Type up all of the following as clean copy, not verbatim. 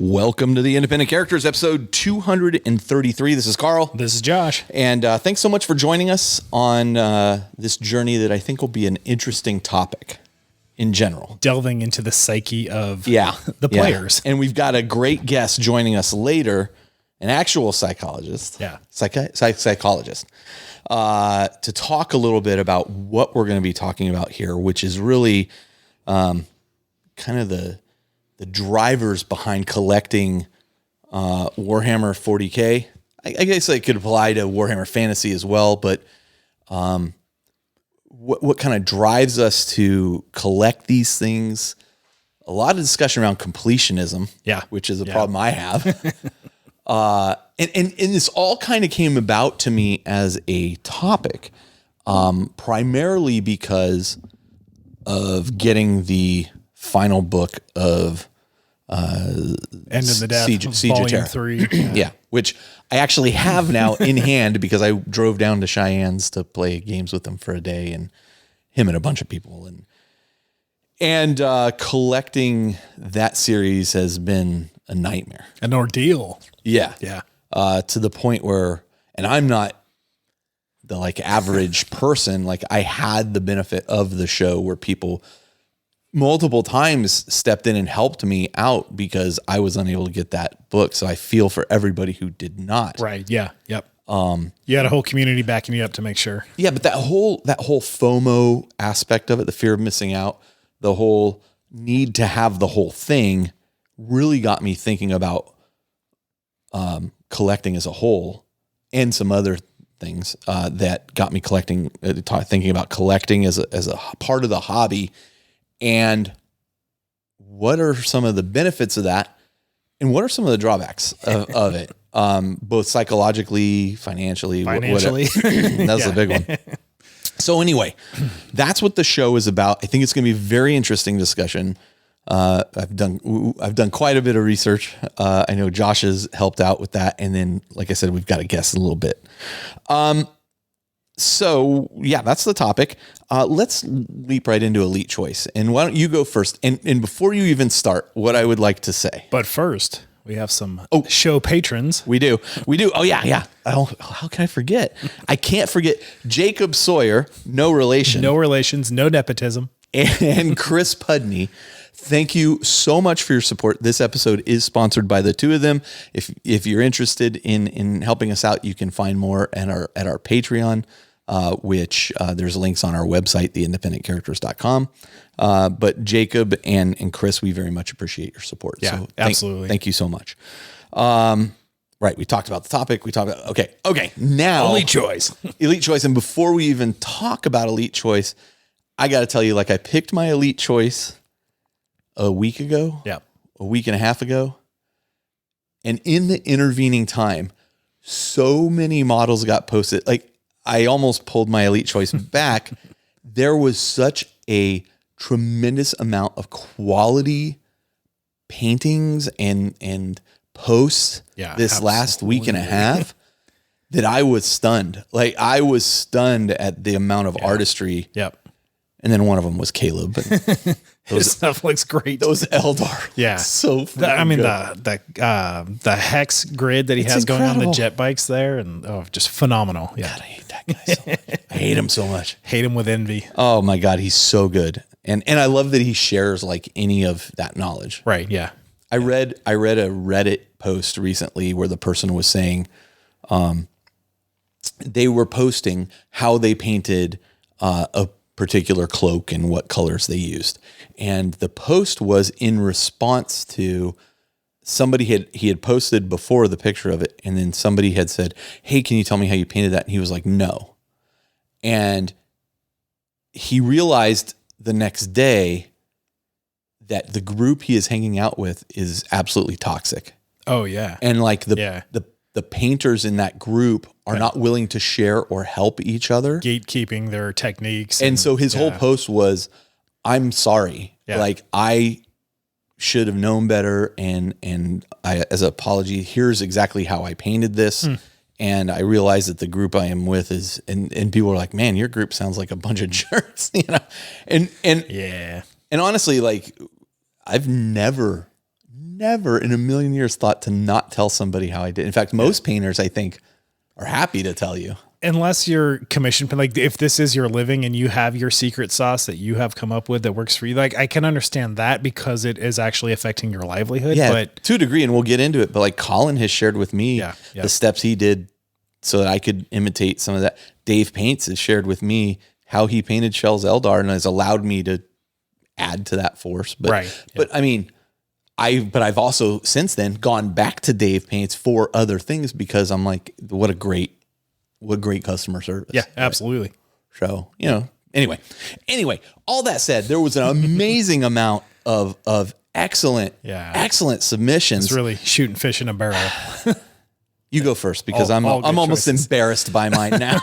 Welcome to the Independent Characters, episode 233. This is Carl. This is Josh. And thanks so much for joining us on this journey that I think will be an interesting topic in general. Delving into the psyche of the players. And we've got a great guest joining us later, an actual psychologist. Yeah. Psychologist. To talk a little bit about what we're going to be talking about here, which is really kind of the drivers behind collecting Warhammer 40k. I guess it could apply to Warhammer Fantasy as well, but what kind of drives us to collect these things? A lot of discussion around completionism, which is a problem I have. And this all kind of came about to me as a topic, primarily because of getting the final book of End of the Death, Siege of Terror. 3. Yeah, which I actually have now in hand because I drove down to Cheyenne's to play games with him for a day, and him and a bunch of people, and collecting that series has been a nightmare, An ordeal. Yeah. To the point where, and I'm not the average person. I had the benefit of the show where people multiple times stepped in and helped me out because I was unable to get that book. So I feel for everybody who did not. Right. Yeah. Yep. You had a whole community backing you up to make sure. Yeah. But that whole FOMO aspect of it, the fear of missing out, the whole need to have the whole thing really got me thinking about, collecting as a whole and some other things, that got me thinking about collecting as a part of the hobby. And what are some of the benefits of that? And what are some of the drawbacks of it? Both psychologically, financially. That's the big one. So anyway, that's what the show is about. I think it's going to be a very interesting discussion. I've done quite a bit of research. I know Josh has helped out with that. And then, like I said, we've got a guest in a little bit. So yeah, that's the topic. Let's leap right into Elite Choice. And why don't you go first? And before you even start, what I would like to say. But first, we have some show patrons. We do. Oh yeah. How can I forget? I can't forget Jacob Sawyer, no relation. No relations, no nepotism. And Chris Pudney. Thank you so much for your support. This episode is sponsored by the two of them. If you're interested in helping us out, you can find more at our Patreon, which there's links on our website, theindependentcharacters.com. But Jacob and Chris, we very much appreciate your support. Yeah, so absolutely. Thank you so much. Right. We talked about the topic. Okay. Now Elite Choice. Elite Choice. And before we even talk about Elite Choice, I got to tell you, I picked my Elite Choice a week ago, a week and a half ago. And in the intervening time, so many models got posted. I almost pulled my Elite Choice back. There was such a tremendous amount of quality paintings and posts this last week and a half that I was stunned. I was stunned at the amount of artistry. Yep. And then one of them was Caleb. His stuff looks great. Those Eldar. Yeah. So good. The hex grid that he has going on the jet bikes there, and just phenomenal. Yeah. God, I hate that guy so much. I hate him so much. Hate him with envy. Oh my God, he's so good. And I love that he shares any of that knowledge. Right. Yeah. I read a Reddit post recently where the person was saying they were posting how they painted a particular cloak and what colors they used. And the post was in response to somebody he had posted before the picture of it. And then somebody had said, "Hey, can you tell me how you painted that?" And he was like, "No." And he realized the next day that the group he is hanging out with is absolutely toxic. Oh yeah. And the painters in that group are not willing to share or help each other. Gatekeeping their techniques. And so his whole post was, "I'm sorry. I should have known better. And I, as an apology, here's exactly how I painted this. And I realized that the group I am with is, and people are like, man, your group sounds like a bunch of jerks, And honestly, I've never never in a million years thought to not tell somebody how I did. In fact, most painters, I think, are happy to tell you. Unless you're commissioned, like if this is your living and you have your secret sauce that you have come up with that works for you, like I can understand that because it is actually affecting your livelihood. Yeah, but to a degree, and we'll get into it. But like Colin has shared with me the steps he did so that I could imitate some of that. Dave Paints has shared with me how he painted Shell's Eldar and has allowed me to add to that force. But, but I mean, I've also since then gone back to Dave Paints for other things because I'm like, what great customer service. Yeah, absolutely. So, anyway, all that said, there was an amazing amount of excellent submissions. It's really shooting fish in a barrel. You go first because I'm almost embarrassed by mine now.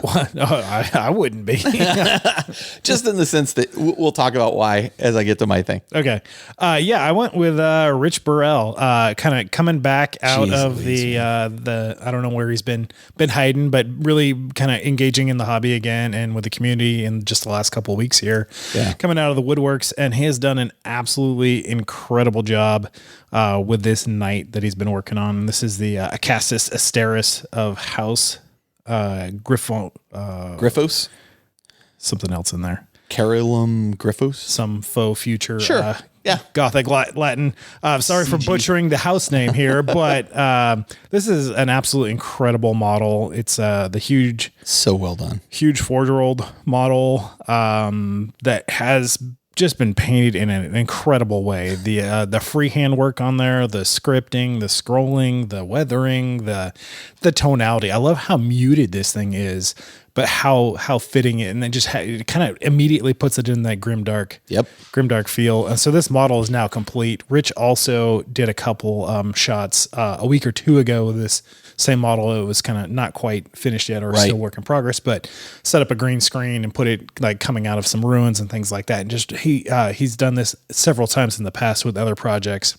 Well, no, I wouldn't be. Just in the sense that we'll talk about why as I get to my thing. Okay. I went with Rich Burrell, kind of coming back out of the I don't know where he's been hiding, but really kind of engaging in the hobby again and with the community in just the last couple of weeks here. Yeah. Coming out of the woodworks, and he has done an absolutely incredible job with this knight that he's been working on. This is the Acastus Asteris of House Griffos, something else in there. Carolum Griffos, some faux future, Gothic Latin. Sorry for butchering the house name here, but this is an absolutely incredible model. It's the huge, so well done, huge 4-year-old model that has just been painted in an incredible way. The freehand work on there, the scripting, the scrolling, the weathering, the tonality. I love how muted this thing is, but how fitting it, and then just it kind of immediately puts it in that grimdark feel. And so this model is now complete. Rich also did a couple shots a week or two ago with this same model. It was kind of not quite finished yet, or still work in progress, but set up a green screen and put it like coming out of some ruins and things like that. And just he's done this several times in the past with other projects.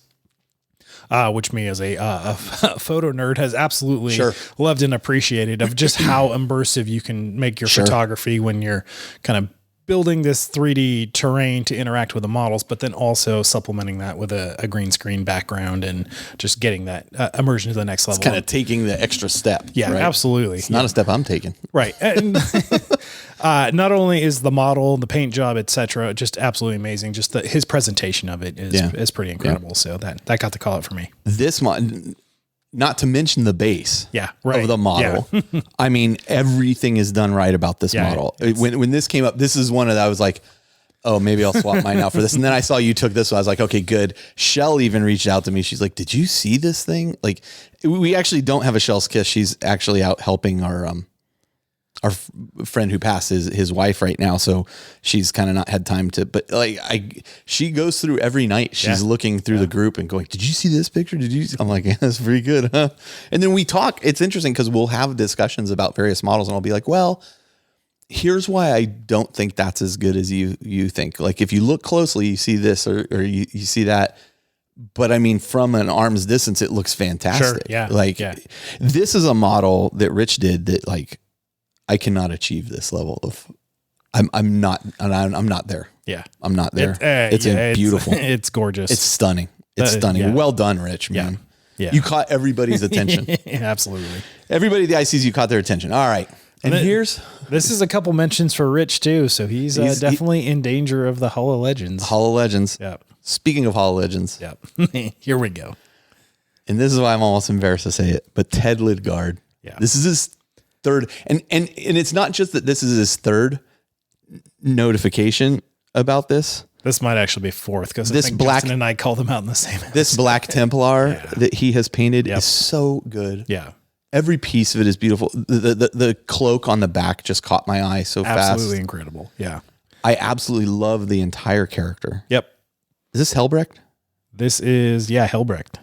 Which me as a photo nerd has absolutely loved and appreciated, of just how immersive you can make your photography when you're kind of building this 3D terrain to interact with the models, but then also supplementing that with a green screen background and just getting that immersion to the next level. It's kind of taking the extra step. Yeah, right? Absolutely. It's not a step I'm taking. Right. And not only is the model, the paint job, etc., just absolutely amazing. Just his presentation of it is pretty incredible. Yeah. So that got to call it for me. This not to mention the base of the model. Yeah. I mean, everything is done right about this model. When this came up, this is one of that I was like, oh, maybe I'll swap mine out for this. And then I saw you took this one. I was like, okay, good. Shell even reached out to me. She's like, did you see this thing? Like, we actually don't have a Shell's Kiss. She's actually out helping our friend who passed, his wife right now. So she's kind of not had time to, but she goes through every night. She's looking through the group and going, did you see this picture? I'm like, yeah, that's pretty good, huh? And then we talk. It's interesting because we'll have discussions about various models and I'll be like, well, here's why I don't think that's as good as you think. Like if you look closely, you see this or you see that. But I mean, from an arm's distance, it looks fantastic. Sure, this is a model that Rich did that I cannot achieve this level of. I'm not there. Yeah, I'm not there. It's beautiful. It's gorgeous. It's stunning. It's stunning. Yeah. Well done, Rich. Man. Yeah. You caught everybody's attention. Absolutely. Everybody at the ICs, you caught their attention. All right. And this is a couple mentions for Rich too. So he's definitely in danger of the Hall of Legends. Hall of Legends. Yep. Speaking of Hall of Legends. Yep. Here we go. And this is why I'm almost embarrassed to say it, but Ted Lidgard. Yeah. This is his third, and it's not just that this is his third notification about this. This might actually be fourth because I think Justin and I called them out in the same. This Black Templar that he has painted is so good. Yeah, every piece of it is beautiful. The cloak on the back just caught my eye so fast. Absolutely incredible. Yeah, I absolutely love the entire character. Yep. Is this Helbrecht? This is Helbrecht.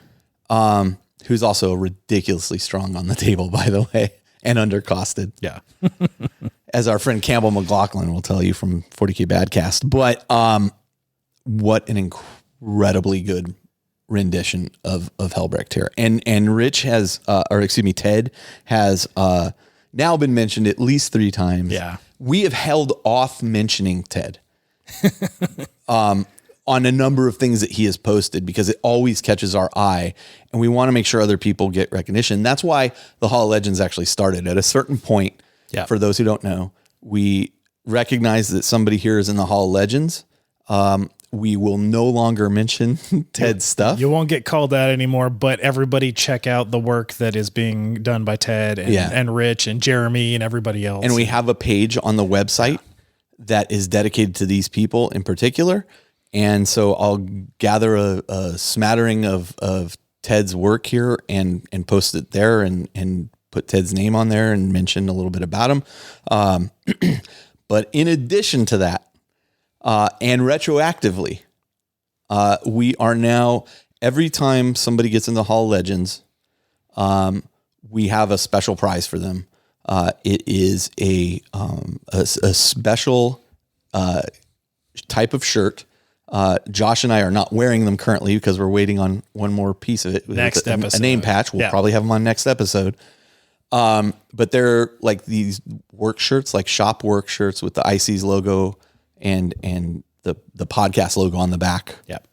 Who's also ridiculously strong on the table, by the way. And undercosted. Yeah. As our friend Campbell McLaughlin will tell you from 40k Badcast. But what an incredibly good rendition of Helbrecht here. And Rich has, Ted has now been mentioned at least 3 times. Yeah. We have held off mentioning Ted. on a number of things that he has posted, because it always catches our eye and we want to make sure other people get recognition. That's why the Hall of Legends actually started. At a certain point, for those who don't know, we recognize that somebody here is in the Hall of Legends. We will no longer mention Ted's stuff. You won't get called out anymore, but everybody check out the work that is being done by Ted and Rich and Jeremy and everybody else. And we have a page on the website that is dedicated to these people in particular. And so I'll gather a smattering of Ted's work here and post it there and put Ted's name on there and mention a little bit about him. But in addition to that, and retroactively, we are now, every time somebody gets in the Hall of Legends, we have a special prize for them. It is a special type of shirt. Josh and I are not wearing them currently because we're waiting on one more piece of it. Next episode. A name patch. We'll probably have them on next episode. But they're like these work shirts, like shop work shirts with the IC's logo and the podcast logo on the back. Yep.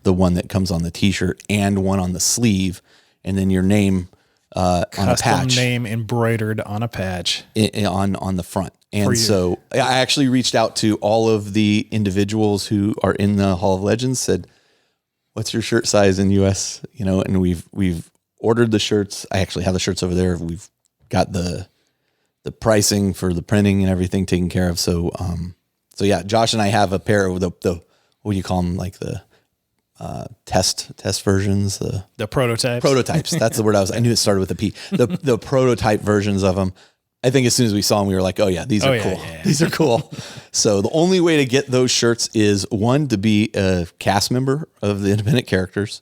The one that comes on the t-shirt and one on the sleeve, and then your name on a patch. Custom name embroidered on a patch. On the front. And so I actually reached out to all of the individuals who are in the Hall of Legends, said, what's your shirt size in US? You know, and we've ordered the shirts. I actually have the shirts over there. We've got the pricing for the printing and everything taken care of. So yeah, Josh and I have a pair of the what do you call them? Like the test versions, the prototypes. That's the word I knew it started with a P. The prototype versions of them. I think as soon as we saw them, we were like, oh yeah, these are cool. Yeah. These are cool. So the only way to get those shirts is, one, to be a cast member of the independent characters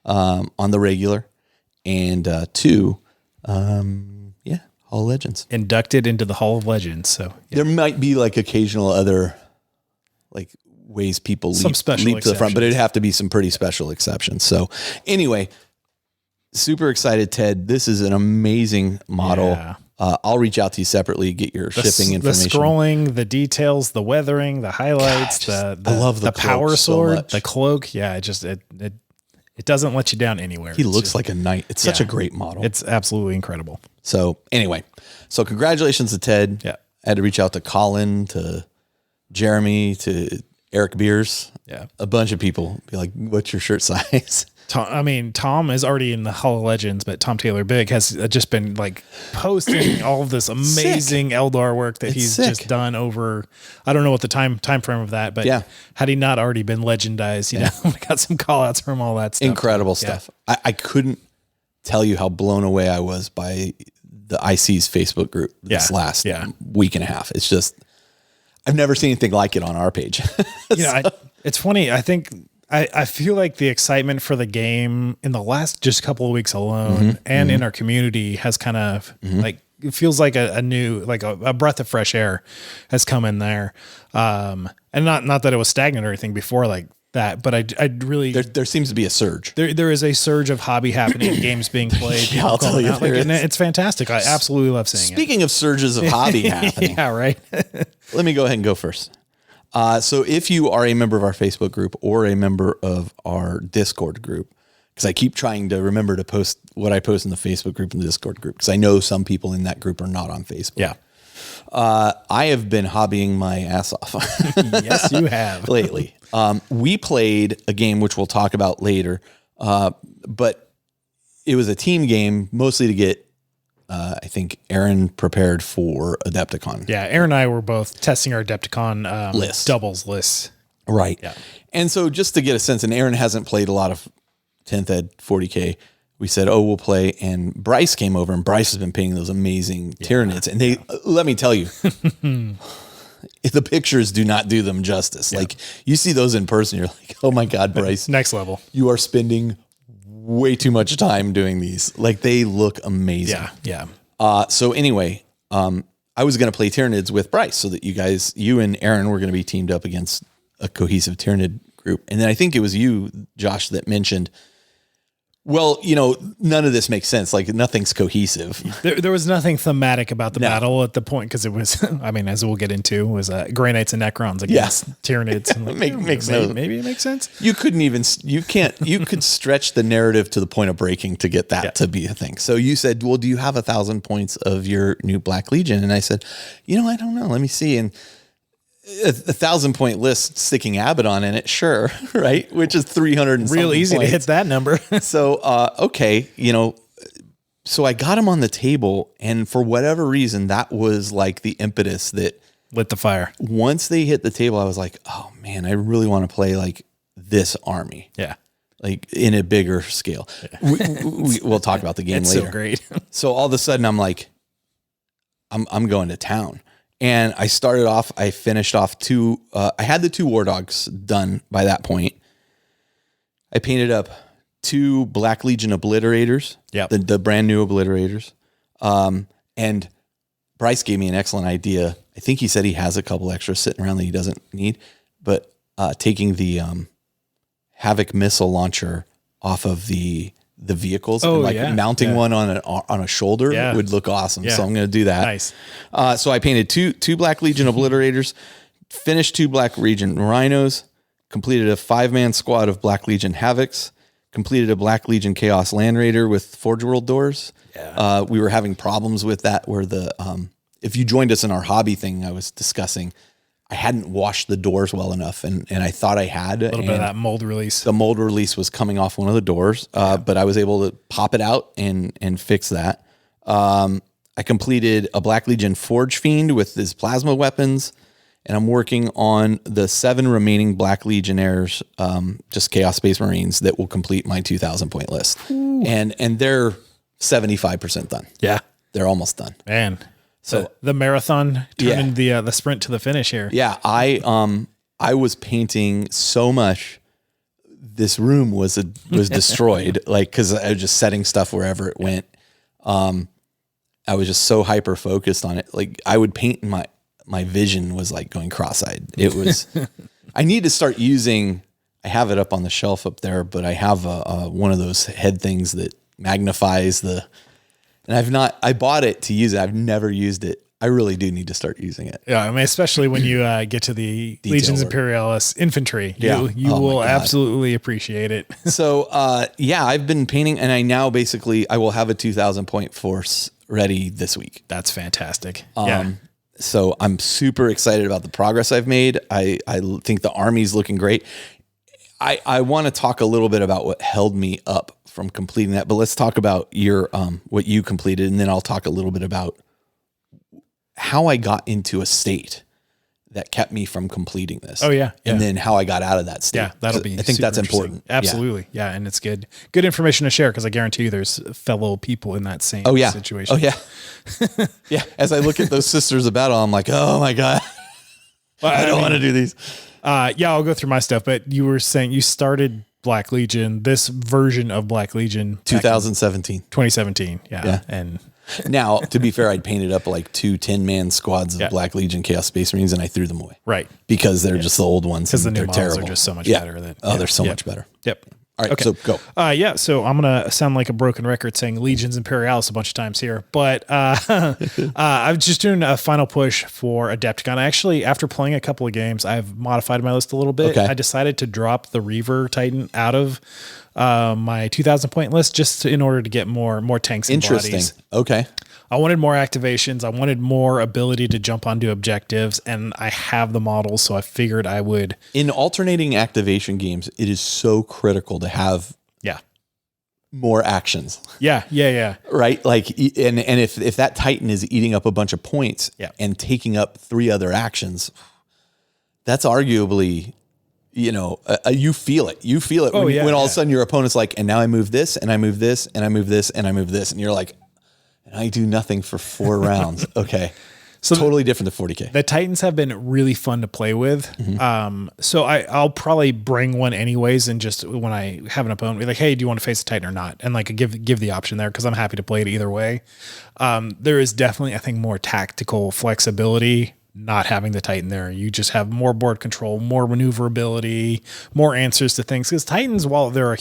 on the regular, and two, Hall of Legends. Inducted into the Hall of Legends. So there might be like occasional other like ways people leap to the front, but it'd have to be some pretty special exceptions. So anyway, super excited, Ted. This is an amazing model. Yeah. I'll reach out to you separately, get your shipping information. The scrolling, the details, the weathering, the highlights, I love the power sword, the cloak. Yeah, it doesn't let you down anywhere. He looks like a knight. It's such a great model. It's absolutely incredible. So anyway, congratulations to Ted. Yeah. I had to reach out to Colin, to Jeremy, to Eric Beers. Yeah. A bunch of people be like, what's your shirt size? Tom is already in the Hall of Legends, but Tom Taylor Big has just been like posting all of this amazing Eldar work that he's just done over. I don't know what the time frame of that, but had he not already been legendized, you know, I got some call outs from all that stuff. Incredible stuff. I couldn't tell you how blown away I was by the IC's Facebook group this last week and a half. It's just, I've never seen anything like it on our page. It's funny. I feel like the excitement for the game in the last just couple of weeks alone and in our community has kind of like, it feels like a new, like a breath of fresh air has come in there. And not that it was stagnant or anything before like that, but I really, there seems to be a surge. There is a surge of hobby happening, games being played. I'll tell you, and it's fantastic. I absolutely love seeing it. Speaking of surges of hobby happening. Yeah, right. Let me go ahead and go first. So if you are a member of our Facebook group or a member of our Discord group, because I keep trying to remember to post what I post in the Facebook group and the Discord group, because I know some people in that group are not on Facebook. Yeah. I have been hobbying my ass off. Yes, you have. Lately. We played a game, which we'll talk about later, but it was a team game, mostly to get I think Aaron prepared for Adepticon. Yeah, Aaron and I were both testing our Adepticon doubles lists. Right. Yeah. And so just to get a sense, and Aaron hasn't played a lot of 10th Ed 40K, we said, we'll play. And Bryce came over, and Bryce has been painting those amazing Tyranids. And let me tell you, the pictures do not do them justice. Yeah. Like you see those in person, you're like, oh my God, Bryce. Next level. You are spending way too much time doing these. Like they look amazing. Yeah. So anyway, I was going to play Tyranids with Bryce so that you and Aaron were going to be teamed up against a cohesive Tyranid group. And then I think it was you, Josh, that mentioned Well, you know, none of this makes sense. Like nothing's cohesive. There was nothing thematic about the battle at the point because it was, I mean, as we'll get into, was Grey Knights and Necrons against Tyranids. And like, maybe it makes sense. You could stretch the narrative to the point of breaking to get that to be a thing. So you said, well, do you have 1,000 points of your new Black Legion? And I said, you know, I don't know. Let me see. And 1,000-point list sticking Abaddon in it, sure, right? Which is 300 and real easy points. to hit that number. So, okay, you know, so I got him on the table, and for whatever reason, that was like the impetus that lit the fire. Once they hit the table, I was like, oh man, I really want to play like this army. Yeah. Like in a bigger scale. Yeah. We'll talk about the game later. So great. So all of a sudden I'm like, I'm going to town. And I finished off I had the 2 War Dogs done by that point. I painted up 2 Black Legion Obliterators, the brand new Obliterators. And Bryce gave me an excellent idea. I think he said he has a couple extras sitting around that he doesn't need, but taking the Havoc missile launcher off of the vehicles and mounting one on a shoulder would look awesome. So I'm going to do that. Nice. So I painted two Black Legion Obliterators, finished 2 Black Legion Rhinos, completed a 5-man squad of Black Legion Havocs, completed a Black Legion Chaos Land Raider with Forge World doors. Yeah. We were having problems with that where if you joined us in our hobby thing I was discussing, I hadn't washed the doors well enough, and I thought I had. A little bit of that mold release. The mold release was coming off one of the doors, but I was able to pop it out and fix that. I completed a Black Legion Forge Fiend with his plasma weapons, and I'm working on the 7 remaining Black Legionnaires, just Chaos Space Marines, that will complete my 2,000 point list. Ooh. And they're 75% done. Yeah. They're almost done. Man. So the marathon turning the sprint to the finish here. Yeah, I was painting so much. This room was destroyed, like because I was just setting stuff wherever it went. I was just so hyper focused on it. Like I would paint, and my vision was like going cross-eyed. It was. I need to start using. I have it up on the shelf up there, but I have one of those head things that magnifies the. And I bought it to use it. I've never used it. I really do need to start using it. Yeah. I mean, especially when you get to the Legions Imperialis infantry, you will absolutely appreciate it. So, I've been painting, and I will have a 2,000 point force ready this week. That's fantastic. So I'm super excited about the progress I've made. I think the army's looking great. I want to talk a little bit about what held me up from completing that, but let's talk about your what you completed, and then I'll talk a little bit about how I got into a state that kept me from completing this. Oh yeah. And then how I got out of that state. Yeah, that'll be. I think that's important. Absolutely. Yeah, and it's good information to share because I guarantee you there's fellow people in that same situation. Oh yeah. Yeah. As I look at those Sisters of Battle, I'm like, oh my God, I don't want to do these. I'll go through my stuff, but you were saying you started Black Legion, this version of Black Legion 2017. Yeah. And now, to be fair, I'd painted up like 2 10-man squads of Black Legion Chaos Space Marines, and I threw them away. Right. Because they're just the old ones. Because the new models terrible. Are just so much better. They're so much better. Yep. All right, okay. So go. So I'm going to sound like a broken record saying Legions Imperialis a bunch of times here, but I'm just doing a final push for Adepticon. Actually, after playing a couple of games, I've modified my list a little bit. Okay. I decided to drop the Reaver Titan out of my 2,000 point list just in order to get more tanks and bodies. Okay. I wanted more activations. I wanted more ability to jump onto objectives, and I have the models, so I figured I would. In alternating activation games, it is so critical to have more actions. Yeah. Right? Like, and if that Titan is eating up a bunch of points and taking up 3 other actions, that's arguably, you feel it. You feel it when all of a sudden your opponent's like, and now I move this, and I move this, and I move this, and I move this, and you're like, and I do nothing for 4 rounds. Okay. So totally different than 40K. The Titans have been really fun to play with. Mm-hmm. So I'll probably bring one anyways. And just when I have an opponent, be like, hey, do you want to face a Titan or not? And like give the option there, because I'm happy to play it either way. There is definitely, I think, more tactical flexibility not having the Titan there. You just have more board control, more maneuverability, more answers to things. Because Titans, while they're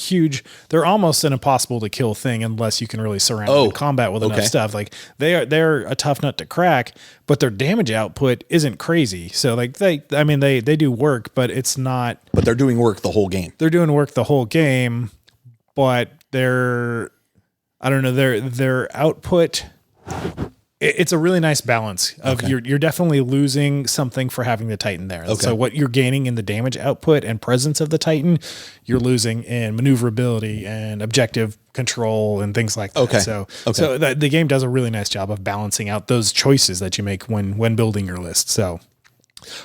almost an impossible to kill thing unless you can really surround them in combat with enough stuff. Like they're a tough nut to crack, but their damage output isn't crazy. So like they do work, but it's not. But they're doing work the whole game. They're doing work the whole game, but their output. It's a really nice balance of you're definitely losing something for having the Titan there. Okay. So what you're gaining in the damage output and presence of the Titan, you're losing in maneuverability and objective control and things like that. Okay. So the game does a really nice job of balancing out those choices that you make when building your list. So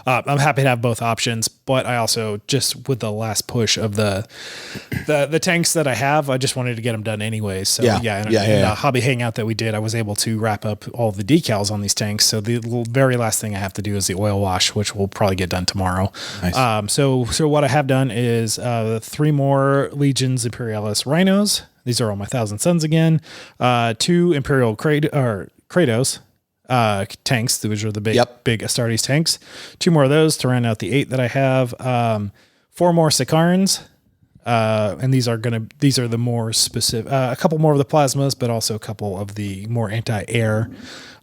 I'm happy to have both options, but I also just with the last push of the tanks that I have, I just wanted to get them done anyway. So in a hobby hangout that we did, I was able to wrap up all the decals on these tanks. So the very last thing I have to do is the oil wash, which will probably get done tomorrow. Nice. So what I have done is 3 more Legions Imperialis Rhinos. These are all my Thousand Suns again. 2 Imperial Kratos. Tanks, which are the big Astartes tanks. 2 more of those to round out the 8 that I have. 4 more Sicarans. And these are the more specific, a couple more of the plasmas, but also a couple of the more anti-air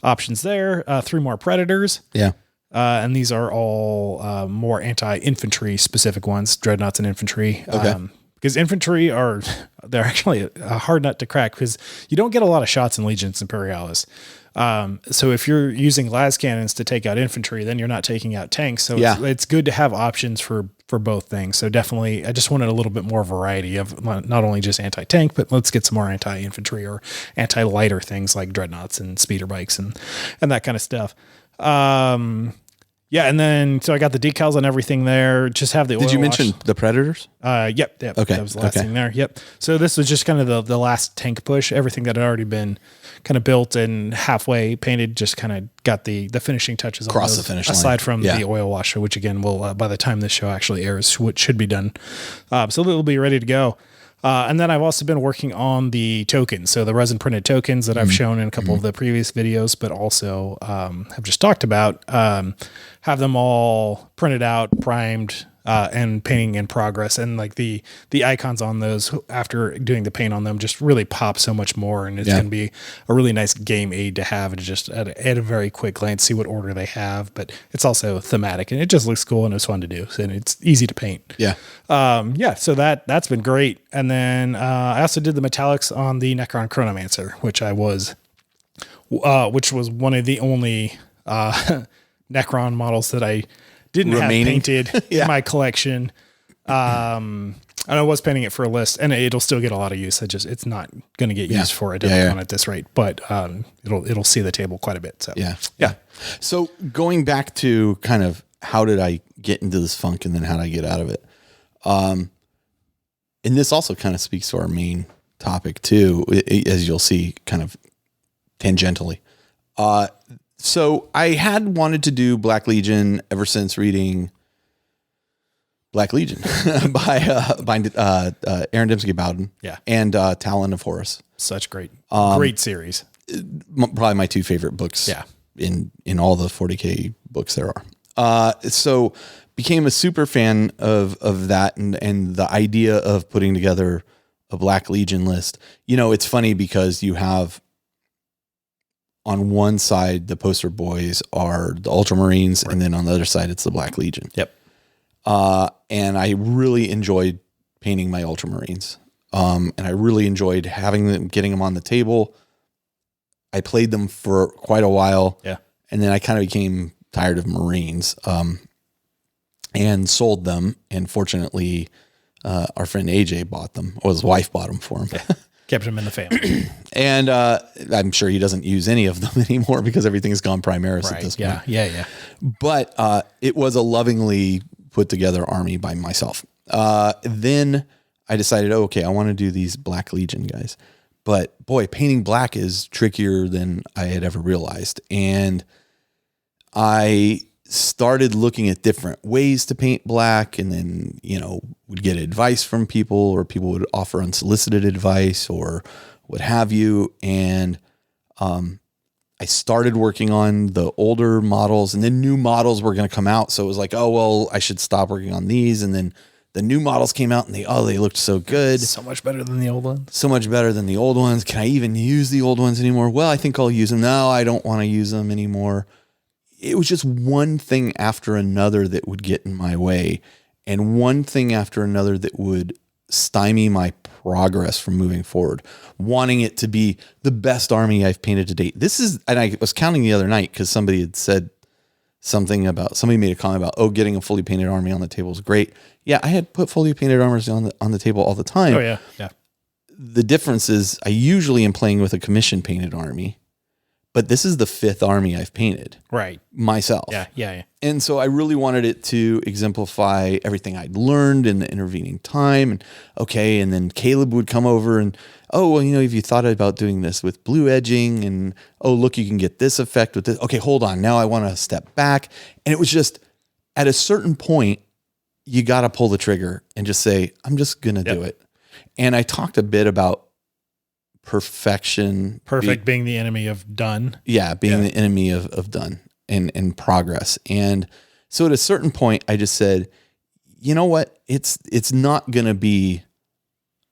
options there. 3 more Predators. Yeah. And these are all more anti-infantry specific ones, dreadnoughts and infantry. Okay. Because infantry they're actually a hard nut to crack because you don't get a lot of shots in Legions Imperialis. So if you're using las cannons to take out infantry, then you're not taking out tanks. So it's good to have options for both things. So definitely, I just wanted a little bit more variety of not only just anti-tank, but let's get some more anti-infantry or anti-lighter things like dreadnoughts and speeder bikes and that kind of stuff. And then, so I got the decals on everything there. Just have the oil Did you wash. mention the Predators? Yep. Okay. That was the last thing there. Yep. So this was just kind of the last tank push. Everything that had already been kind of built and halfway painted, just kind of got the finishing touches across the finish line. Aside from the oil washer, which again will, by the time this show actually airs, which should be done. So it'll be ready to go. And then I've also been working on the tokens. So the resin printed tokens that I've shown in a couple of the previous videos, but also have just talked about, have them all printed out, primed, and painting in progress. And like the icons on those after doing the paint on them just really pop so much more. And it's going to be a really nice game aid to have and just at a very quick glance, see what order they have, but it's also thematic and it just looks cool and it's fun to do. And it's easy to paint. Yeah. So that's been great. And then, I also did the metallics on the Necron Chronomancer, which was one of the only, Necron models that I didn't have painted in my collection. And I was painting it for a list and it'll still get a lot of use. It's not going to get used for a Adepticon at this rate, but, it'll see the table quite a bit. So yeah. So going back to kind of how did I get into this funk and then how did I get out of it? And this also kind of speaks to our main topic too, as you'll see kind of tangentially. So I had wanted to do Black Legion ever since reading Black Legion by Aaron Dembski Bowden and Talon of Horus. Such great series. Probably my 2 favorite books in all the 40k books there are. So became a super fan of that and the idea of putting together a Black Legion list. You know, it's funny because you have on one side, the poster boys are the Ultramarines, and then on the other side, it's the Black Legion. Yep. And I really enjoyed painting my Ultramarines. And I really enjoyed having them, getting them on the table. I played them for quite a while. Yeah. And then I kind of became tired of Marines, and sold them. And fortunately, our friend AJ bought them, or his wife bought them for him. Yeah. Kept him in the family. And I'm sure he doesn't use any of them anymore because everything's gone Primaris at this point. Yeah. But it was a lovingly put together army by myself. Then I decided, okay, I want to do these Black Legion guys. But boy, painting black is trickier than I had ever realized. And I started looking at different ways to paint black, and then, would get advice from people, or people would offer unsolicited advice or what have you. And I I started working on the older models, and then new models were going to come out. So it was like, oh, well, I should stop working on these. And then the new models came out, and they looked so good. So much better than the old ones. So much better than the old ones. Can I even use the old ones anymore? Well, I think I'll use them. No, I don't want to use them anymore. It was just one thing after another that would get in my way, and one thing after another that would stymie my progress from moving forward, wanting it to be the best army I've painted to date. And I was counting the other night because somebody had said somebody made a comment about, getting a fully painted army on the table is great. Yeah, I had put fully painted armors on the table all the time. Oh yeah. Yeah. The difference is I usually am playing with a commission painted army, but this is the 5th army I've painted. Right. Myself. Yeah. And so I really wanted it to exemplify everything I'd learned in the intervening time. And then Caleb would come over and, have you thought about doing this with blue edging? And, look, you can get this effect with this. Okay, hold on. Now I want to step back. And it was just at a certain point, you got to pull the trigger and just say, I'm just going to do it. And I talked a bit about perfection. Perfect being the enemy of done. Yeah, being the enemy of done and progress. And so at a certain point, I just said, you know what? It's not going to be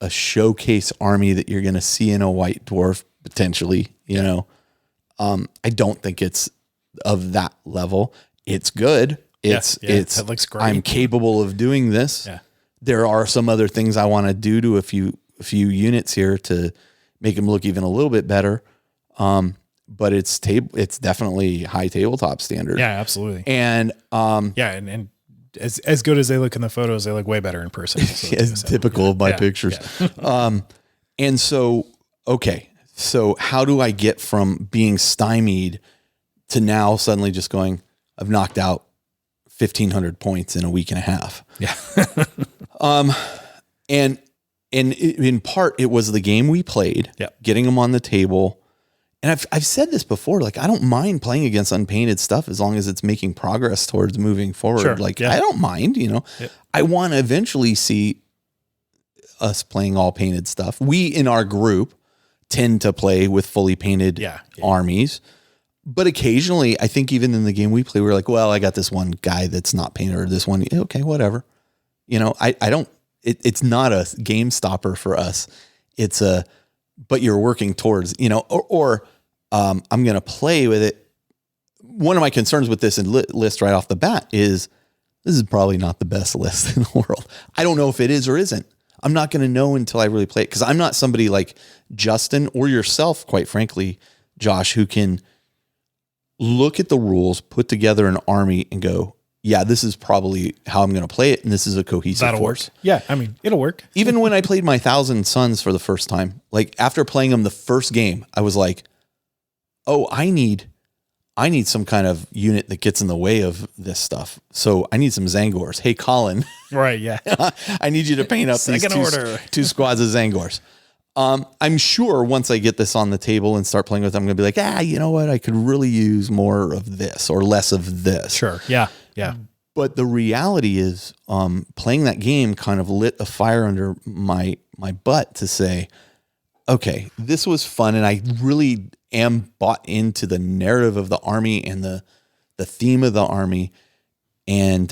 a showcase army that you're going to see in a White Dwarf potentially. I don't think it's of that level. It's good. That looks great. I'm capable of doing this. Yeah. There are some other things I want to do to a few units here to make them look even a little bit better. But it's definitely high tabletop standard. Yeah, absolutely. And and as good as they look in the photos, they look way better in person. So it's typical of my pictures. Yeah. And so how do I get from being stymied to now suddenly just going, I've knocked out 1,500 points in a week and a half. Yeah. And in part, it was the game we played, getting them on the table. And I've said this before, like, I don't mind playing against unpainted stuff as long as it's making progress towards moving forward. Sure. I don't mind, I want to eventually see us playing all painted stuff. We in our group tend to play with fully painted armies. But occasionally, I think even in the game we play, we're like, well, I got this one guy that's not painted, or this one. Okay, whatever. It's not a game stopper for us. But you're working towards, I'm going to play with it. One of my concerns with this list right off the bat is this is probably not the best list in the world. I don't know if it is or isn't. I'm not going to know until I really play it, because I'm not somebody like Justin or yourself, quite frankly, Josh, who can look at the rules, put together an army and go, yeah, this is probably how I'm going to play it. And this is a cohesive force. Work. Yeah. I mean, it'll work. Even when I played my 1,000 Suns for the first time, like after playing them the first game, I was like, I need some kind of unit that gets in the way of this stuff. So I need some Zangors. Hey, Colin. Right. Yeah. I need you to paint up these two squads of Zangors. I'm sure once I get this on the table and start playing with them, I'm going to be like, you know what? I could really use more of this or less of this. Sure. Yeah. Yeah. But the reality is, playing that game kind of lit a fire under my butt to say, okay, this was fun. And I really am bought into the narrative of the army and the theme of the army. And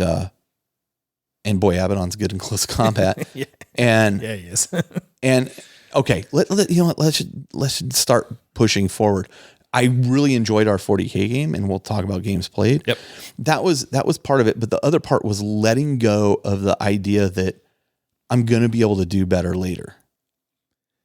boy, Abaddon's good in close combat. Yeah. And yeah, he is. And okay, let's start pushing forward. I really enjoyed our 40k game, and we'll talk about games played. Yep. That was part of it, but the other part was letting go of the idea that I'm going to be able to do better later.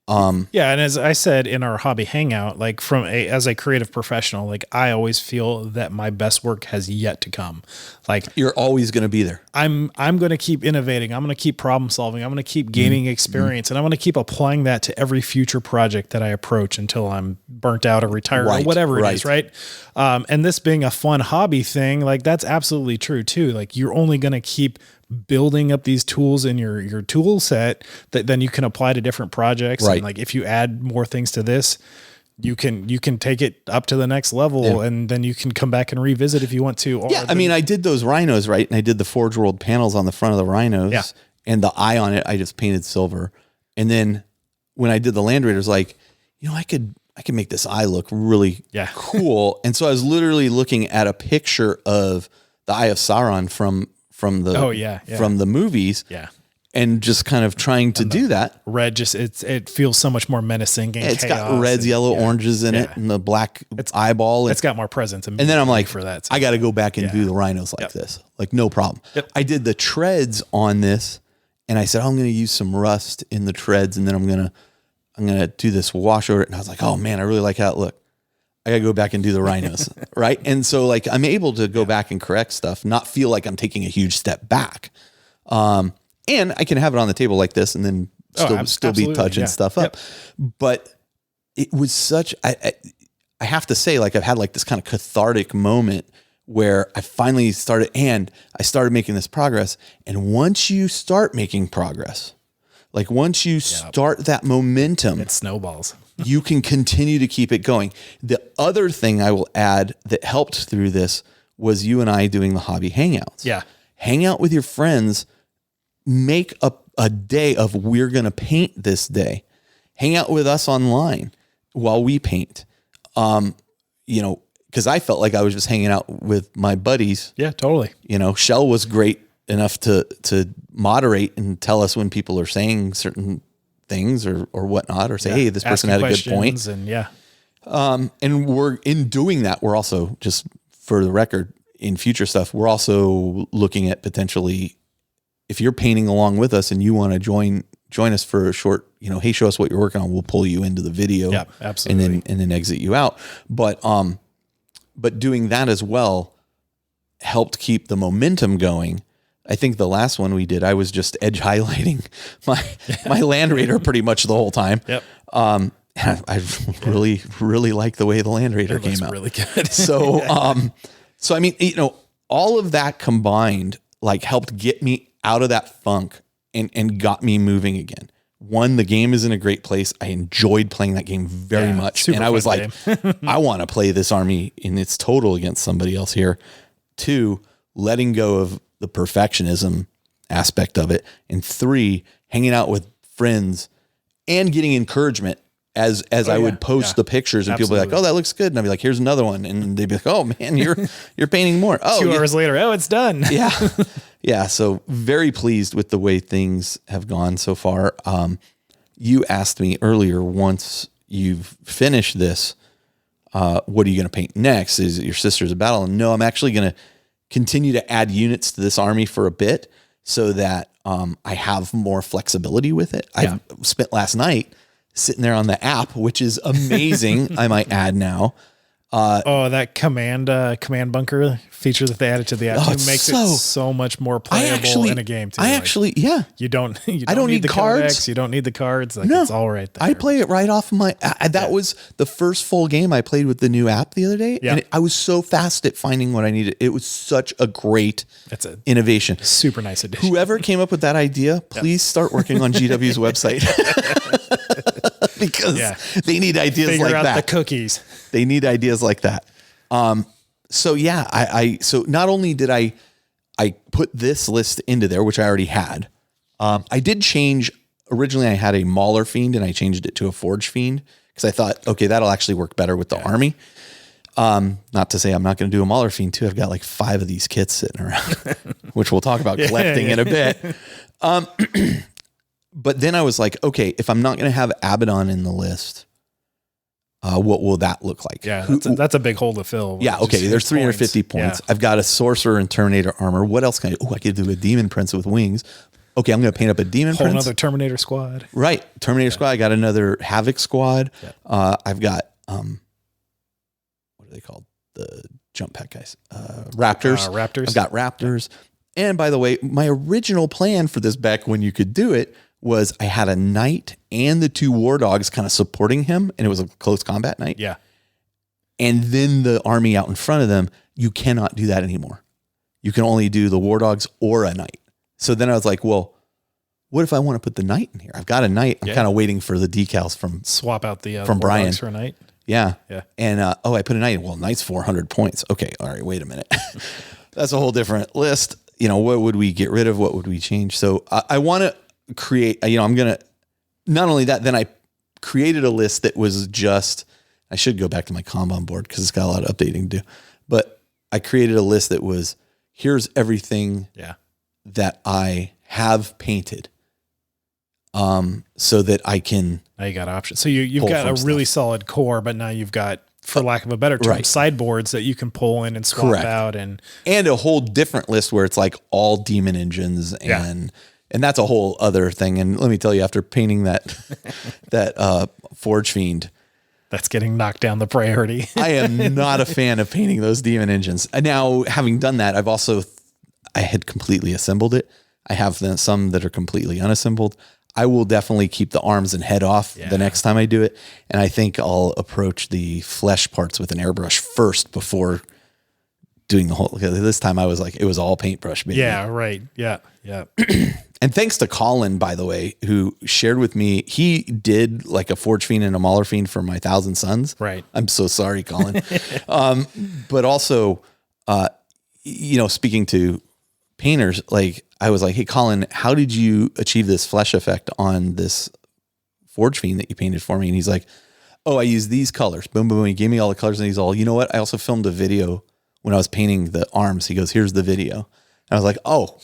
Yeah, and as I said in our hobby hangout, like as a creative professional, like I always feel that my best work has yet to come. Like you're always going to be there. I'm going to keep innovating. I'm going to keep problem solving. I'm going to keep gaining experience, and I'm going to keep applying that to every future project that I approach until I'm burnt out or retired or whatever it is. Right. And this being a fun hobby thing, like that's absolutely true too. Like you're only going to keep building up these tools in your tool set that then you can apply to different projects. Right. And like if you add more things to this, you can take it up to the next level, and then you can come back and revisit if you want to. Or I mean, I did those rhinos, right? And I did the Forge World panels on the front of the rhinos, and the eye on it, I just painted silver. And then when I did the Land Raiders, like, I could I can make this eye look really cool. And so I was literally looking at a picture of the Eye of Sauron from the from the movies. Yeah. And just kind of trying to do that. Red it feels so much more menacing. And it's got reds, yellow, oranges in it, and the black eyeball. It's got more presence. And then I'm like, for that, I got to go back and do the rhinos like this. Like, no problem. Yep. I did the treads on this, and I said, I'm going to use some rust in the treads, and then I'm gonna do this wash over it. And I was like, oh man, I really like how it looked. I got to go back and do the rhinos, right? And so like I'm able to go back and correct stuff, not feel like I'm taking a huge step back. And I can have it on the table like this and then still be touching stuff up. Yep. But it was such, I have to say, like I've had like this kind of cathartic moment where I finally started making this progress. And once you start making progress, like once you start that momentum, it snowballs. You can continue to keep it going. The other thing I will add that helped through this was you and I doing the hobby hangouts. Yeah. Hang out with your friends. Make a day of we're going to paint this day. Hang out with us online while we paint. Because I felt like I was just hanging out with my buddies. Yeah, totally. Shell was great enough to moderate and tell us when people are saying certain things or whatnot, or say, hey, this person had a good point. And we're in doing that. We're also, just for the record, in future stuff, we're also looking at potentially, if you're painting along with us and you want to join us for a short, hey, show us what you're working on. We'll pull you into the video. Yeah, absolutely. And then exit you out. But doing that as well helped keep the momentum going. I think the last one we did, I was just edge highlighting my Land Raider pretty much the whole time. Yep. And I really, really like the way the Land Raider came out. Really good. So I mean, all of that combined, like helped get me out of that funk and got me moving again. One, the game is in a great place. I enjoyed playing that game very much. And I was like, I want to play this army in its total against somebody else here. Two, letting go of the perfectionism aspect of it. And three, hanging out with friends and getting encouragement as I would post the pictures and people be like, oh, that looks good. And I'd be like, here's another one. And they'd be like, oh man, you're painting more. Oh, 2 hours later. Oh, it's done. Yeah. Yeah. So very pleased with the way things have gone so far. You asked me earlier, once you've finished this, what are you going to paint next? Is it your Sisters of Battle? And no, I'm actually going to continue to add units to this army for a bit so that I have more flexibility with it. I spent last night sitting there on the app, which is amazing. I might add now. That command bunker feature that they added to the app makes it so much more playable in a game too. You don't need the cards. Codex, you don't need the cards. Like, it's all right there. I play it right off my. That was the first full game I played with the new app the other day, and I was so fast at finding what I needed. It was such a great innovation. Super nice addition. Whoever came up with that idea, please start working on GW's website. Because they need ideas Figure like out that. The cookies. They need ideas like that. So not only did I put this list into there, which I already had, I did change. Originally I had a Mauler Fiend and I changed it to a Forge Fiend because I thought, okay, that'll actually work better with the army. Not to say I'm not going to do a Mauler Fiend too. I've got like 5 of these kits sitting around, which we'll talk about collecting in a bit. But then I was like, okay, if I'm not going to have Abaddon in the list, what will that look like? Yeah, that's a big hole to fill. Yeah, okay, there's 350 points. Yeah. I've got a Sorcerer and Terminator armor. What else can I do? Oh, I could do a Demon Prince with wings. Okay, I'm going to paint up a Demon Prince. Another Terminator squad. Right, Terminator squad. I got another Havoc squad. Yeah. I've got, what are they called? The jump pack guys. Raptors. Raptors. I've got Raptors. And by the way, my original plan for this back when you could do it was I had a knight and the 2 war dogs kind of supporting him, and it was a close combat knight. Yeah. And then the army out in front of them, you cannot do that anymore. You can only do the war dogs or a knight. So then I was like, well, what if I want to put the knight in here? I've got a knight. I'm kind of waiting for the decals from swap out the from war Brian dogs for a knight. Yeah. Yeah. And I put a knight in. Well, knight's 400 points. Okay. All right. Wait a minute. That's a whole different list. What would we get rid of? What would we change? So I want to create, I'm going to, not only that, then I created a list that was just I should go back to my Kanban board because it's got a lot of updating to do. But I created a list that was, here's everything that I have painted. So that I can. Now you got options. So you've got a really solid core, but now you've got, for lack of a better term, sideboards that you can pull in and swap out, and a whole different list where it's like all demon engines, and that's a whole other thing. And let me tell you, after painting that Forge Fiend, that's getting knocked down the priority. I am not a fan of painting those demon engines. Now, having done that, I had completely assembled it. I have some that are completely unassembled. I will definitely keep the arms and head off the next time I do it. And I think I'll approach the flesh parts with an airbrush first before doing the whole, because this time I was like, it was all paintbrush, baby. Yeah, right. Yeah. Yeah. And thanks to Colin, by the way, who shared with me, he did like a Forge Fiend and a Mauler Fiend for my Thousand Sons. Right. I'm so sorry, Colin. But also, speaking to painters, like I was like, hey, Colin, how did you achieve this flesh effect on this Forge Fiend that you painted for me? And he's like, oh, I use these colors. Boom, boom, boom. He gave me all the colors, and he's all, you know what? I also filmed a video when I was painting the arms. He goes, here's the video. And I was like, oh,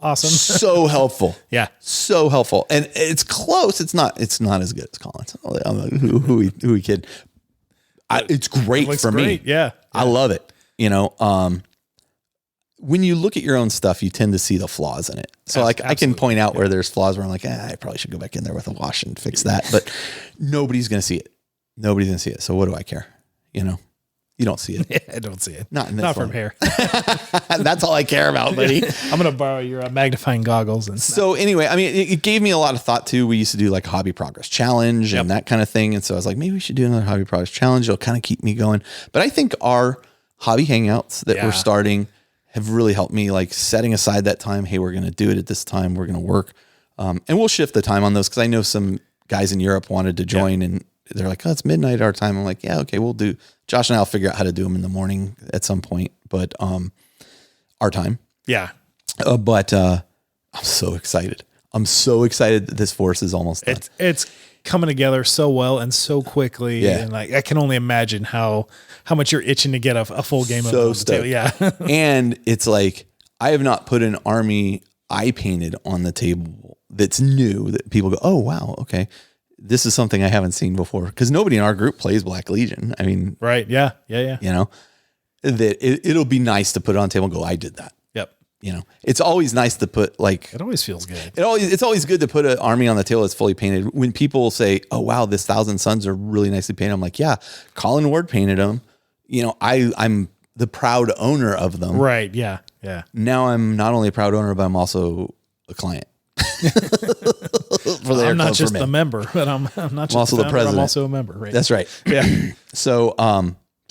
awesome. So helpful. Yeah. So helpful. And it's close. It's not as good as Colin's. Who we kid. It's great for me. Yeah. I love it. When you look at your own stuff, you tend to see the flaws in it. So like I can point out where there's flaws where I'm like, I probably should go back in there with a wash and fix that. But nobody's going to see it. Nobody's going to see it. So what do I care? You don't see it. Yeah, I don't see it. Not from here. That's all I care about, buddy. I'm going to borrow your magnifying goggles. So anyway, I mean, it gave me a lot of thought too. We used to do like a hobby progress challenge and that kind of thing. And so I was like, maybe we should do another hobby progress challenge. It'll kind of keep me going. But I think our hobby hangouts that we're starting have really helped me, like setting aside that time. Hey, we're going to do it at this time. We're going to work. And we'll shift the time on those. Cause I know some guys in Europe wanted to join and they're like, oh, it's midnight our time. I'm like, yeah, okay, we'll do. Josh and I'll figure out how to do them in the morning at some point, but, our time. Yeah. But I'm so excited. I'm so excited that this force is almost done. It's coming together so well and so quickly. Yeah. And like, I can only imagine how much you're itching to get a full game of so stoked. Yeah. And it's like, I have not put an army I painted on the table that's new that people go, oh, wow. Okay. This is something I haven't seen before. Cause nobody in our group plays Black Legion. I mean, right. Yeah. Yeah. Yeah. That it'll be nice to put it on the table and go, I did that. Yep. It's always nice to put like, it always feels good. It's always good to put an army on the table that's fully painted. When people say, oh, wow, this Thousand Sons are really nicely painted. I'm like, yeah, Colin Ward painted them. I'm the proud owner of them. Right. Yeah. Yeah. Now I'm not only a proud owner, but I'm also a client. I'm not just a member, but I'm not just also the president. I'm also a member. Right. That's right. Yeah. So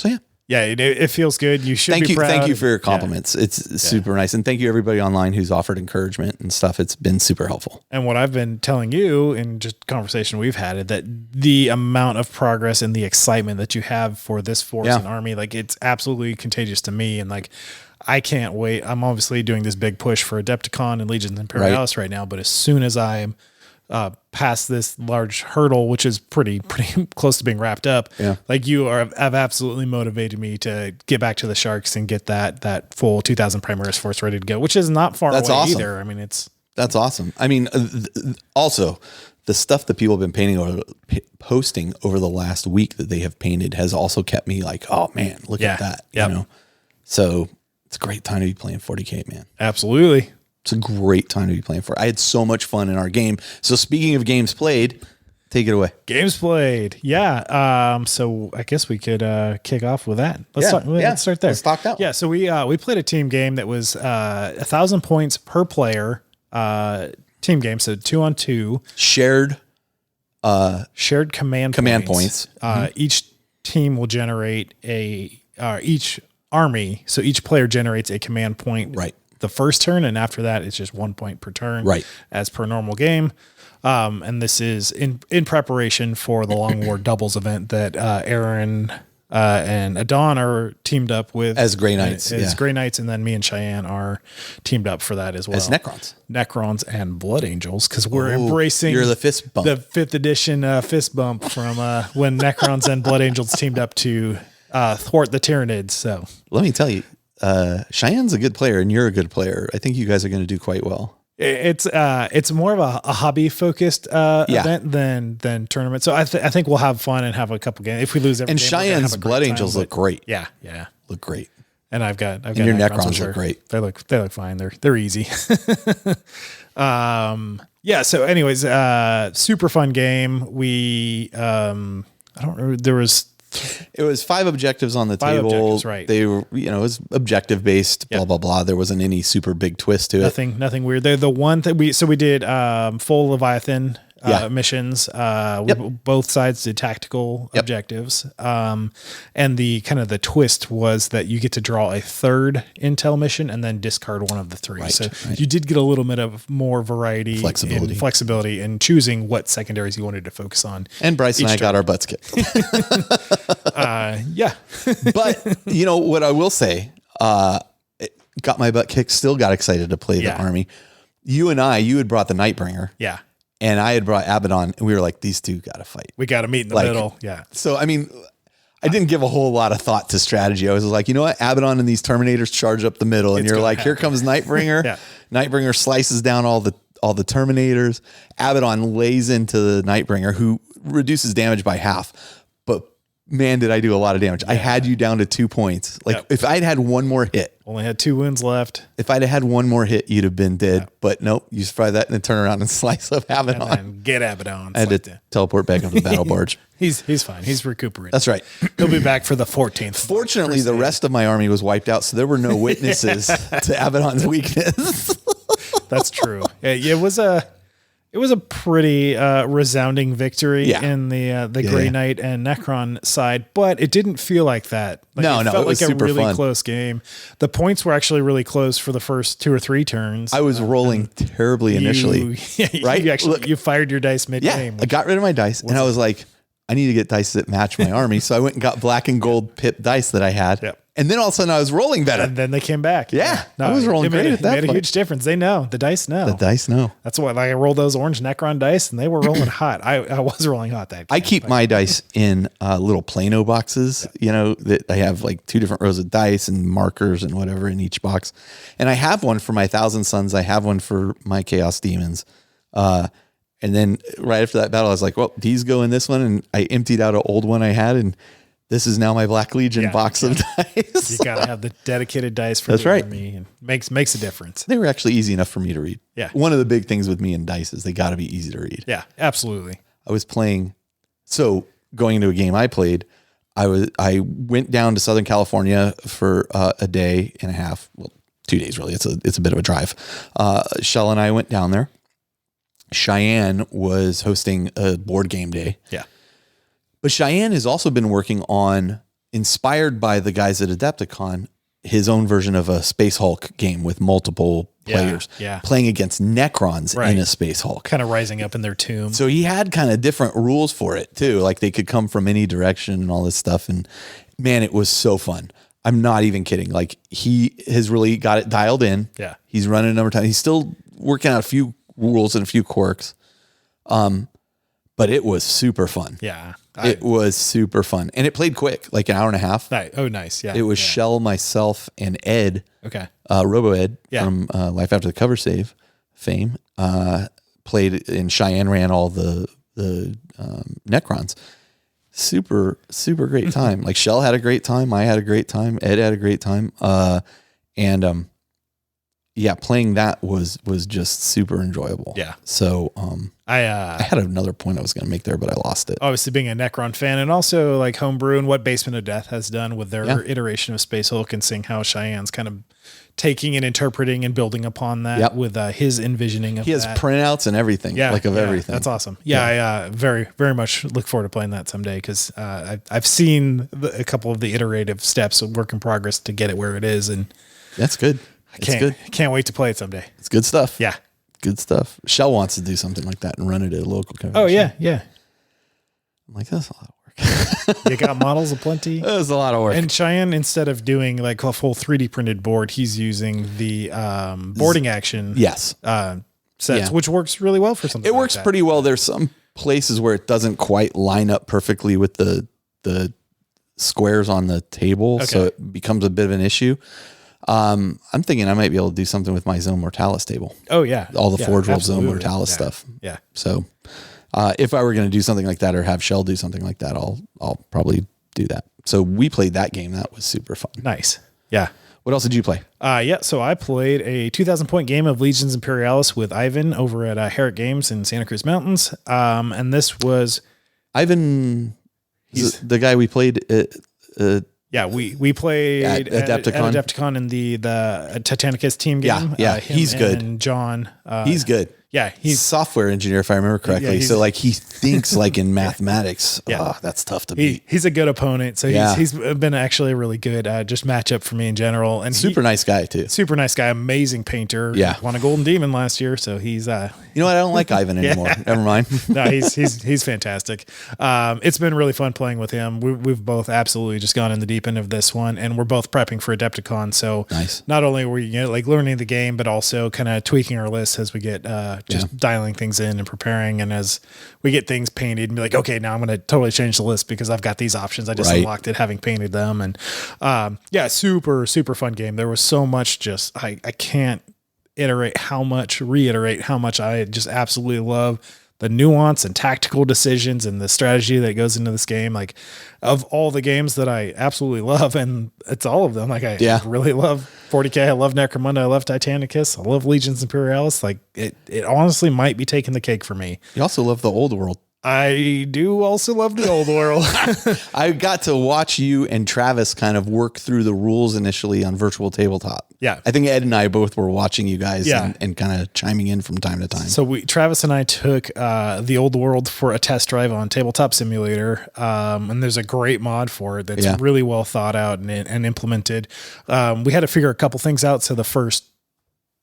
yeah. Yeah, it feels good. You should be proud. Thank you for your compliments. Yeah. It's super nice. And thank you everybody online who's offered encouragement and stuff. It's been super helpful. And what I've been telling you in just conversation we've had, that the amount of progress and the excitement that you have for this force and army, like it's absolutely contagious to me. And like, I can't wait. I'm obviously doing this big push for Adepticon and Legions Imperialis right now, but as soon as I'm past this large hurdle, which is pretty close to being wrapped up. Yeah. Like you have absolutely motivated me to get back to the Sharks and get that full 2000 Primaris force ready to go, which is not far away either. I mean, that's awesome. I mean, also the stuff that people have been painting or posting over the last week that they have painted has also kept me like, oh man, look at that. Yep. So it's a great time to be playing 40k, man. Absolutely. It's a great time to be playing for. I had so much fun in our game. So speaking of games played, take it away. Games played. Yeah. So I guess we could kick off with that. Let's start there. Let's talk that. Yeah. So we played a team game that was 1,000 points per player team game. So 2-on-2 shared command points. Each team will generate each army. So each player generates a command point. Right. The first turn, and after that, it's just 1 point per turn, right? As per normal game. And this is in preparation for the Long War doubles event that Aaron and Adon are teamed up with as Grey Knights. As Grey Knights, and then me and Cheyenne are teamed up for that as well. As Necrons and Blood Angels, because we're embracing the fist bump. The 5th edition fist bump from when Necrons and Blood Angels teamed up to thwart the Tyranids. So let me tell you, Cheyenne's a good player, and you're a good player. I think you guys are going to do quite well. It's more of a hobby focused event than tournament. So I think we'll have fun and have a couple games. If we lose every and game, Cheyenne's Blood Angels look great. Yeah, look great. And I've got your Necrons look great. They look fine. They're easy. So anyways, super fun game. We I don't remember, it was 5 objectives on the table. Objectives, right. They were, it was objective based, blah, blah, blah. There wasn't any super big twist to it. Nothing weird. They're the one thing we did full Leviathan missions. Both sides did tactical objectives. And the kind of the twist was that you get to draw a 3rd intel mission and then discard one of the 3. Right, so you did get a little bit of more variety, flexibility in choosing what secondaries you wanted to focus on. And Bryce and I got our butts kicked. But what I will say, got my butt kicked, still got excited to play the army. You had brought the Nightbringer. Yeah. And I had brought Abaddon, and we were like, these two got to fight. We got to meet in the middle. Yeah. So, I mean, I didn't give a whole lot of thought to strategy. I was like, you know what? Abaddon and these Terminators charge up the middle. And you're like, here comes Nightbringer. Nightbringer slices down all the Terminators. Abaddon lays into the Nightbringer, who reduces damage by half. But man, did I do a lot of damage. I had you down to 2 points. If I'd had one more hit. Only had 2 wounds left. If I'd had one more hit, you'd have been dead. But nope, you fry that and then turn around and slice up Abaddon. And then get Abaddon. I had to teleport back up the battle barge. He's fine. He's recuperating. That's right. He'll be back for the 14th. Fortunately, the rest of my army was wiped out, so there were no witnesses to Abaddon's weakness. That's true. It was a pretty resounding victory in the Grey Knight and Necron side, but it didn't feel like that. It felt like super a really fun. Close game. The points were actually really close for the first 2 or 3 turns. I was rolling terribly initially. Right? You fired your dice mid-game. I got rid of my dice, and I was like, I need to get dice that match my army. So I went and got black and gold pip dice that I had. Yep. And then all of a sudden I was rolling better. And then they came back. Yeah. I was rolling great at that point. It made a huge difference. They know. The dice know. The dice know. That's why I rolled those orange Necron dice and they were rolling hot. I was rolling hot that game. I keep my dice in little Plano boxes, that I have like 2 different rows of dice and markers and whatever in each box. And I have one for my Thousand Sons. I have one for my Chaos Demons. And then right after that battle, I was like, well, these go in this one. And I emptied out an old one I had, and this is now my Black Legion box of dice. You got to have the dedicated dice for the army, and makes a difference. They were actually easy enough for me to read. Yeah. One of the big things with me and dice is they got to be easy to read. Yeah, absolutely. I was playing. So going into a game I played, I went down to Southern California for a day and a half. Well, 2 days really. It's a bit of a drive. Shell and I went down there. Cheyenne was hosting a board game day. Yeah. But Cheyenne has also been working on, inspired by the guys at Adepticon, his own version of a Space Hulk game with multiple players playing against Necrons in a Space Hulk. Kind of rising up in their tomb. So he had kind of different rules for it too. Like they could come from any direction and all this stuff. And man, it was so fun. I'm not even kidding. Like he has really got it dialed in. Yeah. He's running a number of times. He's still working out a few rules and a few quirks. But it was super fun. Yeah. It was super fun. And it played quick, like an hour and a half. Oh, nice. Yeah. It was Shell, myself, and Ed. Okay. Robo Ed from Life After the Cover Save fame. Played, and Cheyenne ran all the Necrons. Super, super great time. Like Shell had a great time. I had a great time. Ed had a great time. Playing that was just super enjoyable. Yeah. So I had another point I was going to make there, but I lost it. Obviously being a Necron fan, and also like Homebrew and what Basement of Death has done with their iteration of Space Hulk, and seeing how Cheyenne's kind of taking and interpreting and building upon that with his envisioning of that. He has printouts and everything, everything. That's awesome. I very, very much look forward to playing that someday, because I've seen a couple of the iterative steps of work in progress to get it where it is, and that's good. Can't wait to play it someday. It's good stuff. Yeah. Good stuff. Shell wants to do something like that and run it at a local convention. Oh, yeah. Yeah. I'm like, that's a lot of work. You got models aplenty. It was a lot of work. And Cheyenne, instead of doing like a full 3D printed board, he's using the boarding action sets, which works really well for something. It works pretty well. There's some places where it doesn't quite line up perfectly with the squares on the table, so it becomes a bit of an issue. I'm thinking I might be able to do something with my Zone Mortalis table. Oh yeah, all the Forge World Zone Mortalis stuff. Yeah. So if I were going to do something like that, or have Shell do something like that, I'll probably do that. So we played that game. That was super fun. Nice. Yeah. What else did you play? So I played a 2,000 point game of Legions Imperialis with Ivan over at Herrick Games in Santa Cruz Mountains. And this was Ivan. He's the guy we played. We played at Adepticon in the Titanicus team game. Yeah, he's good. And John, he's good. Yeah, he's software engineer, if I remember correctly. Yeah, so like he thinks like in mathematics. Yeah, that's tough to beat. He's a good opponent. So he's been actually a really good just matchup for me in general. And super nice guy too. Super nice guy, amazing painter. Yeah, won a Golden Demon last year. So he's you know what? I don't like Ivan anymore. Never mind. No, he's fantastic. It's been really fun playing with him. We've both absolutely just gone in the deep end of this one, and we're both prepping for Adepticon. So nice. Not only were we like learning the game, but also kind of tweaking our lists as we get dialing things in and preparing. And as we get things painted and be like, okay, now I'm going to totally change the list because I've got these options. I just unlocked it having painted them. And super, super fun game. There was so much I can't reiterate how much I just absolutely love the nuance and tactical decisions and the strategy that goes into this game. Like, of all the games that I absolutely love, and it's all of them. Like, I really love 40k. I love Necromunda. I love Titanicus. I love Legions Imperialis. Like, it honestly might be taking the cake for me. You also love the old world. I do also love the old world. I got to watch you and Travis kind of work through the rules initially on Virtual Tabletop. Yeah. I think Ed and I both were watching you guys and kind of chiming in from time to time. So Travis and I took the old world for a test drive on Tabletop Simulator. And there's a great mod for it that's really well thought out and implemented. We had to figure a couple things out. So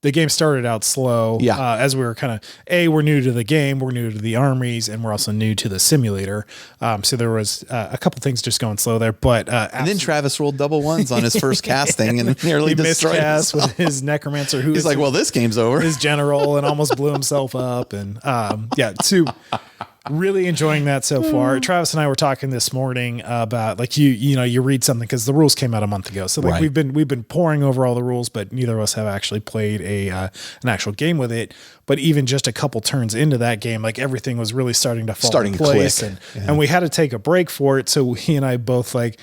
the game started out slow as we were kind of, we're new to the game, we're new to the armies, and we're also new to the simulator. So there was a couple things just going slow there. But and then Travis rolled double ones on his first casting and nearly destroyed himself with his necromancer. He's like, well, this game's over. His general, and almost blew himself up. And really enjoying that so far. Travis and I were talking this morning about like you read something because the rules came out a month ago. So like we've been poring over all the rules, but neither of us have actually played an actual game with it. But even just a couple turns into that game, like everything was really starting to fall into place, and we had to take a break for it. So he and I both like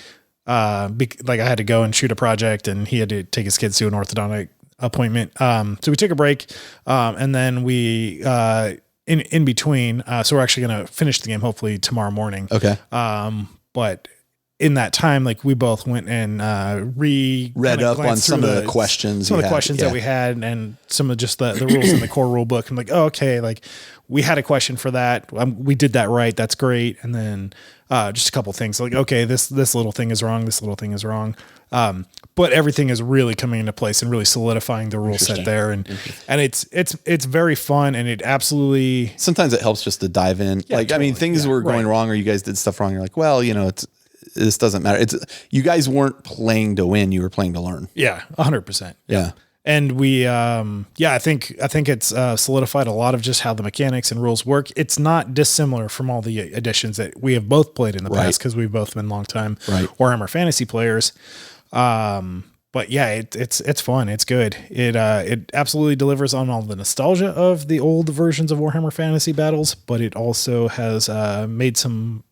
I had to go and shoot a project, and he had to take his kids to an orthodontic appointment. So we took a break, and then we in between, so we're actually going to finish the game hopefully tomorrow morning. Okay. But in that time, like we both went and read up on some of the questions, that we had, and some of just the rules in the core rule book. I'm like, oh, okay, like we had a question for that. We did that right. That's great. And then just a couple things like, okay, this little thing is wrong. This little thing is wrong. But everything is really coming into place and really solidifying the rule set there. And it's very fun, and it absolutely, sometimes it helps just to dive in. Things were going wrong, or you guys did stuff wrong. You're like, well, this doesn't matter. You guys weren't playing to win. You were playing to learn. Yeah. 100%. Yeah. And we, I think it's solidified a lot of just how the mechanics and rules work. It's not dissimilar from all the editions that we have both played in the past, because we've both been longtime Warhammer Fantasy players. But yeah, it's fun. It's good. It absolutely delivers on all the nostalgia of the old versions of Warhammer Fantasy battles, but it also has made some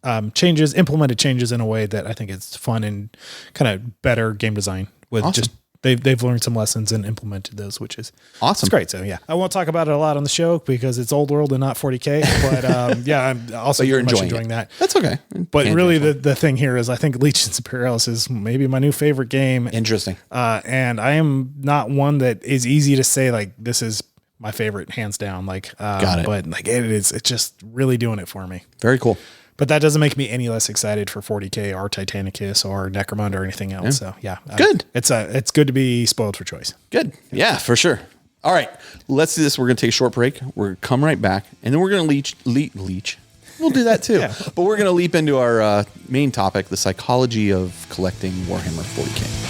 implemented changes in a way that I think it's fun and kind of better game design with just. They've learned some lessons and implemented those, which is awesome. It's great. So yeah, I won't talk about it a lot on the show because it's old world and not 40k. But I'm also enjoying that. That's okay. But really, the thing here is I think Legions Imperialis is maybe my new favorite game. Interesting. And I am not one that is easy to say like this is my favorite hands down. Like, got it. But like it's just really doing it for me. Very cool. But that doesn't make me any less excited for 40k or Titanicus or Necromunda or anything else. So yeah, good. It's good to be spoiled for choice. Good. Yeah, for sure. All right, let's do this. We're going to take a short break. We're going to come right back, and then we're going to leech. we'll do that too. But we're going to leap into our main topic, the psychology of collecting Warhammer 40k.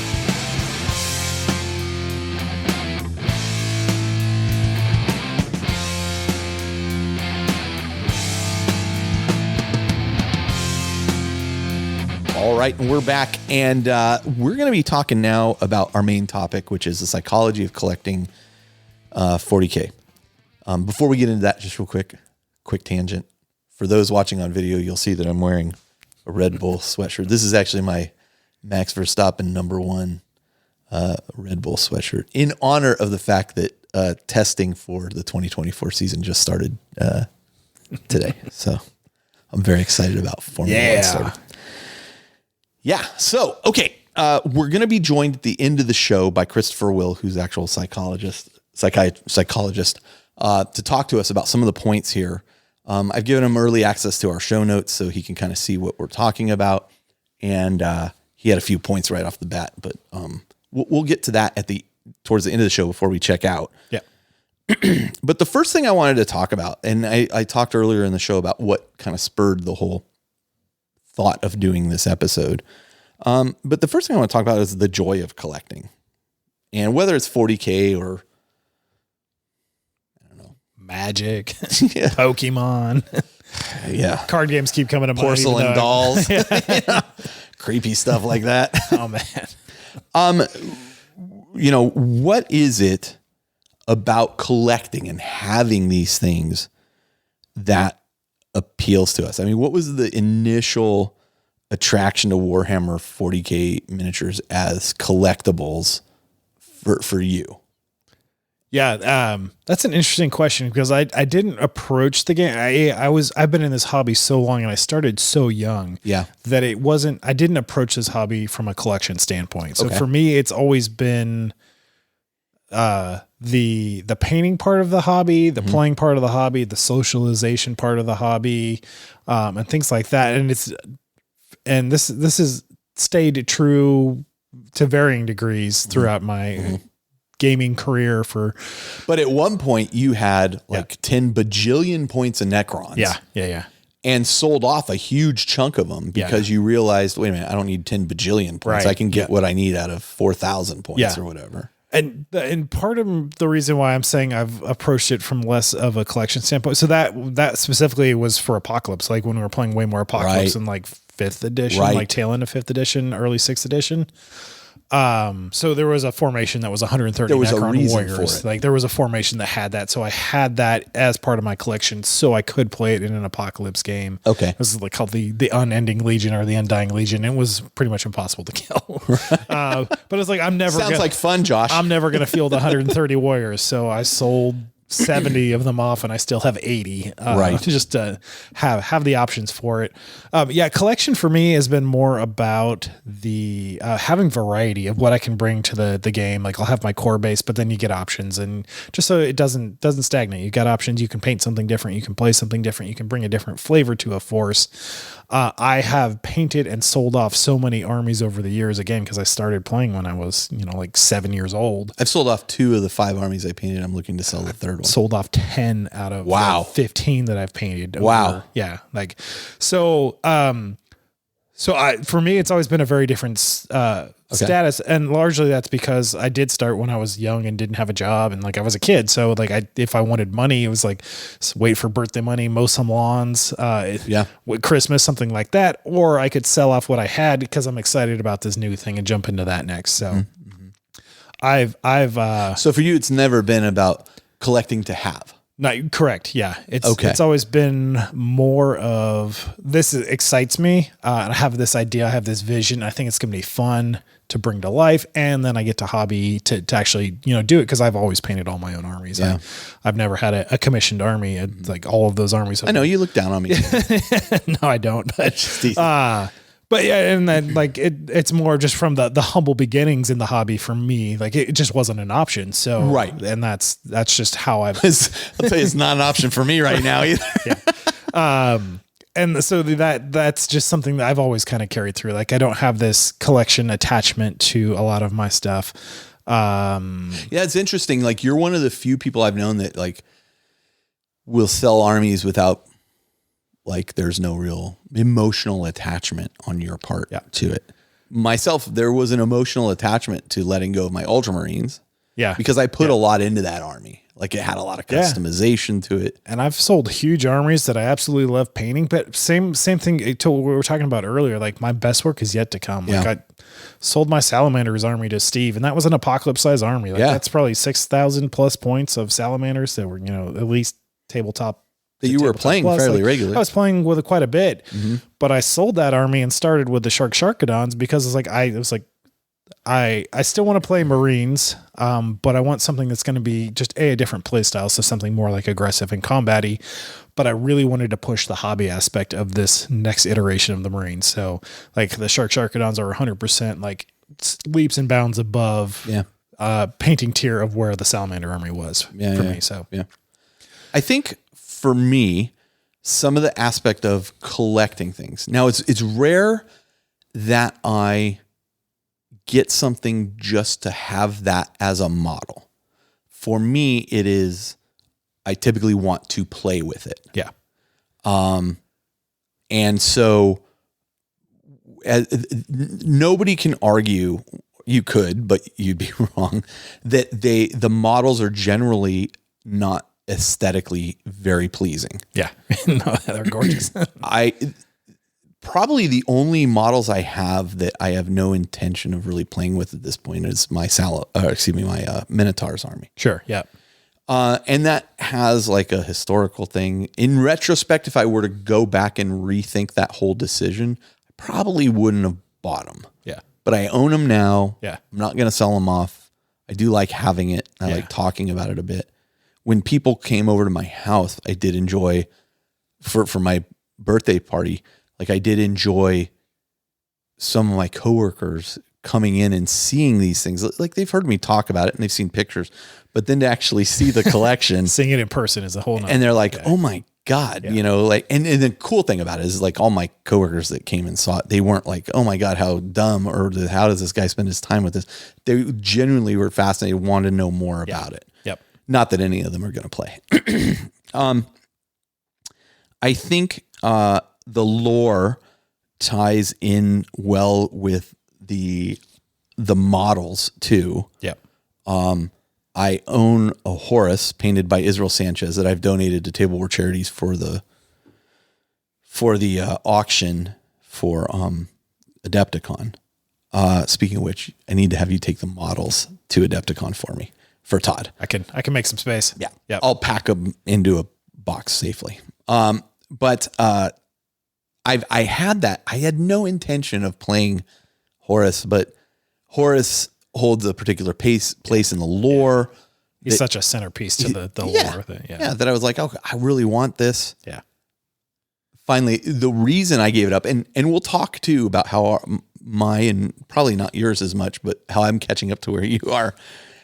All right, and we're back, and we're going to be talking now about our main topic, which is the psychology of collecting 40k. Before we get into that, just real quick tangent. For those watching on video, you'll see that I'm wearing a Red Bull sweatshirt. This is actually my Max Verstappen #1 Red Bull sweatshirt in honor of the fact that testing for the 2024 season just started today. So I'm very excited about Formula 1 starting. Yeah. So, okay. We're going to be joined at the end of the show by Christopher Will, who's the actual psychologist, to talk to us about some of the points here. I've given him early access to our show notes so he can kind of see what we're talking about. And he had a few points right off the bat, but we'll get to that towards the end of the show before we check out. Yeah. But the first thing I wanted to talk about, and I talked earlier in the show about what kind of spurred the whole thought of doing this episode. But the first thing I want to talk about is the joy of collecting. And whether it's 40K or, I don't know, Magic, Pokemon. Yeah. Card games keep coming to mind. Porcelain dolls. Creepy stuff like that. Oh, man. What is it about collecting and having these things that appeals to us? I mean, what was the initial attraction to Warhammer 40k miniatures as collectibles for you? Yeah, that's an interesting question because I didn't approach the game. I've been in this hobby so long and I started so young that I didn't approach this hobby from a collection standpoint. So for me, it's always been the painting part of the hobby, the playing part of the hobby, the socialization part of the hobby, and things like that. And this has stayed true to varying degrees throughout my gaming career. But at one point you had 10 bajillion points of Necrons. Yeah. And sold off a huge chunk of them because you realized, wait a minute, I don't need 10 bajillion points. I can get what I need out of 4,000 points or whatever. And part of the reason why I'm saying I've approached it from less of a collection standpoint. So that specifically was for Apocalypse. Like when we were playing way more Apocalypse in like 5th edition, like tail end of 5th edition, early 6th edition. So there was a formation that was 130 Necron warriors. Like there was a formation that had that. So I had that as part of my collection so I could play it in an Apocalypse game. Okay. This is like called the Unending Legion or the Undying Legion. It was pretty much impossible to kill. But it's like, Sounds like fun, Josh. I'm never going to field 130 warriors. So I sold 70 of them off and I still have 80, just to have the options for it. Collection for me has been more about the having variety of what I can bring to the game. Like I'll have my core base, but then you get options, and just so it doesn't stagnate. You got options. You can paint something different. You can play something different. You can bring a different flavor to a force. I have painted and sold off so many armies over the years, again, because I started playing when I was, like 7 years old. I've sold off 2 of the 5 armies I painted. I'm looking to sell the 3rd one. Sold off 10 out of 15 that I've painted. Wow. Yeah. Like, for me, it's always been a very different status. And largely that's because I did start when I was young and didn't have a job. And like, I was a kid. So like if I wanted money, it was like wait for birthday money, mow some lawns, with Christmas, something like that. Or I could sell off what I had because I'm excited about this new thing and jump into that next. So so for you, it's never been about collecting to have. No, correct. Yeah. It's always been more of this excites me. And I have this idea. I have this vision. I think it's going to be fun to bring to life. And then I get to hobby to actually, do it. Cause I've always painted all my own armies. Yeah. I've never had a commissioned army. Like all of those armies. I know you look down on me. No, I don't. But yeah, and then like it's more just from the humble beginnings in the hobby for me. Like it just wasn't an option. So and that's just how I'll tell you, it's not an option for me right now either. And so that's just something that I've always kind of carried through. Like I don't have this collection attachment to a lot of my stuff. It's interesting. Like you're one of the few people I've known that like will sell armies without like there's no real emotional attachment on your part to it. Myself, there was an emotional attachment to letting go of my Ultramarines. Yeah. Because I put a lot into that army. Like it had a lot of customization to it. And I've sold huge armies that I absolutely love painting, but same thing to what we were talking about earlier. Like my best work is yet to come. Like I sold my Salamanders army to Steve, and that was an apocalypse size army. Like that's probably 6,000 plus points of Salamanders that were, at least tabletop. That you were playing fairly regularly. I was playing with it quite a bit, but I sold that army and started with the Sharkadons because I still want to play Marines, but I want something that's going to be just a different play style. So something more like aggressive and combat-y, but I really wanted to push the hobby aspect of this next iteration of the Marines. So like the Sharkadons are 100% like leaps and bounds above painting tier of where the Salamander army was for me. So I think for me, some of the aspect of collecting things. Now it's rare that I get something just to have that as a model. For me, it is, I typically want to play with it. Yeah. And so nobody can argue, you could, but you'd be wrong, that the models are generally not aesthetically very pleasing. Yeah. No, they're gorgeous. Probably the only models I have that I have no intention of really playing with at this point is my Minotaur's army. Sure. Yeah. And that has like a historical thing. In retrospect, if I were to go back and rethink that whole decision, I probably wouldn't have bought them. Yeah. But I own them now. Yeah. I'm not going to sell them off. I do like having it. I like talking about it a bit. When people came over to my house, I did enjoy for my birthday party. Like I did enjoy some of my coworkers coming in and seeing these things. Like they've heard me talk about it and they've seen pictures, but then to actually see the collection, seeing it in person is a whole nother. And they're like, oh my God, and the cool thing about it is like all my coworkers that came and saw it, they weren't like, oh my God, how dumb, or how does this guy spend his time with this? They genuinely were fascinated, wanted to know more about it. Yep. Not that any of them are going to play. I think, the lore ties in well with the models too. Yep. I own a Horus painted by Israel Sanchez that I've donated to Table War Charities for the auction for Adepticon. Speaking of which, I need to have you take the models to Adepticon for me for Todd. I can make some space. Yeah. Yep. I'll pack them into a box safely. But I had that. I had no intention of playing Horus, but Horus holds a particular place in the lore. He's such a centerpiece to the lore thing. Yeah. That I was like, oh, I really want this. Yeah. Finally, the reason I gave it up, and we'll talk too about how my, and probably not yours as much, but how I'm catching up to where you are,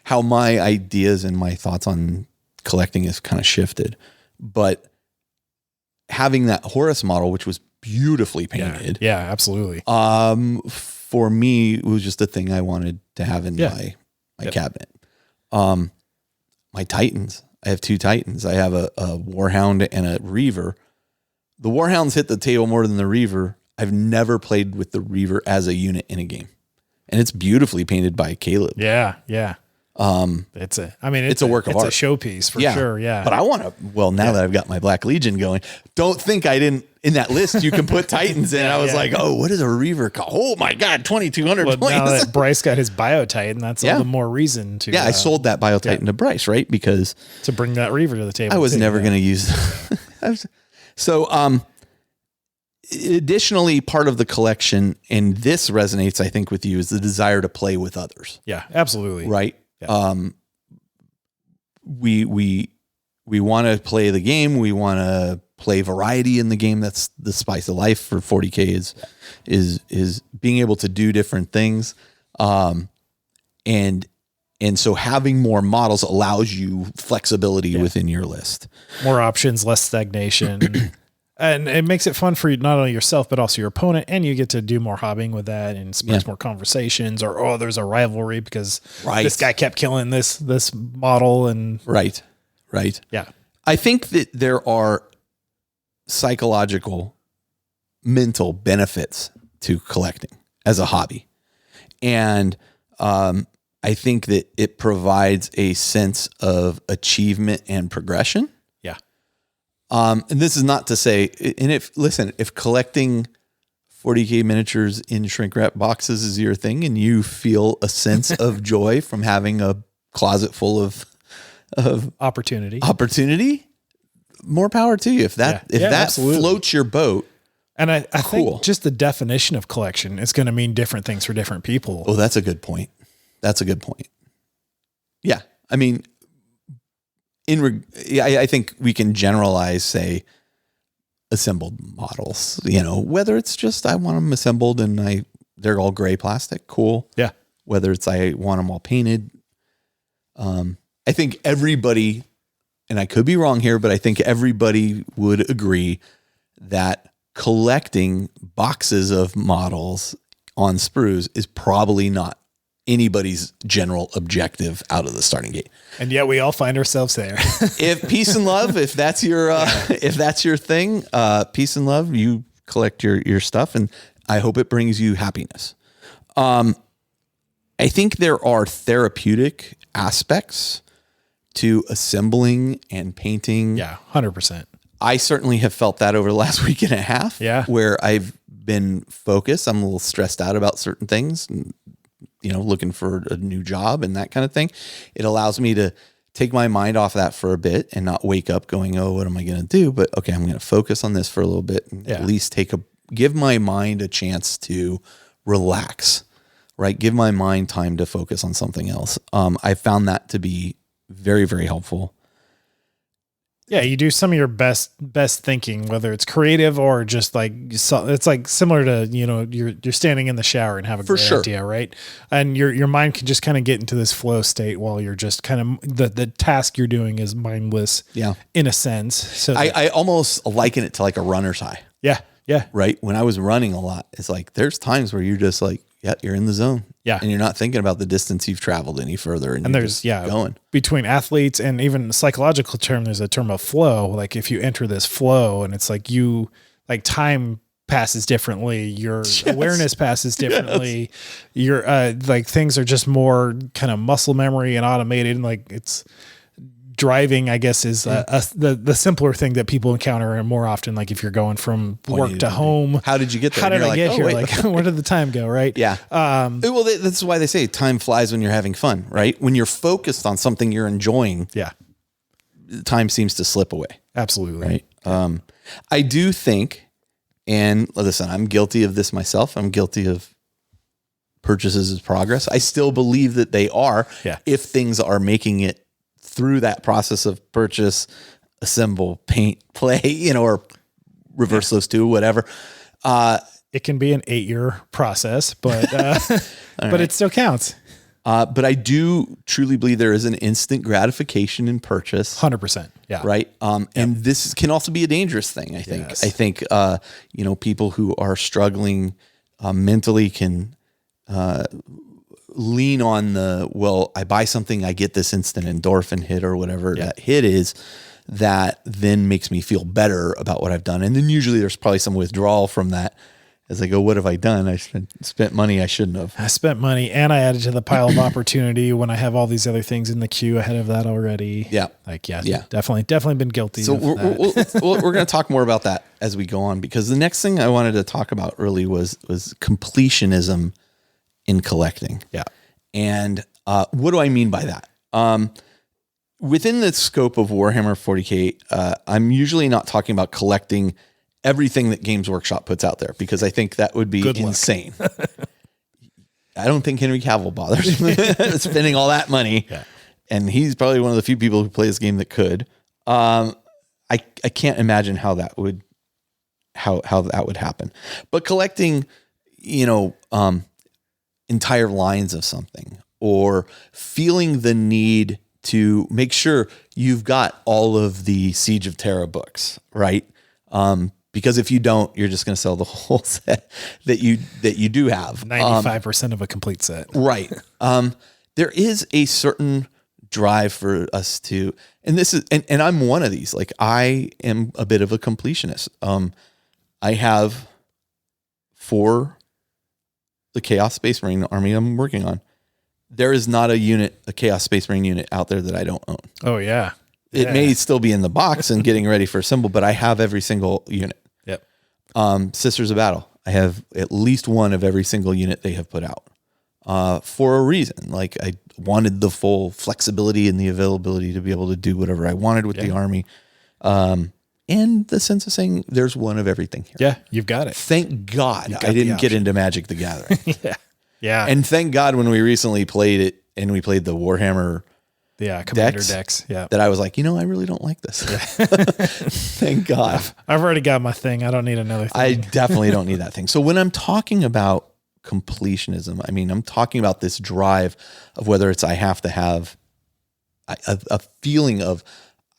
how my ideas and my thoughts on collecting has kind of shifted. But having that Horus model, which was beautifully painted. Yeah, absolutely. For me, it was just a thing I wanted to have in my cabinet. My Titans. I have two Titans. I have a Warhound and a Reaver. The Warhounds hit the table more than the Reaver. I've never played with the Reaver as a unit in a game. And it's beautifully painted by Caleb. Yeah, yeah. It's a work of art. It's a showpiece for sure. Yeah. But I want to, that I've got my Black Legion going, don't think I didn't, in that list, you can put Titans in. I was like, oh, what is a Reaver called? Oh my God, 2,200 points. Now that Bryce got his Bio Titan, that's all the more reason to. Yeah, I sold that Bio Titan to Bryce, right? Because to bring that Reaver to the table. I was never going to use. So, additionally, part of the collection, and this resonates, I think, with you, is the desire to play with others. Yeah, absolutely. Right. Yeah. We want to play the game. We want to play variety in the game. That's the spice of life for 40K is being able to do different things. And so having more models allows you flexibility within your list. More options, less stagnation. And it makes it fun for you, not only yourself, but also your opponent. And you get to do more hobbying with that and sparks more conversations, or, there's a rivalry because this guy kept killing this model. And right. Yeah. I think that there are psychological, mental benefits to collecting as a hobby. And I think that it provides a sense of achievement and progression. Yeah. And this is not to say, and if collecting 40K miniatures in shrink wrap boxes is your thing and you feel a sense of joy from having a closet full of opportunity, more power to you. If that absolutely floats your boat. And I think just the definition of collection is going to mean different things for different people. Oh, that's a good point. Yeah. I mean, I think we can generalize, say, assembled models, whether it's just, I want them assembled and they're all gray plastic. Cool. Yeah. Whether it's, I want them all painted. I think everybody, and I could be wrong here, but I think everybody would agree that collecting boxes of models on sprues is probably not anybody's general objective out of the starting gate. And yet we all find ourselves there. If peace and love, if that's your thing, peace and love, you collect your stuff, and I hope it brings you happiness. I think there are therapeutic aspects to assembling and painting. Yeah, 100%. I certainly have felt that over the last week and a half. Yeah. Where I've been focused. I'm a little stressed out about certain things, and, looking for a new job and that kind of thing. It allows me to take my mind off that for a bit and not wake up going, oh, what am I going to do? But okay, I'm going to focus on this for a little bit and at least give my mind a chance to relax, right? Give my mind time to focus on something else. I found that to be very, very helpful. Yeah, you do some of your best thinking, whether it's creative or just like, it's like similar to, you're standing in the shower and have a great idea, right? And your mind can just kind of get into this flow state while you're just kind of, the task you're doing is mindless, in a sense. So I almost liken it to like a runner's high. Yeah. Yeah. Right. When I was running a lot, it's like, there's times where you're just like, you're in the zone. Yeah. And you're not thinking about the distance you've traveled any further. And there's, going between athletes and even the psychological term, there's a term of flow. Like if you enter this flow and it's like time passes differently, your awareness passes differently. Your, like things are just more kind of muscle memory and automated. And like it's driving, I guess, is the simpler thing that people encounter more often. Like if you're going from work to home, how did you get there? How did I get here? Like, where did the time go? Right. Yeah. Well, that's why they say time flies when you're having fun, right? When you're focused on something you're enjoying, time seems to slip away. Absolutely. Right. I do think, and listen, I'm guilty of this myself. I'm guilty of purchases as progress. I still believe that they are, if things are making it through that process of purchase, assemble, paint, play, or reverse those two, whatever. It can be an 8-year process, but but it still counts. But I do truly believe there is an instant gratification in purchase. 100%. Yeah. Right. And this can also be a dangerous thing. I think. Yes. I think people who are struggling mentally can lean on I buy something, I get this instant endorphin hit or whatever that hit is, that then makes me feel better about what I've done. And then usually there's probably some withdrawal from that as I go, what have I done? I spent money I shouldn't have. I spent money and I added to the pile of opportunity when I have all these other things in the queue ahead of that already. Yeah. Definitely been guilty. So we're going to talk more about that as we go on, because the next thing I wanted to talk about really was completionism in collecting. Yeah. And what do I mean by that? Within the scope of Warhammer 40k, I'm usually not talking about collecting everything that Games Workshop puts out there, because I think that would be insane. I don't think Henry Cavill bothers spending all that money. Yeah. And he's probably one of the few people who play this game that could. I can't imagine how that would happen. But collecting, entire lines of something, or feeling the need to make sure you've got all of the Siege of Terra books, right? Because if you don't, you're just going to sell the whole set that you do have. 95% of a complete set. Right. There is a certain drive for us to, and this is, and I'm one of these, like I am a bit of a completionist. I have for the Chaos Space Marine army I'm working on, there is not a Chaos Space Marine unit out there that I don't own. Oh yeah. It may still be in the box and getting ready for assemble, but I have every single unit. Yep. Sisters of Battle, I have at least one of every single unit they have put out for a reason. Like I wanted the full flexibility and the availability to be able to do whatever I wanted with the army. And the sense of saying there's one of everything here. Yeah, you've got it. Thank God I didn't get into Magic the Gathering. Yeah. And thank God when we recently played it and we played the Warhammer commander decks. Yeah. That I was like, I really don't like this. Thank God. I've already got my thing. I don't need another thing. I definitely don't need that thing. So when I'm talking about completionism, I mean, I'm talking about this drive of whether it's I have to have a feeling of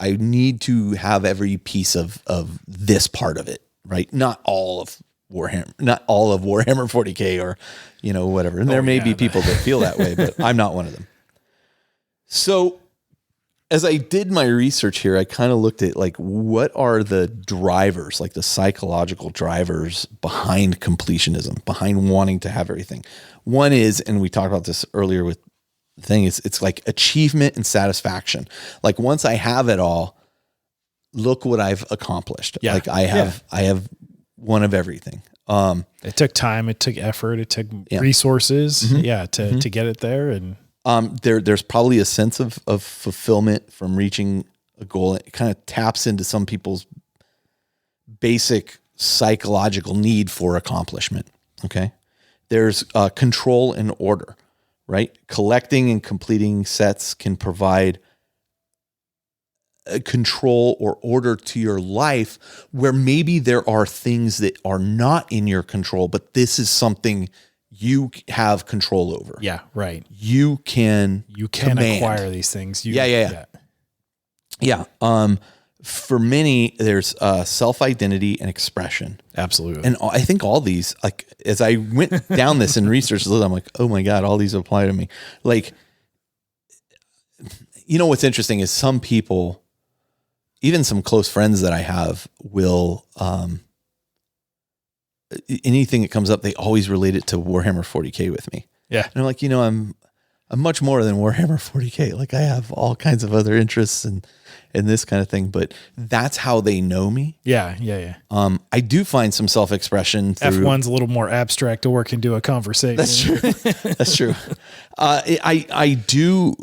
I need to have every piece of this part of it, right? Not all of Warhammer 40k or, whatever. And there may be people that feel that way, but I'm not one of them. So as I did my research here, I kind of looked at like, what are the drivers, like the psychological drivers behind completionism, behind wanting to have everything. One is, and we talked about this earlier with the thing, it's like achievement and satisfaction. Like once I have it all, look what I've accomplished. Yeah. Like I have one of everything. It took time, it took effort, it took resources, to get it there. And there's probably a sense of fulfillment from reaching a goal. It kind of taps into some people's basic psychological need for accomplishment. Okay. There's control and order, right? Collecting and completing sets can provide a control or order to your life where maybe there are things that are not in your control, but this is something you have control over. Yeah, right. You can command. Acquire these things. Yeah. For many, there's self-identity and expression. Absolutely. And I think all these, like, as I went down this and researched, I'm like, oh my God, all these apply to me. Like, what's interesting is some people, even some close friends that I have, will, anything that comes up, they always relate it to Warhammer 40k with me. Yeah. And I'm like, I'm much more than Warhammer 40k. Like I have all kinds of other interests and this kind of thing, but that's how they know me. Yeah. I do find some self-expression through F1's a little more abstract to work into a conversation. That's true. That's true. I do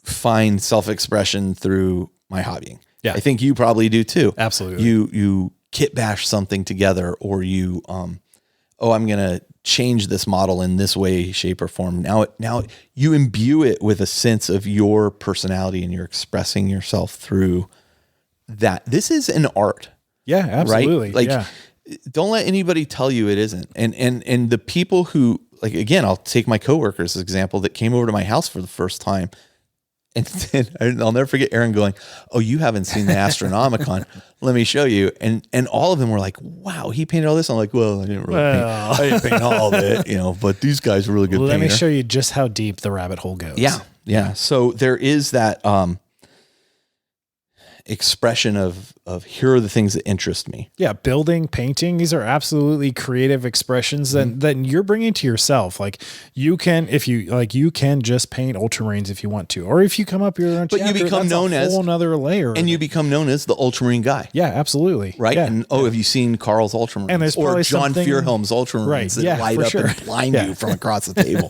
find self-expression through my hobbying. Yeah. I think you probably do too. Absolutely. You kit bash something together, or you, I'm going to change this model in this way, shape, or form. Now you imbue it with a sense of your personality and you're expressing yourself through that. This is an art. Yeah, absolutely. Right? Like, don't let anybody tell you it isn't. And the people who, like, again, I'll take my coworkers as an example that came over to my house for the first time. And I'll never forget Aaron going, "Oh, you haven't seen the Astronomicon? Let me show you." And all of them were like, "Wow, he painted all this." I'm like, "Well, I didn't paint all of it, but these guys are really good." Let me show you just how deep the rabbit hole goes. Yeah. So there is that expression of here are the things that interest me. Yeah, building, painting, these are absolutely creative expressions that you're bringing to yourself. Like you can, if you like, you can just paint Ultramarines if you want to, or if you come up your own chapter, you become known as a whole another layer, and you become known as the Ultramarine guy. Yeah, absolutely. Right. Yeah. And have you seen Carl's Ultramarines? And there's or John Fearhelm's Ultramarines that light up and blind you from across the table.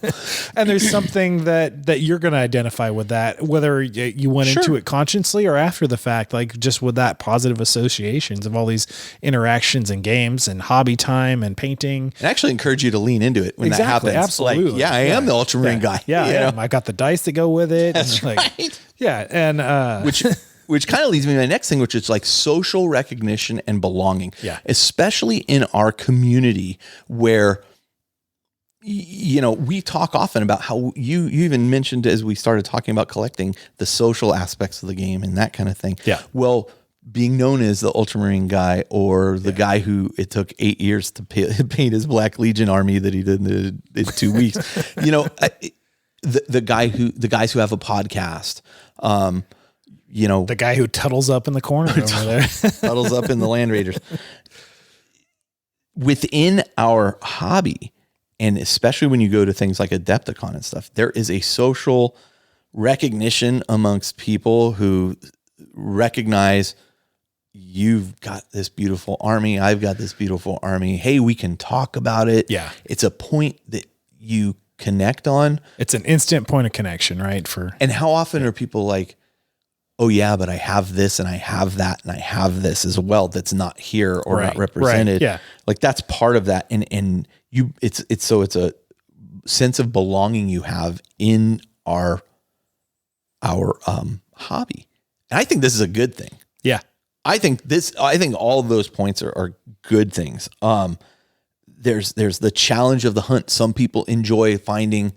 And there's something that you're going to identify with that, whether you went into it consciously or after the fact, like just with that positive associations of all these interactions and games and hobby time and painting. And actually encourage you to lean into it when that happens. Absolutely. Like, I am the Ultramarine guy. Yeah. I got the dice to go with it. That's right. Like, yeah. And, which kind of leads me to my next thing, which is like social recognition and belonging. Yeah. Especially in our community where, we talk often about how you even mentioned as we started talking about collecting the social aspects of the game and that kind of thing. Yeah. Well, being known as the Ultramarine guy or the guy who it took 8 years to paint his Black Legion army that he did in 2 weeks, the guys who have a podcast, The guy who tuttles up in the corner over there. Tuttles up in the Land Raiders. Within our hobby, and especially when you go to things like Adepticon and stuff, there is a social recognition amongst people who recognize you've got this beautiful army. I've got this beautiful army. Hey, we can talk about it. Yeah. It's a point that you connect on. It's an instant point of connection, right? And how often are people like, oh yeah, but I have this and I have that and I have this as well that's not here or not represented. Right. Yeah. Like that's part of that. And it's a sense of belonging you have in our hobby. And I think this is a good thing. Yeah. I think all of those points are good things. There's the challenge of the hunt. Some people enjoy finding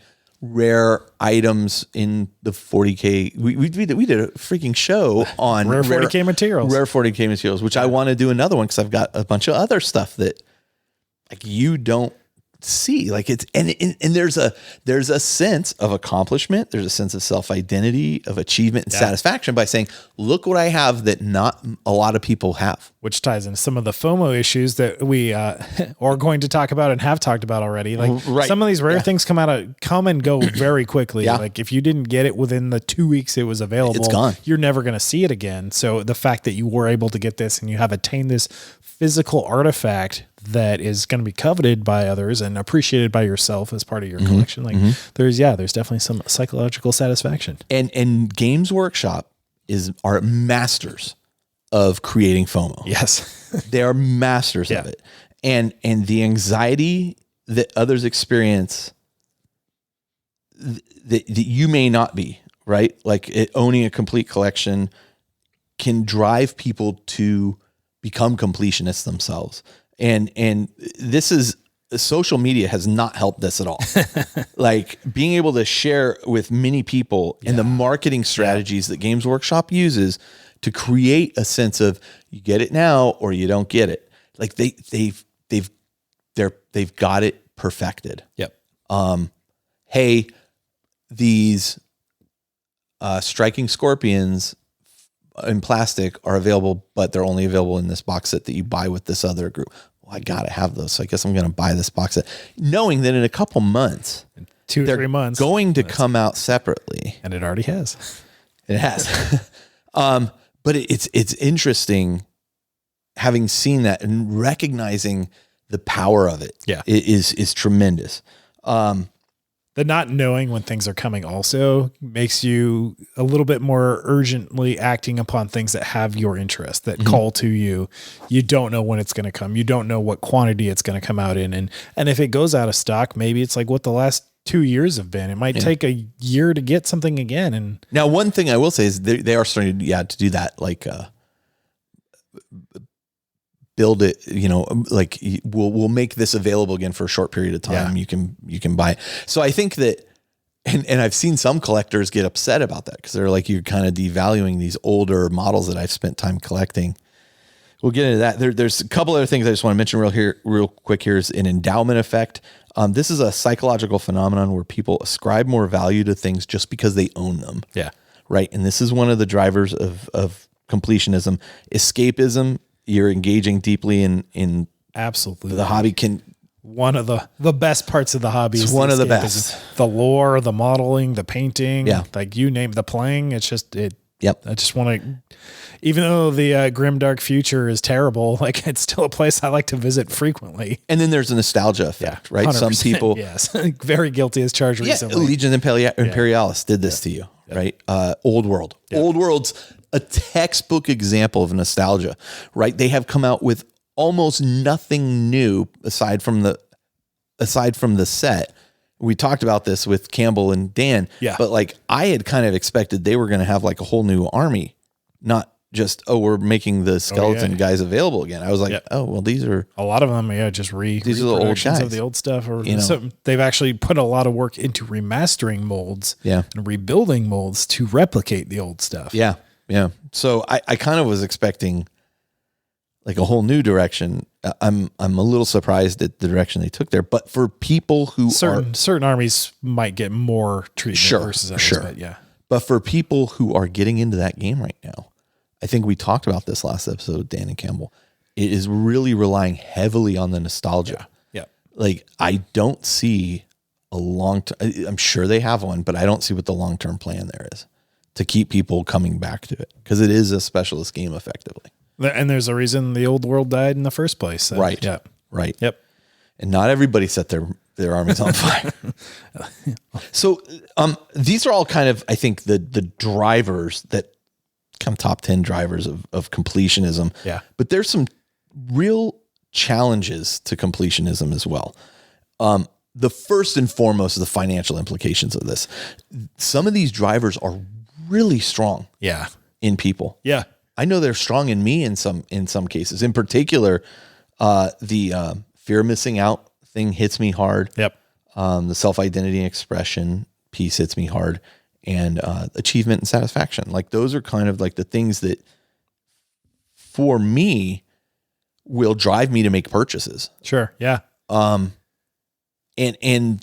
rare items in the 40K. We did a freaking show on rare 40K materials. Rare 40K materials, which I want to do another one because I've got a bunch of other stuff that like you don't see. Like it's and there's a sense of accomplishment. There's a sense of self-identity, of achievement and satisfaction by saying, look what I have that not a lot of people have. Which ties into some of the FOMO issues that we are going to talk about and have talked about already. Like some of these rare things come and go very quickly. Like if you didn't get it within the 2 weeks it was available, it's gone. You're never going to see it again. So the fact that you were able to get this and you have attained this physical artifact that is going to be coveted by others and appreciated by yourself as part of your collection. Like there's definitely some psychological satisfaction. And Games Workshop are masters of creating FOMO. Yes. They are masters of it. And the anxiety that others experience that you may not be, right? Like owning a complete collection can drive people to become completionists themselves. And this is social media has not helped this at all. Like being able to share with many people and the marketing strategies that Games Workshop uses to create a sense of you get it now or you don't get it. Like they've got it perfected. Yep. Hey, these striking scorpions in plastic are available, but they're only available in this box set that you buy with this other group. Well, I got to have those. So I guess I'm going to buy this box set, knowing that in a couple months, 2 or 3 months, going to come out separately. And it already has. It has. But it's interesting having seen that and recognizing the power of it. Yeah. Is tremendous. The not knowing when things are coming also makes you a little bit more urgently acting upon things that have your interest, that call to you. You don't know when it's going to come. You don't know what quantity it's going to come out in. And if it goes out of stock, maybe it's like what the last 2 years have been. It might take a year to get something again. And now one thing I will say is they are starting to do that. Like, build it, like we'll make this available again for a short period of time. You can buy it. So I think that, and I've seen some collectors get upset about that because they're like, you're kind of devaluing these older models that I've spent time collecting. We'll get into that. There's a couple other things I just want to mention real quick. Here's an endowment effect. This is a psychological phenomenon where people ascribe more value to things just because they own them. Yeah. Right. And this is one of the drivers of completionism. Escapism. You're engaging deeply in absolutely the hobby. One of the best parts of the hobby is one of the best. The lore, the modeling, the painting, Yeah. like you name the playing. It's just it. Yep. I just want to, even though the grim dark future is terrible, like it's still a place I like to visit frequently. And then there's a nostalgia effect, right? Some people, yes, very guilty as charged recently. Legion Imperialis did this to you, right? Old World. Old World's a textbook example of nostalgia, right? They have come out with almost nothing new aside from the set. We talked about this with Campbell and Dan, but like I had kind of expected they were going to have like a whole new army, not just, we're making the skeleton guys available again. I was like, well, these are a lot of them. Just these are the old guys of the old stuff, or they've actually put a lot of work into remastering molds, and rebuilding molds to replicate the old stuff. Yeah. So I kind of was expecting like a whole new direction. I'm a little surprised at the direction they took there, but for people who certain armies might get more treatment versus others, But for people who are getting into that game right now, I think we talked about this last episode with Dan and Campbell. It is really relying heavily on the nostalgia. Yeah. Like, I don't see a I'm sure they have one, but I don't see what the long-term plan there is to keep people coming back to it, because it is a specialist game effectively. And there's a reason the old world died in the first place. So, Right. Yeah. Right. Yep. And not everybody set their armies on fire. So these are all kind of, I think, the drivers that come top 10 drivers of completionism. Yeah. But there's some real challenges to completionism as well. The first and foremost is the financial implications of this. Some of these drivers are really strong in people. Yeah. I know they're strong in me in some cases. In particular, the fear of missing out thing hits me hard. Yep. The self-identity expression piece hits me hard, and achievement and satisfaction. Like, those are kind of like the things that for me will drive me to make purchases. Sure. Yeah. And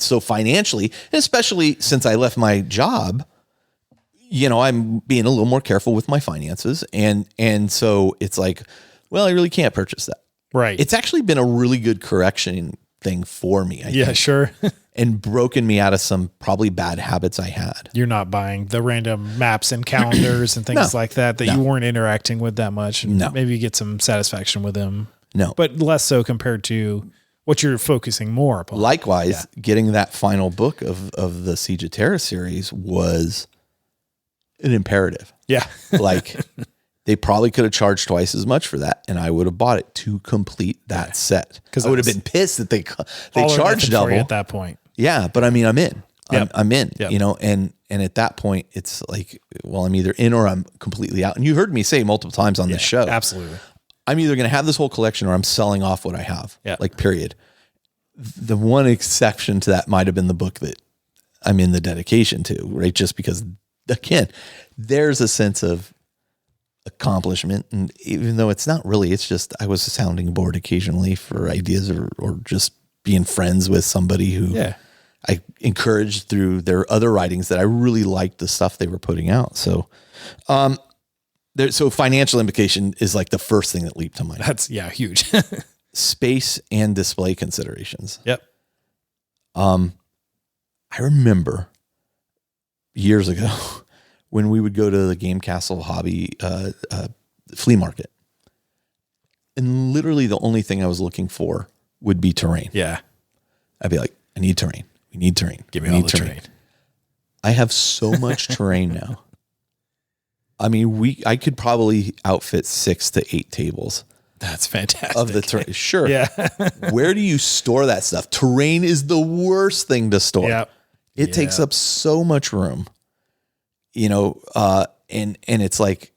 so financially, especially since I left my job, I'm being a little more careful with my finances. And so it's like, well, I really can't purchase that. Right. It's actually been a really good correction thing for me. I think, sure. and broken me out of some probably bad habits I had. You're not buying the random maps and calendars and things like that you weren't interacting with that much. And maybe you get some satisfaction with them. No. But less so compared to what you're focusing more upon. Likewise, getting that final book of the Siege of Terra series was an imperative. Yeah. Like, they probably could have charged twice as much for that, and I would have bought it to complete that set. Because I would have been pissed that they charged double at that point. Yeah, but I mean, I'm in. I'm in. Yep. And at that point, it's like, well, I'm either in or I'm completely out. And you heard me say multiple times on this show, Absolutely. I'm either going to have this whole collection or I'm selling off what I have. Yeah. Like, period. The one exception to that might have been the book that I'm in the dedication to, right? Just because, again, there's a sense of accomplishment. And even though it's not really, it's just, I was a sounding board occasionally for ideas or just being friends with somebody who I encouraged through their other writings that I really liked the stuff they were putting out. So, so financial implication is like the first thing that leaped to mind. That's huge. Space and display considerations. Yep. I remember years ago when we would go to the Game Castle hobby flea market, and literally the only thing I was looking for would be terrain. Yeah. I'd be like, I need terrain. We need terrain. Give me all the terrain. I have so much terrain now. I mean, I could probably outfit 6 to 8 tables. That's fantastic. Of the terrain. Sure. Yeah. Where do you store that stuff? Terrain is the worst thing to store. Yep. It takes up so much room, and it's like,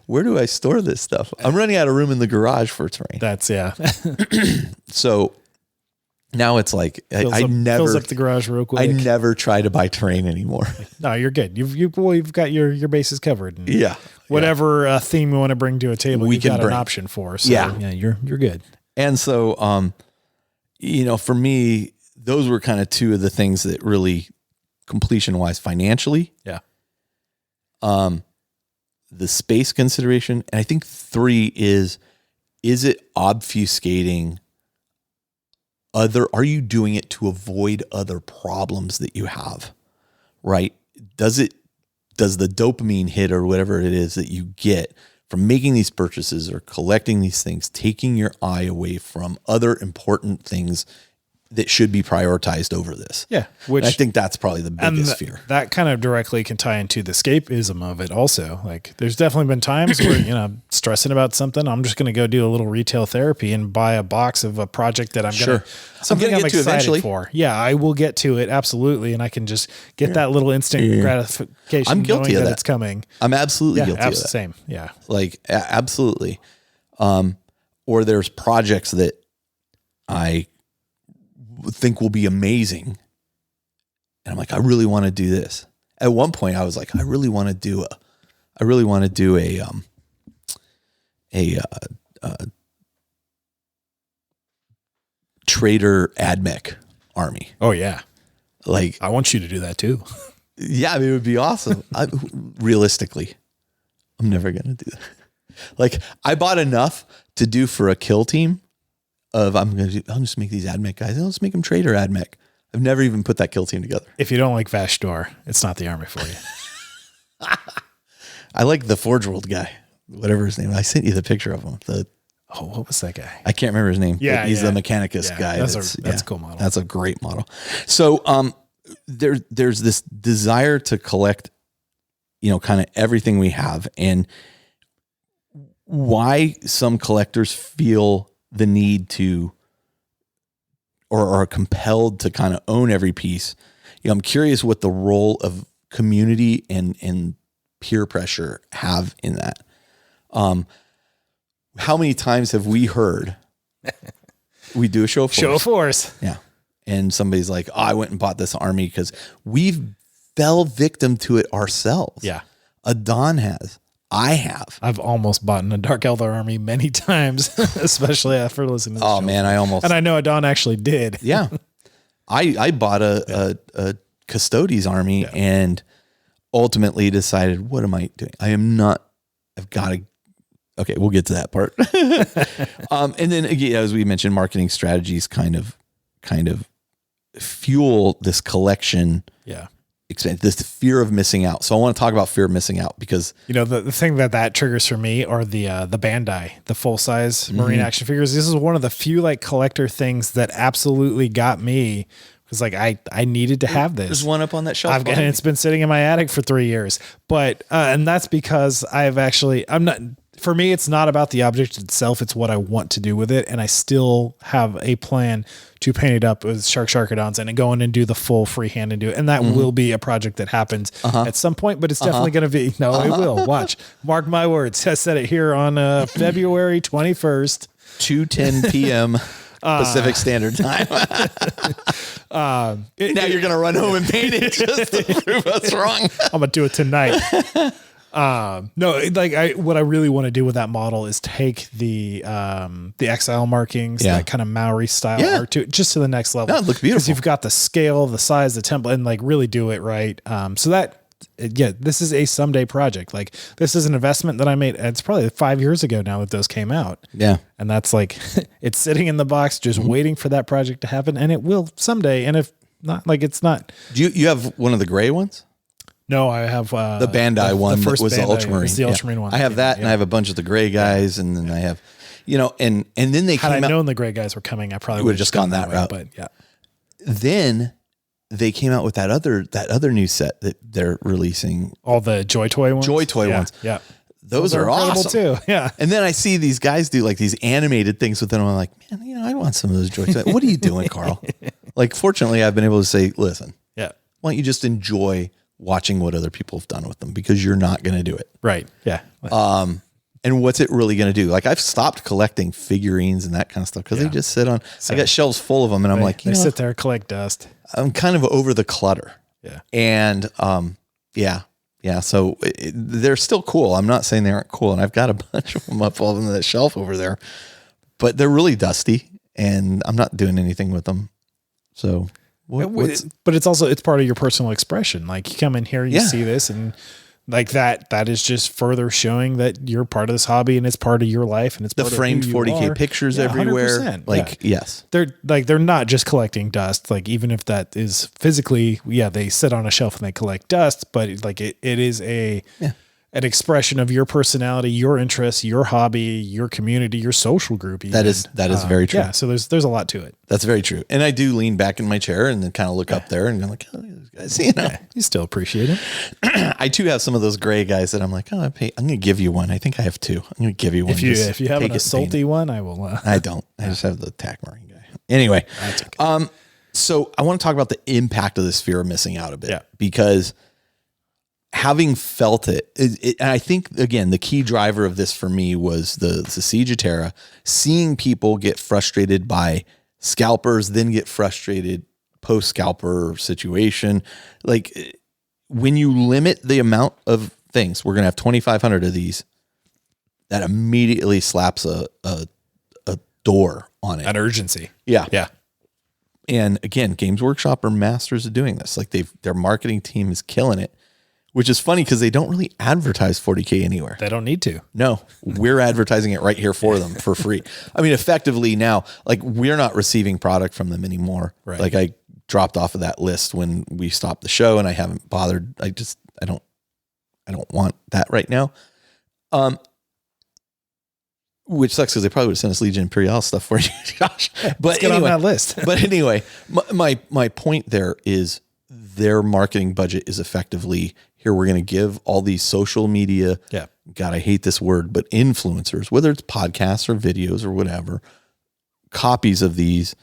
where do I store this stuff? I'm running out of room in the garage for terrain. That's So now it's like, I never fills up the garage real quick. I never try to buy terrain anymore. No, you're good. You've got your bases covered. And whatever theme you want to bring to a table, you've got an option for. So you're good. And so, for me, those were kind of two of the things that really, completion wise, financially. Yeah. The space consideration. And I think 3 is it obfuscating are you doing it to avoid other problems that you have? Right? Does the dopamine hit or whatever it is that you get from making these purchases or collecting these things, taking your eye away from other important things that should be prioritized over this? Yeah. Which I think that's probably the biggest fear. That kind of directly can tie into the escapism of it also. Like, there's definitely been times where, stressing about something, I'm just going to go do a little retail therapy and buy a box of a project that I'm excited for. Yeah, I will get to it. Absolutely. And I can just get that little instant gratification. I'm guilty of that. It's coming. I'm absolutely guilty of that. Same. Yeah. Like, absolutely. Or there's projects that I think will be amazing, and I'm like, I really want to do this. At one point I was like, I really want to do a trader AdMech army. Oh yeah. Like, I want you to do that too. Yeah, I mean, it would be awesome. Realistically, I'm never going to do that. Like, I bought enough to do for a kill team of I'll just make these AdMech guys. I'll just make them trader AdMech. I've never even put that kill team together. If you don't like Vashdor, it's not the army for you. I like the Forge World guy, whatever his name. I sent you the picture of him. What was that guy? I can't remember his name. Yeah, but he's the Mechanicus guy. That's a cool model. That's a great model. So, there's this desire to collect, kind of everything we have, and why some collectors feel the need to, or are compelled to kind of own every piece. I'm curious what the role of community and peer pressure have in that. How many times have we heard we do a show of force? Show of force. Yeah. And somebody's like, oh, I went and bought this army because we've fell victim to it ourselves. Yeah. Adon has. I have. I've almost bought in a Dark Eldar army many times, especially after listening to the show. Oh, man, I almost. And I know Adon actually did. Yeah. I bought a Custodes army and ultimately decided, what am I doing? I've got to. Okay, we'll get to that part. And then again, as we mentioned, marketing strategies kind of fuel this collection. Yeah. This fear of missing out. So I want to talk about fear of missing out because the thing that triggers for me are the Bandai, the full size Marine action figures. This is one of the few like collector things that absolutely got me because like I needed to have this. There's one up on that shelf. And it's been sitting in my attic for 3 years, but and that's because for me, it's not about the object itself. It's what I want to do with it. And I still have a plan to paint it up with Sharkadons and go in and do the full freehand and do it. And that will be a project that happens at some point, but it's definitely going to be, it will. Watch. Mark my words. I said it here on February 21st. 2:10 p.m. Pacific Standard Time. Now you're going to run home and paint it just to prove us wrong. I'm going to do it tonight. What I really want to do with that model is take the exile markings, that kind of Maori style art to just to the next level. That looks beautiful. Because you've got the scale, the size, the template, and like really do it right. This is a someday project. Like this is an investment that I made. It's probably 5 years ago now that those came out. Yeah. And that's like, it's sitting in the box, just waiting for that project to happen. And it will someday. And if not, like it's not. Do you have one of the gray ones? No, I have the Bandai one. The first was the Ultramarine. The Ultramarine one. I have that, and I have a bunch of the gray guys, and then I have, and then they had came I out. known the gray guys were coming, I probably would have just gone that route. But yeah, then they came out with that other new set that they're releasing. All the Joy Toy ones. Ones. Yeah, those are awesome too. Yeah, and then I see these guys do like these animated things with them. I'm like, man, I want some of those Joy Toys. What are you doing, Carl? Like, fortunately, I've been able to say, listen, why don't you just enjoy watching what other people have done with them because you're not going to do it. Right. Yeah. And what's it really going to do? Like I've stopped collecting figurines and that kind of stuff because they just sit on, I got shelves full of them and I'm like, they sit there, collect dust. I'm kind of over the clutter. Yeah. And, so they're still cool. I'm not saying they aren't cool. And I've got a bunch of them up on the shelf over there, but they're really dusty and I'm not doing anything with them. So but it's part of your personal expression. Like you come in here, you see this and like that is just further showing that you're part of this hobby and it's part of your life and it's the part framed of 40K pictures everywhere. Like, yes, they're not just collecting dust. Like even if that is physically, they sit on a shelf and they collect dust, but like it is an expression of your personality, your interests, your hobby, your community, your social group. Even. That is very true. Yeah. So there's a lot to it. That's very true. And I do lean back in my chair and then kind of look up there and I'm like, oh, these guys, you still appreciate it. I too have some of those gray guys that I'm like, I'm going to give you one. I think I have two. I'm going to give you one. If you have an salty one, I will. I don't. I just have the TAC Marine guy. Anyway. That's okay. So I want to talk about the impact of this fear of missing out a bit because having felt it, and I think, again, the key driver of this for me was the Siege of Terra, seeing people get frustrated by scalpers, then get frustrated post-scalper situation. Like, when you limit the amount of things, we're going to have 2,500 of these, that immediately slaps a door on it. An urgency. Yeah. Yeah. And again, Games Workshop are masters of doing this. Like their marketing team is killing it, which is funny because they don't really advertise 40K anywhere. They don't need to. No, we're advertising it right here for them for free. I mean, effectively now, like we're not receiving product from them anymore. Right. Like I dropped off of that list when we stopped the show, and I haven't bothered. I don't want that right now. Which sucks because they probably would have sent us Legion Imperial stuff for you, Josh. But get anyway, on that list. But anyway, my point there is their marketing budget is effectively here. We're going to give all these social media. Yeah. God, I hate this word, but influencers, whether it's podcasts or videos or whatever, copies of these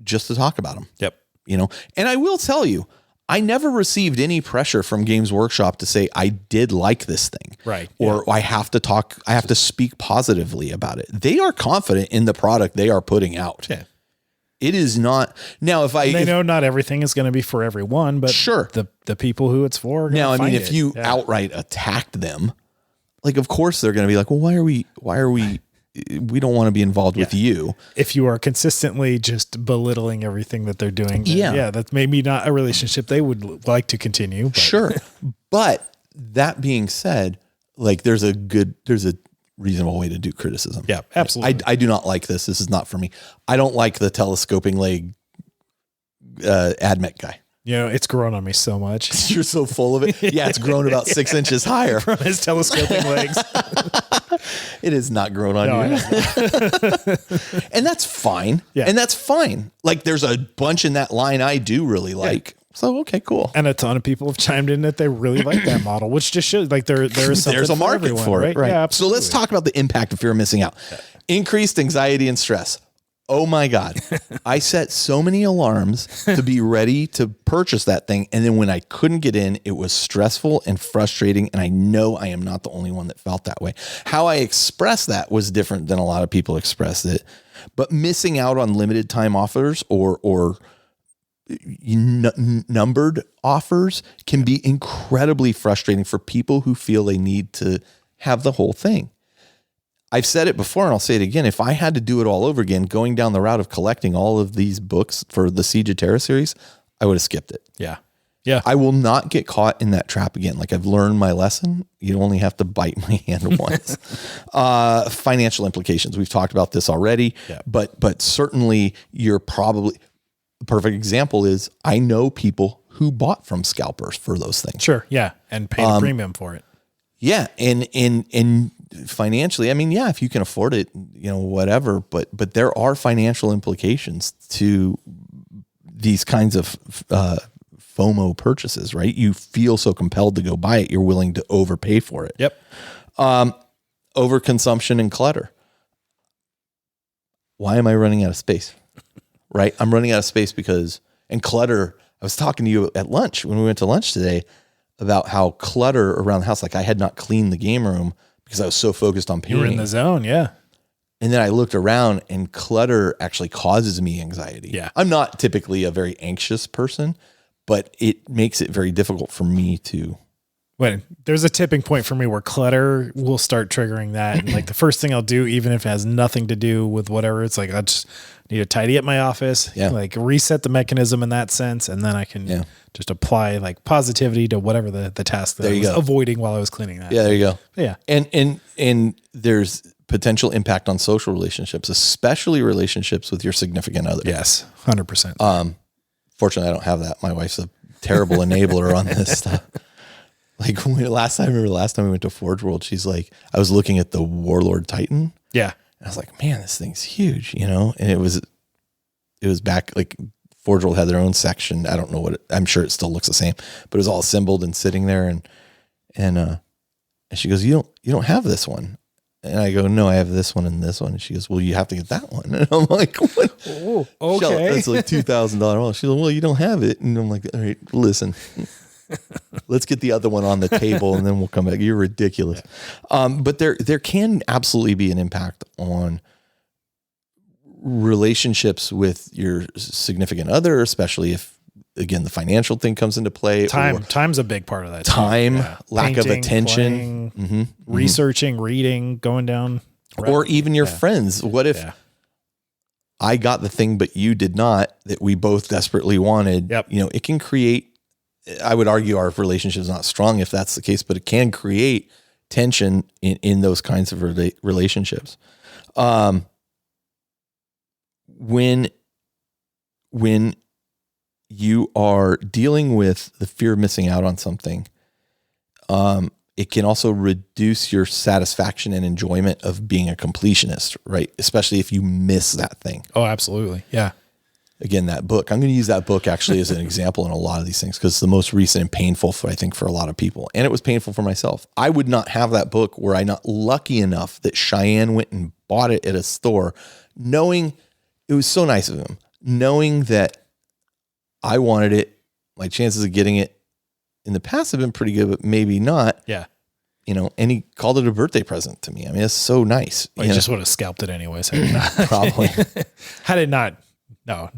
just to talk about them. Yep. You know, and I will tell you, I never received any pressure from Games Workshop to say I did like this thing. Right. Or I have to speak positively about it. They are confident in the product they are putting out. Yeah. It is not now they know not everything is going to be for everyone, but sure. The people who it's for. Now, I mean, if you outright attacked them, like, of course they're going to be like, well, why are we, we don't want to be involved with you. If you are consistently just belittling everything that they're doing, then that's maybe not a relationship they would like to continue. But. Sure. But that being said, like there's a reasonable way to do criticism. Yeah, absolutely. I do not like this. This is not for me. I don't like the telescoping leg AdMech guy. You know, it's grown on me so much. You're so full of it. Yeah, it's grown about 6 inches higher from his telescoping legs. It is not grown on you. And that's fine. Yeah. And that's fine. Like there's a bunch in that line I do really like. Yeah. So, okay, cool. And a ton of people have chimed in that they really like that model, which just shows like there is something there's a market everyone, for it. Right. Yeah, so let's talk about the impact of fear of missing out. Yeah. Increased anxiety and stress. Oh my God. I set so many alarms to be ready to purchase that thing. And then when I couldn't get in, it was stressful and frustrating. And I know I am not the only one that felt that way. How I expressed that was different than a lot of people expressed it. But missing out on limited time offers or numbered offers can be incredibly frustrating for people who feel they need to have the whole thing. I've said it before and I'll say it again. If I had to do it all over again, going down the route of collecting all of these books for the Siege of Terra series, I would have skipped it. Yeah. Yeah. I will not get caught in that trap again. Like I've learned my lesson. You only have to bite my hand once. Financial implications. We've talked about this already, but certainly you're probably the perfect example is I know people who bought from scalpers for those things. Sure. Yeah. And paid a premium for it. Yeah. And financially, I mean, yeah, if you can afford it, you know, whatever, but there are financial implications to these kinds of FOMO purchases, right? You feel so compelled to go buy it. You're willing to overpay for it. Yep. Overconsumption and clutter. Why am I running out of space? Right? I'm running out of space because, and clutter, I was talking to you at lunch when we went to lunch today about how clutter around the house, like I had not cleaned the game room because I was so focused on painting. You were in the zone, yeah. And then I looked around and clutter actually causes me anxiety. Yeah. I'm not typically a very anxious person, but it makes it very difficult for me to. When there's a tipping point for me where clutter will start triggering that. And like the first thing I'll do, even if it has nothing to do with whatever, it's like, I just need to tidy up my office, like reset the mechanism in that sense. And then I can just apply like positivity to whatever the task that I was avoiding while I was cleaning that. Yeah, there you go. Yeah. And there's potential impact on social relationships, especially relationships with your significant other. Yes. 100%. Fortunately, I don't have that. My wife's a terrible enabler on this stuff. Like last time we went to Forge World, she's like, I was looking at the Warlord Titan. Yeah. And I was like, man, this thing's huge, you know? And it was back, like Forge World had their own section. I don't know I'm sure it still looks the same, but it was all assembled and sitting there. And she goes, you don't have this one. And I go, no, I have this one and this one. And she goes, well, you have to get that one. And I'm like, what? Oh, okay. That's like $2,000. She's like, well, you don't have it. And I'm like, all right, listen. Let's get the other one on the table and then we'll come back. You're ridiculous. But there can absolutely be an impact on relationships with your significant other, especially if, again, the financial thing comes into play. Time's a big part of that. Time, lack of attention, playing, researching, reading, going down. Or even your friends. What if I got the thing, but you did not, that we both desperately wanted, it can create, I would argue our relationship is not strong if that's the case, but it can create tension in those kinds of relationships. When you are dealing with the fear of missing out on something, it can also reduce your satisfaction and enjoyment of being a completionist, right? Especially if you miss that thing. Oh, absolutely. Yeah. Again, that book, I'm going to use that book actually as an example in a lot of these things, because it's the most recent and painful for a lot of people. And it was painful for myself. I would not have that book were I not lucky enough that Cheyenne went and bought it at a store, knowing it was so nice of him, knowing that I wanted it. My chances of getting it in the past have been pretty good, but maybe not. Yeah. And he called it a birthday present to me. I mean, it's so nice. Well, you just would have scalped it anyways. Probably. Had it not. No.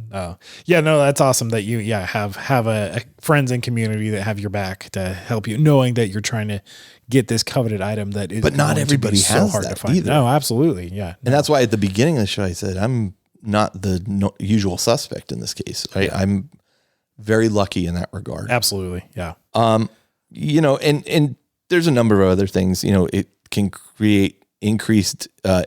Yeah, no, that's awesome that you, have a friends and community that have your back to help you, knowing that you're trying to get this coveted item that is, but not everybody has so hard that to find. Either. No, absolutely. Yeah. And that's why at the beginning of the show, I said, I'm not the usual suspect in this case. I'm very lucky in that regard. Absolutely. Yeah. And there's a number of other things, it can create increased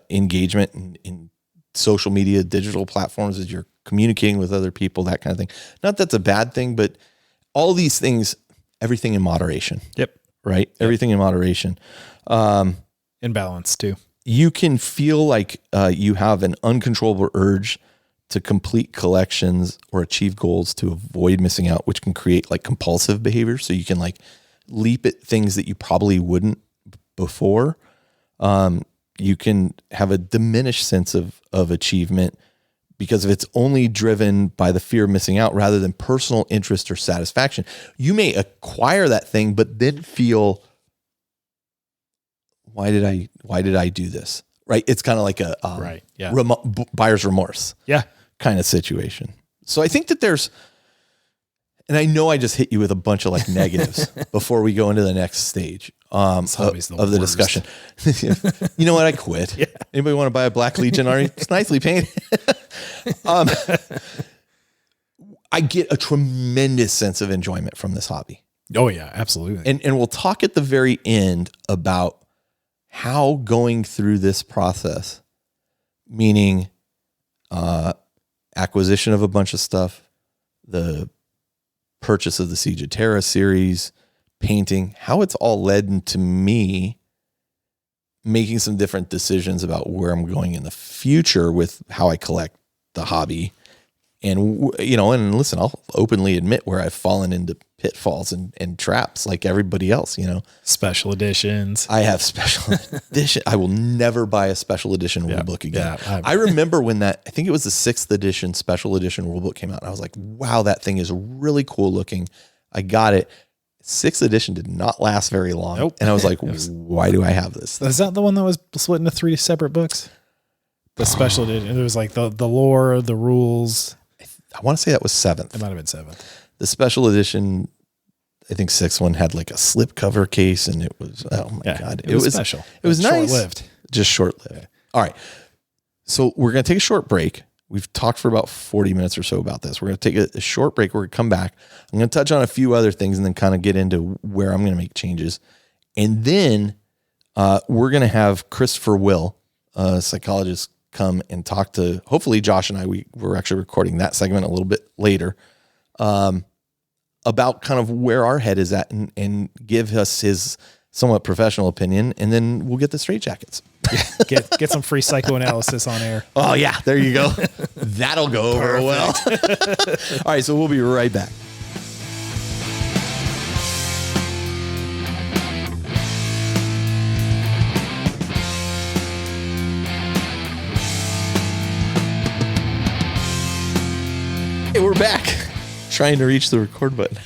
engagement in social media, digital platforms as you're communicating with other people, that kind of thing. Not that's a bad thing, but all these things, everything in moderation. Yep. Right. Yep. Everything in moderation. In balance too. You can feel like you have an uncontrollable urge to complete collections or achieve goals to avoid missing out, which can create like compulsive behavior. So you can like leap at things that you probably wouldn't before. You can have a diminished sense of achievement because if it's only driven by the fear of missing out rather than personal interest or satisfaction. You may acquire that thing, but then feel, why did I do this? Right. It's kind of like a right. Yeah. Buyer's remorse. Yeah. Kind of situation. So I think that and I know I just hit you with a bunch of like negatives before we go into the next stage of the discussion. You know what? I quit. Yeah. Anybody want to buy a Black Legion already? It's nicely painted. I get a tremendous sense of enjoyment from this hobby. Oh yeah, absolutely. And we'll talk at the very end about how going through this process, meaning acquisition of a bunch of stuff, the purchase of the Siege of Terra series, painting, how it's all led into me making some different decisions about where I'm going in the future with how I collect the hobby. And, and listen, I'll openly admit where I've fallen into pitfalls and traps like everybody else, Special editions. I have special edition. I will never buy a special edition rule book again. Yeah, I remember when I think it was the 6th edition special edition rule book came out. And I was like, wow, that thing is really cool looking. I got it. 6th edition did not last very long. Nope. And I was like, why do I have this? Is that the one that was split into 3 separate books? The special edition. It was like the lore, the rules. I want to say that was 7th. It might have been 7th. The special edition, I think 6th one had like a slip cover case, and it was, oh my God. It was special. It was nice. Short-lived. Just short-lived. Yeah. All right. So we're going to take a short break. We've talked for about 40 minutes or so about this. We're going to take a short break. We're going to come back. I'm going to touch on a few other things and then kind of get into where I'm going to make changes. And then we're going to have Christopher Will, a psychologist, come and talk to, hopefully Josh and I, we're actually recording that segment a little bit later, about kind of where our head is at and give us his somewhat professional opinion. And then we'll get the straitjackets. Get some free psychoanalysis on air. Oh yeah, there you go. That'll go over well. All right. So we'll be right back. Hey, we're back. Trying to reach the record button.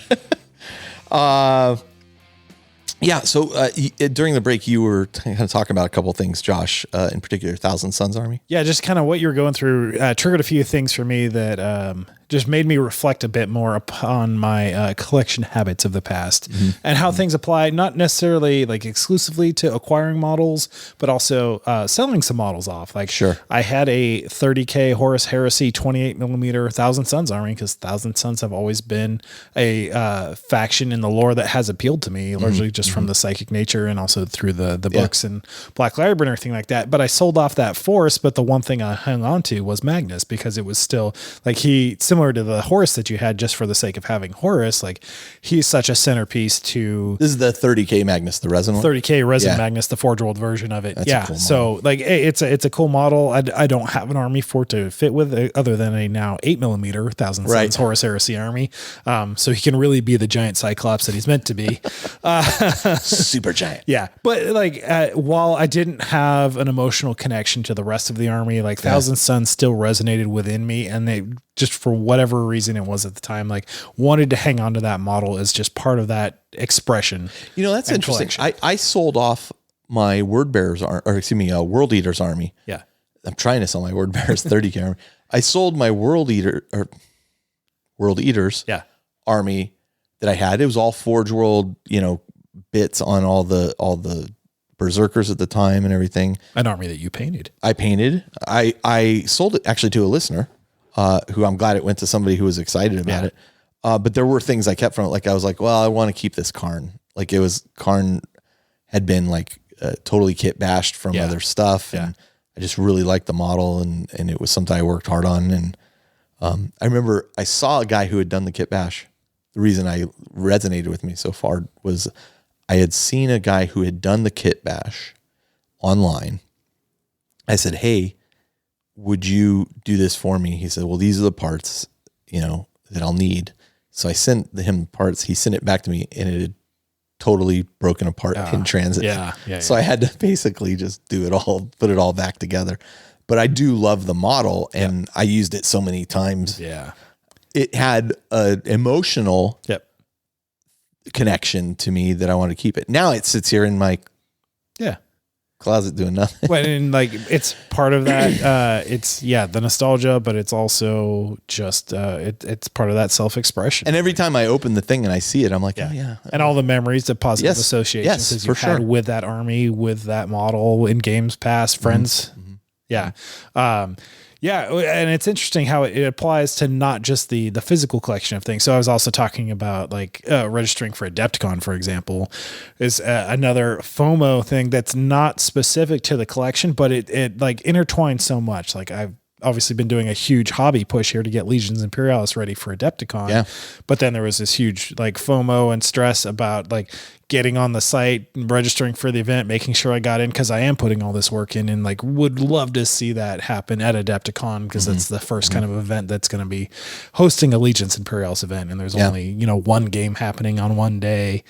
So during the break, you were kind of talking about a couple of things, Josh, in particular, Thousand Sons Army. Yeah, just kind of what you were going through triggered a few things for me that just made me reflect a bit more upon my collection habits of the past and how things apply, not necessarily like exclusively to acquiring models, but also selling some models off. Like I had a 30K Horus Heresy 28 millimeter Thousand Suns army, because Thousand Suns have always been a faction in the lore that has appealed to me, largely just from the psychic nature and also through the books and Black Library and everything like that. But I sold off that Force, but the one thing I hung on to was Magnus, because it was still like similar to the Horus that you had, just for the sake of having Horus, like he's such a centerpiece to. This is the 30K Magnus, the resin 30K resin Magnus, the Forge World version of it. That's cool. So like it's a cool model. I don't have an army for it to fit with other than a now 8 millimeter Thousand Suns Horus Heresy army. So he can really be the giant Cyclops that he's meant to be. Super giant. Yeah. But like while I didn't have an emotional connection to the rest of the army, like Thousand Suns still resonated within me, and they just, for whatever reason it was at the time, like wanted to hang on to that model as just part of that expression. You know, that's interesting. I sold off my World Eaters army. Yeah. I'm trying to sell my Word Bearers 30K army. I sold my World Eaters army that I had. It was all Forge World, bits on all the Berserkers at the time and everything. An army that you painted. I painted. I sold it actually to a listener, who I'm glad it went to somebody who was excited about it. But there were things I kept from it. Like I was like, well, I want to keep this Karn. Like Karn had been like totally kit bashed from other stuff. And I just really liked the model, and it was something I worked hard on. And I remember I saw a guy who had done the kit bash. The reason I resonated with me so far was I had seen a guy who had done the kit bash online. I said, hey, would you do this for me? He said, well, these are the parts, that I'll need. So I sent him parts. He sent it back to me, and it had totally broken apart in transit. So I had to basically just do it all, put it all back together. But I do love the model, and I used it so many times. Yeah. It had an emotional connection to me that I want to keep it. Now it sits here in my closet doing nothing. Well, and like it's part of that. It's the nostalgia, but it's also just it's part of that self-expression. And every time I open the thing and I see it, I'm like, and all the memories, the positive associations that you had with that army, with that model in games past, friends. And it's interesting how it applies to not just the physical collection of things. So I was also talking about like registering for Adepticon, for example, is another FOMO thing that's not specific to the collection, but it like intertwines so much. Like I've obviously been doing a huge hobby push here to get Legions Imperialis ready for Adepticon. Yeah. But then there was this huge like FOMO and stress about like getting on the site, registering for the event, making sure I got in, because I am putting all this work in, and like would love to see that happen at Adepticon, because that's the first kind of event that's going to be hosting a Legions Imperialis event, and there's only one game happening on one day.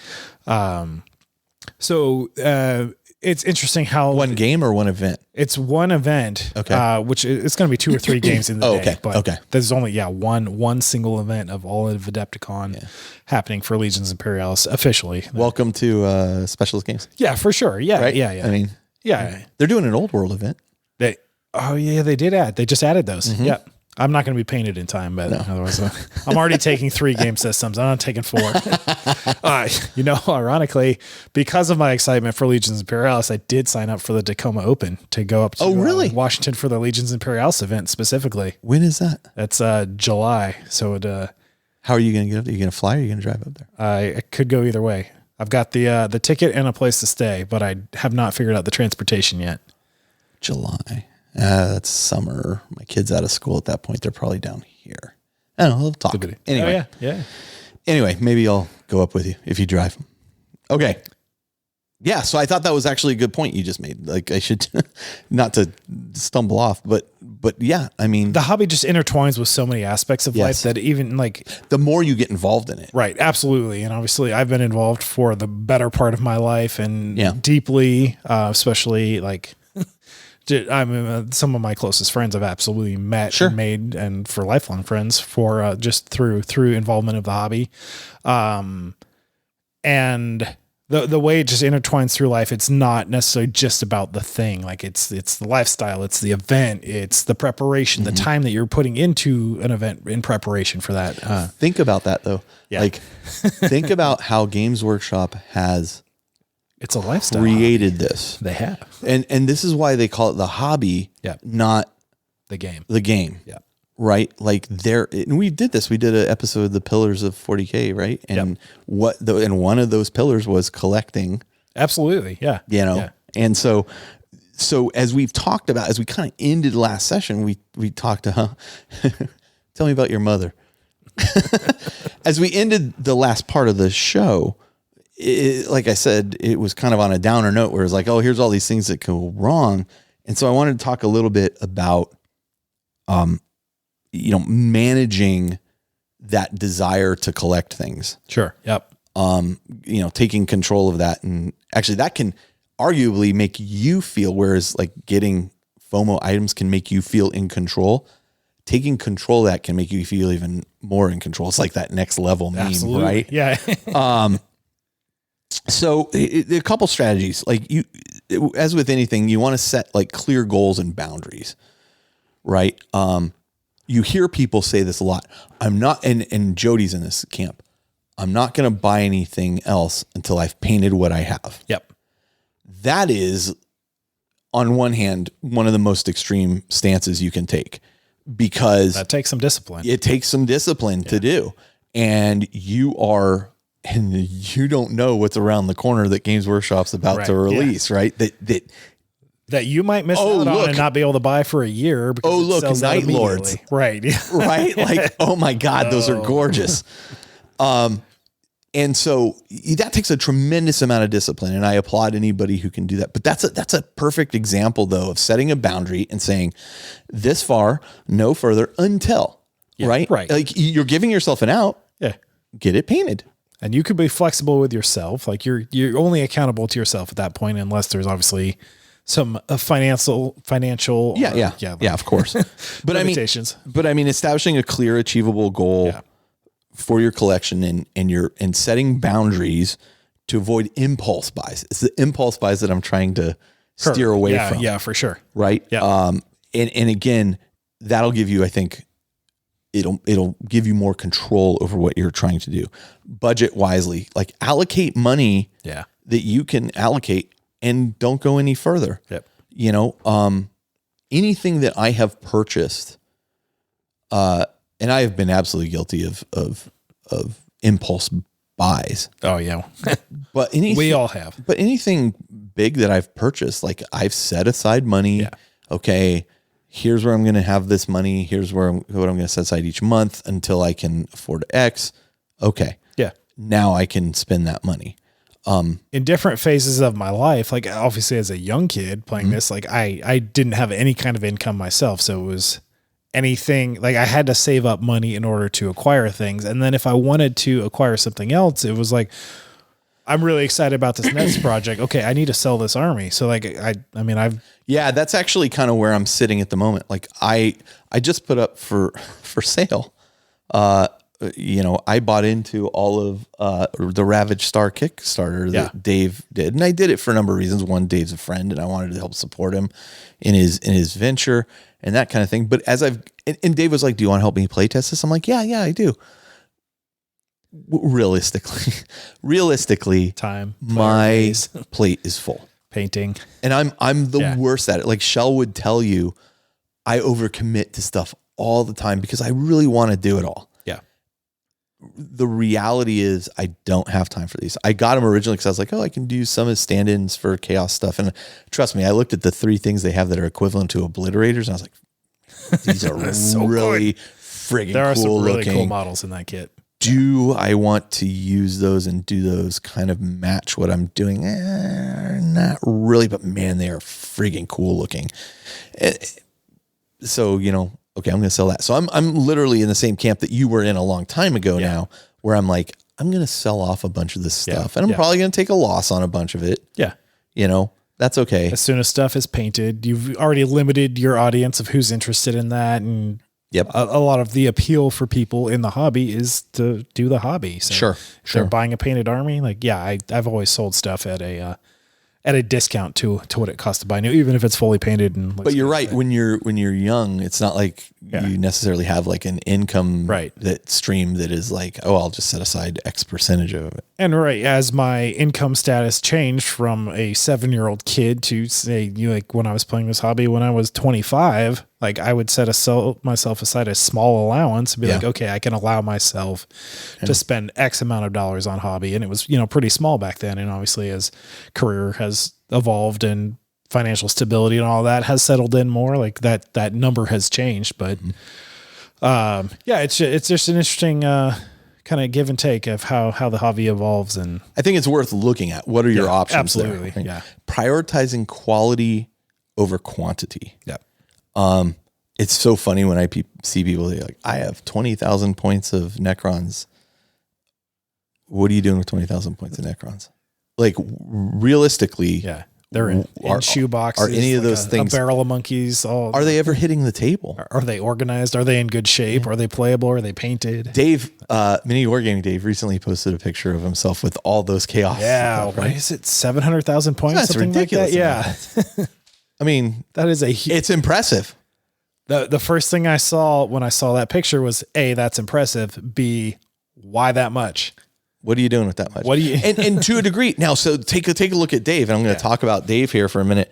It's interesting how one game or one event. It's one event, which it's going to be 2 or 3 games in the day. But there's only one single event of all of Adepticon happening for Legions Imperialis officially. Welcome to Specialist Games. Yeah, for sure. Yeah, right? yeah. I mean, they're doing an Old World event. They just added those. Yeah. I'm not going to be painted in time, but otherwise I'm already taking 3 game systems. I'm not taking 4. Ironically, because of my excitement for Legions Imperialis, I did sign up for the Tacoma Open to go up to Washington for the Legions Imperialis event specifically. When is that? That's July. So how are you going to get up there? Are you going to fly or are you going to drive up there? I could go either way. I've got the ticket and a place to stay, but I have not figured out the transportation yet. July. That's summer. My kid's out of school at that point. They're probably down here. I don't know. We'll talk. Anyway. Anyway, maybe I'll go up with you if you drive. Okay. Yeah. So I thought that was actually a good point you just made. Like I should not to stumble off, but yeah, I mean, the hobby just intertwines with so many aspects of life that even like the more you get involved in it. Right. Absolutely. And obviously I've been involved for the better part of my life and deeply, especially like, some of my closest friends I've absolutely met and made, and for lifelong friends just through involvement of the hobby. And the way it just intertwines through life, it's not necessarily just about the thing. Like it's the lifestyle, it's the event, it's the preparation, the time that you're putting into an event in preparation for that. Think about that though. Yeah. Like think about how Games Workshop has it's a lifestyle created this. They have. And this is why they call it the hobby, not the game. The game. Yeah. Right. Like and we did this. We did an episode of the pillars of 40K, right? And and one of those pillars was collecting. Absolutely. Yeah. You know, and so as we've talked about, as we kind of ended last session, we talked to, tell me about your mother. As we ended the last part of the show, like I said, it was kind of on a downer note where it's like, oh, here's all these things that go wrong. And so I wanted to talk a little bit about, managing that desire to collect things. Sure. Yep. Taking control of that. And actually that can arguably make you feel, whereas like getting FOMO items can make you feel in control. Taking control of that can make you feel even more in control. It's like that next level meme, absolutely. Right? Yeah. So a couple strategies, like as with anything, you want to set like clear goals and boundaries, right? You hear people say this a lot. I'm not, and Jody's in this camp. I'm not going to buy anything else until I've painted what I have. Yep. That is, on one hand, one of the most extreme stances you can take, because that takes some discipline. It takes some discipline to do. And you don't know what's around the corner that Games Workshop's about to release, right? That you might miss out on and not be able to buy for a year. Because Night Lords. Right. Right. Like, oh my God, those are gorgeous. And so that takes a tremendous amount of discipline, and I applaud anybody who can do that. But that's a perfect example though of setting a boundary and saying this far, no further until, right? Right. Like you're giving yourself an out. Yeah. Get it painted. And you could be flexible with yourself. Like you're only accountable to yourself at that point, unless there's obviously some financial. Yeah, of course. But limitations. I mean, establishing a clear, achievable goal for your collection and setting boundaries to avoid impulse buys. It's the impulse buys that I'm trying to steer away from. Yeah, for sure. Right. Yeah. And again, that'll give you, I think, it'll give you more control over what you're trying to do. Budget wisely, like allocate money that you can allocate and don't go any further. Yep. Anything that I have purchased, and I have been absolutely guilty of impulse buys. Oh yeah. But anything, we all have. But anything big that I've purchased, like I've set aside money. Yeah. Okay, here's where I'm going to have this money. Here's what I'm going to set aside each month until I can afford X. Okay. Yeah. Now I can spend that money. In different phases of my life, like obviously as a young kid playing this, like I didn't have any kind of income myself. So it was anything, like I had to save up money in order to acquire things. And then if I wanted to acquire something else, it was like, I'm really excited about this next project. Okay, I need to sell this army. So like, that's actually kind of where I'm sitting at the moment. Like I just put up for sale. I bought into all of the Ravage Star Kickstarter that Dave did, and I did it for a number of reasons. One, Dave's a friend, and I wanted to help support him in his venture and that kind of thing. But as and Dave was like, "Do you want to help me play test this?" I'm like, "Yeah, I do." Realistically, time my plate is full. Painting, and I'm the worst at it. Like Shell would tell you, I overcommit to stuff all the time because I really want to do it all. The reality is I don't have time for these. I got them originally because I was like, I can do some of the stand-ins for chaos stuff. And trust me, I looked at the 3 things they have that are equivalent to obliterators. And I was like, these are so really friggin' cool. There are some really looking. Cool models in that kit. Do I want to use those and do those kind of match what I'm doing? Not really, but man, they are friggin' cool looking. So, okay, I'm going to sell that. So I'm literally in the same camp that you were in a long time ago now, where I'm like, I'm going to sell off a bunch of this stuff, and I'm probably going to take a loss on a bunch of it. Yeah. That's okay. As soon as stuff is painted, you've already limited your audience of who's interested in that. And Yep. A lot of the appeal for people in the hobby is to do the hobby. So Sure. if they're buying a painted army, like, yeah, I've always sold stuff at a discount to what it costs to buy new, even if it's fully painted. And but you're right. When you're young, it's not like you necessarily have like an income that stream that is like, oh, I'll just set aside X percentage of it. And as my income status changed from a 7-year-old kid to say, like when I was playing this hobby, when I was 25, like I would set myself aside a small allowance and be like, okay, I can allow myself to spend X amount of dollars on hobby. And it was, pretty small back then. And obviously as career has evolved and financial stability and all that has settled in more, like that number has changed. But it's just an interesting kind of give and take of how the hobby evolves. And I think it's worth looking at. What are your options? Absolutely. There, right? Yeah. Prioritizing quality over quantity. Yeah. It's so funny when I see people like, I have 20,000 points of Necrons. What are you doing with 20,000 points of Necrons? Like realistically, they're in shoe boxes. Are any of those things a barrel of monkeys? Are they ever hitting the table? Are they organized? Are they in good shape? Are they playable? Are they painted? Dave, Mini Wargaming Dave recently posted a picture of himself with all those chaos. Yeah, right? What is it? 700,000 points? That's something ridiculous. Like that? Yeah. I mean, that is it's impressive. The first thing I saw when I saw that picture was A, that's impressive. B, why that much? What are you doing with that much? What do you and to a degree now? So take a look at Dave, and I'm going to talk about Dave here for a minute,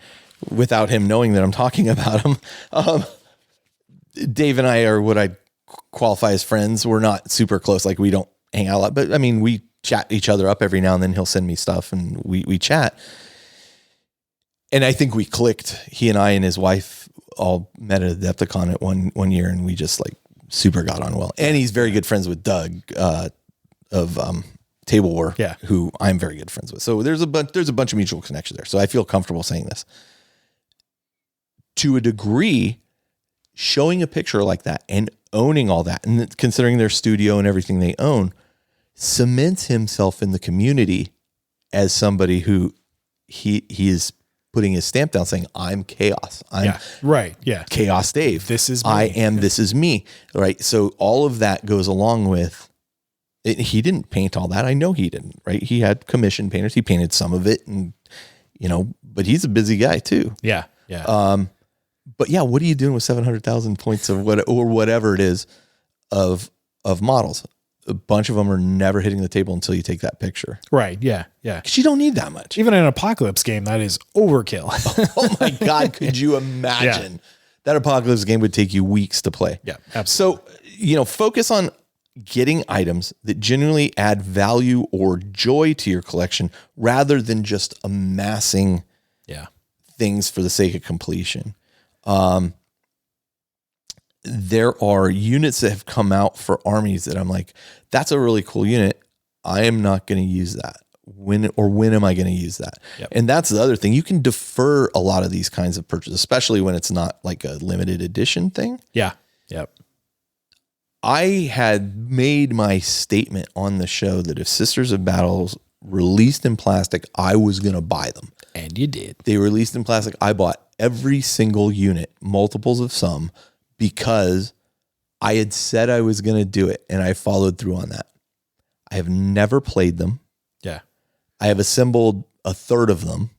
without him knowing that I'm talking about him. Dave and I are what I qualify as friends. We're not super close, like we don't hang out a lot, but I mean we chat each other up every now and then. He'll send me stuff, and we chat. And I think we clicked. He and I and his wife all met at Adepticon at one year, and we just like super got on well. And he's very good friends with Doug of Table War, who I'm very good friends with. So there's a bunch of mutual connection there. So I feel comfortable saying this. To a degree, showing a picture like that and owning all that, and considering their studio and everything they own, cements himself in the community as somebody who he is putting his stamp down, saying, I'm chaos. I'm Chaos Dave. This is me. I am, this is me. Right. So all of that goes along with it. He didn't paint all that. I know he didn't, right? He had commission painters. He painted some of it, and but he's a busy guy too. Yeah. Yeah. But yeah, what are you doing with 700,000 points of whatever it is of models? A bunch of them are never hitting the table until you take that picture. Right. Yeah. Yeah. Because you don't need that much. Even in an apocalypse game, that is overkill. Oh my God. Could you imagine that apocalypse game would take you weeks to play? Yeah, absolutely. So, focus on getting items that genuinely add value or joy to your collection rather than just amassing things for the sake of completion. There are units that have come out for armies that I'm like, that's a really cool unit. I am not going to use that. When am I going to use that? Yep. And that's the other thing. You can defer a lot of these kinds of purchases, especially when it's not like a limited edition thing. Yeah. Yep. I had made my statement on the show that if Sisters of Battles released in plastic, I was going to buy them. And you did. They released in plastic. I bought every single unit, multiples of some, because I had said I was going to do it, and I followed through on that. I have never played them. Yeah. I have assembled a third of them.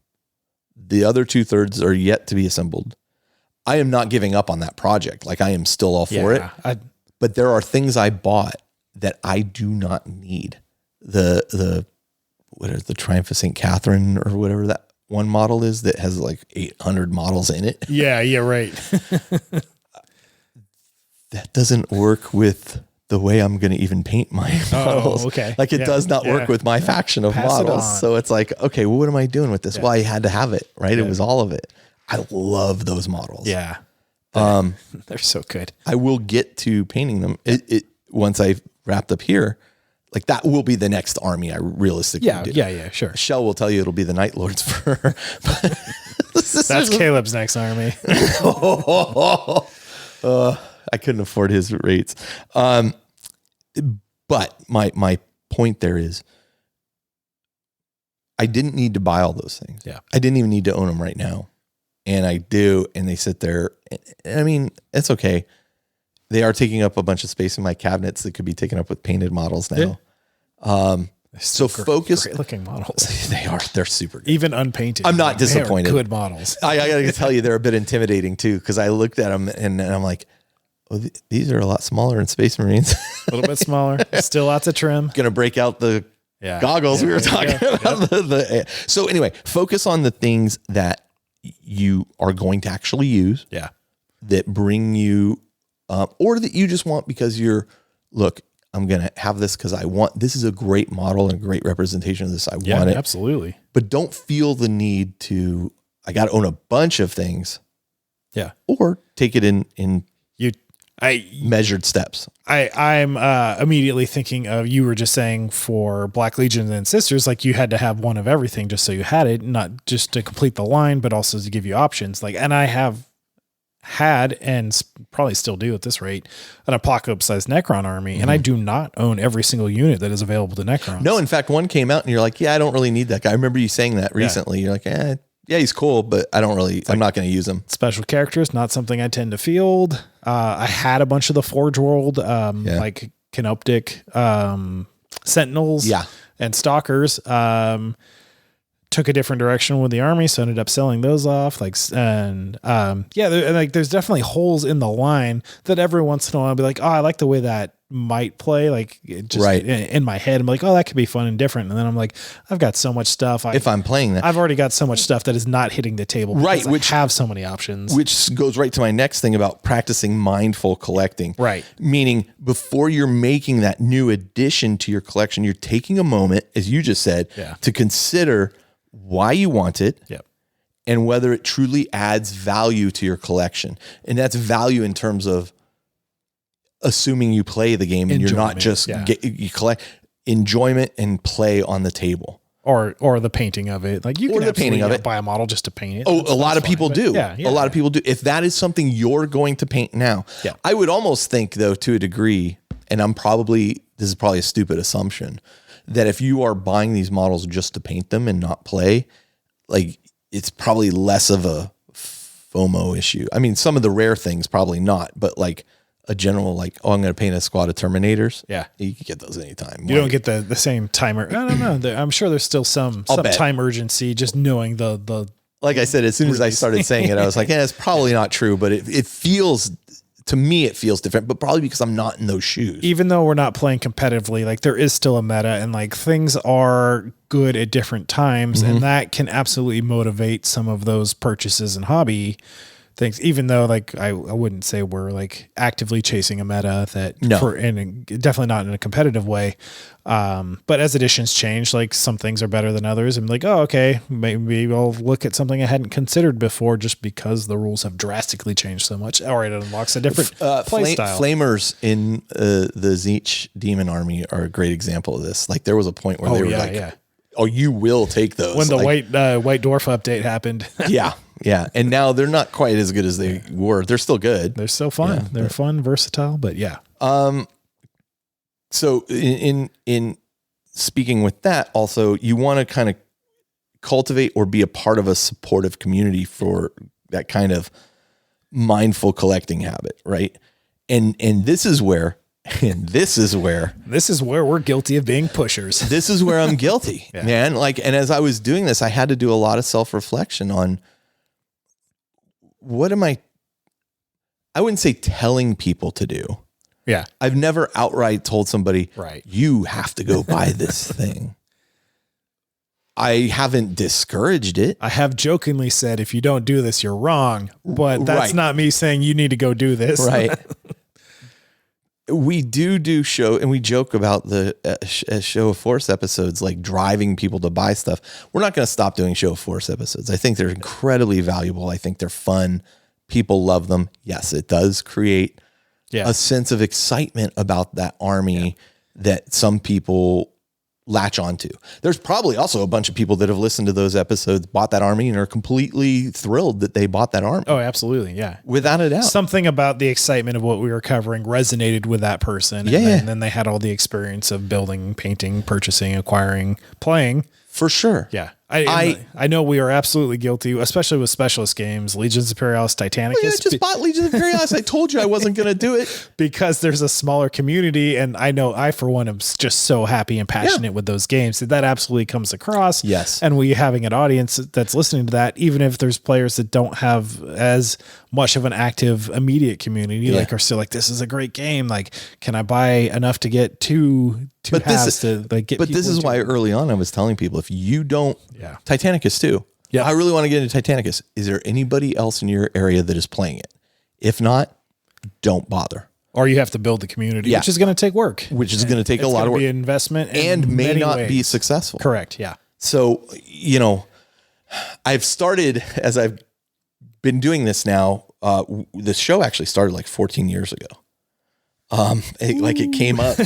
The other 2/3 are yet to be assembled. I am not giving up on that project. Like, I am still all for it. But there are things I bought that I do not need. The Triumph of St. Catherine or whatever that one model is that has like 800 models in it. Yeah, right. That doesn't work with the way I'm going to even paint my models. Okay. Like it does not work with my faction of models. So it's like, okay, well, what am I doing with this? Well, I had to have it, right? It was all of it. I love those models. Yeah. They're so good. I will get to painting them. It once I've wrapped up here, like that will be the next army I realistically do. Yeah, sure. Shell will tell you it'll be the Night Lords for her. That's Caleb's next army. I couldn't afford his rates. But my point there is I didn't need to buy all those things. Yeah. I didn't even need to own them right now. And I do. And they sit there. I mean, it's okay. They are taking up a bunch of space in my cabinets that could be taken up with painted models now. So focus. Great looking models. They're super good. Even unpainted. I'm not disappointed. Good models. I got to tell you, they're a bit intimidating too, because I looked at them and I'm like, oh, these are a lot smaller than Space Marines. A little bit smaller. Still lots of trim. Going to break out the goggles we were talking about. So anyway, focus on the things that you are going to actually use. Yeah. That bring you, or that you just want because look, I'm going to have this because this is a great model and a great representation of this. I want it. Absolutely. But don't feel the need I got to own a bunch of things. Yeah. Or take it in measured steps. I'm immediately thinking of, you were just saying for Black Legion and Sisters, like you had to have one of everything just so you had it, not just to complete the line, but also to give you options. Like, and I have had, and probably still do at this rate, an apocalypse-sized Necron army, and I do not own every single unit that is available to Necrons. No, in fact, one came out and you're like, yeah, I don't really need that guy. I remember you saying that recently. You're like, yeah, he's cool, but I'm not going to use him. Special characters, not something I tend to field. I had a bunch of the Forge World, like Canoptic, Sentinels, and Stalkers. Took a different direction with the army, so ended up selling those off. There's definitely holes in the line that every once in a while I'll be like, oh, I like the way that might play. Like, it just in my head, I'm like, oh, that could be fun and different. And then I'm like, I've got so much stuff. If I'm playing that, I've already got so much stuff that is not hitting the table. Right. Which have so many options. Which goes right to my next thing about practicing mindful collecting. Right. Meaning before you're making that new addition to your collection, you're taking a moment, as you just said, to consider why you want it, and whether it truly adds value to your collection. And that's value in terms of assuming you play the game and you're not just you collect enjoyment and play on the table, or the painting of it. Like you can the painting of it, buy a model just to paint it. Oh, a lot of people do. A lot of people do. If that is something you're going to paint now, I would almost think though, to a degree, and this is probably a stupid assumption, that if you are buying these models just to paint them and not play, like it's probably less of a FOMO issue. I mean, some of the rare things probably not, but like a general, like, oh, I'm going to paint a squad of Terminators. Yeah. You can get those anytime. You don't get the same timer. I don't know. I'm sure there's still some time urgency, just knowing the, like I said, as soon as I started saying it, I was like, yeah, it's probably not true, but it feels, to me, it feels different, but probably because I'm not in those shoes. Even though we're not playing competitively, like there is still a meta, and like things are good at different times, and that can absolutely motivate some of those purchases and hobby things. Even though like I wouldn't say we're like actively chasing a meta and definitely not in a competitive way. But as editions change, like some things are better than others. I'm like, oh, okay, maybe I'll look at something I hadn't considered before just because the rules have drastically changed so much. Or it unlocks a different play style. Flamers in the Tzeentch Demon Army are a great example of this. Like there was a point where they were like, oh, you will take those. When the white dwarf update happened. Yeah. And now they're not quite as good as they were. They're still good. They're still fun. Yeah, they're fun, versatile, but yeah. So in speaking with that, also you want to kind of cultivate or be a part of a supportive community for that kind of mindful collecting habit, right? And this is where we're guilty of being pushers. This is where I'm guilty, man. Like, and as I was doing this, I had to do a lot of self-reflection on what am I wouldn't say telling people to do. Yeah. I've never outright told somebody, you have to go buy this thing. I haven't discouraged it. I have jokingly said, if you don't do this, you're wrong, but that's not me saying you need to go do this. Right. We do show, and we joke about the Show of Force episodes, like driving people to buy stuff. We're not going to stop doing Show of Force episodes. I think they're incredibly valuable. I think they're fun. People love them. Yes, it does create a sense of excitement about that army that some people latch onto. There's probably also a bunch of people that have listened to those episodes, bought that army, and are completely thrilled that they bought that army. Oh, absolutely. Yeah. Without a doubt. Something about the excitement of what we were covering resonated with that person. And then they had all the experience of building, painting, purchasing, acquiring, playing. For sure. Yeah. I know we are absolutely guilty, especially with specialist games, Legions Imperialis, Titanicus. I just bought Legions Imperialis. I told you I wasn't going to do it. Because there's a smaller community, and I know I, for one, am just so happy and passionate with those games that absolutely comes across. Yes. And we having an audience that's listening to that, even if there's players that don't have as much of an active immediate community, like are still like, this is a great game. Like, can I buy enough to get two halves to like get? But this is why early on I was telling people, if you don't, Titanicus too. Yeah, I really want to get into Titanicus. Is there anybody else in your area that is playing it? If not, don't bother. Or you have to build the community, which is going to take work. Which is going to take a lot of work. Be investment and may not be successful. Correct. Yeah. So, I've started, as I've been doing this now, the show actually started like 14 years ago. It came up.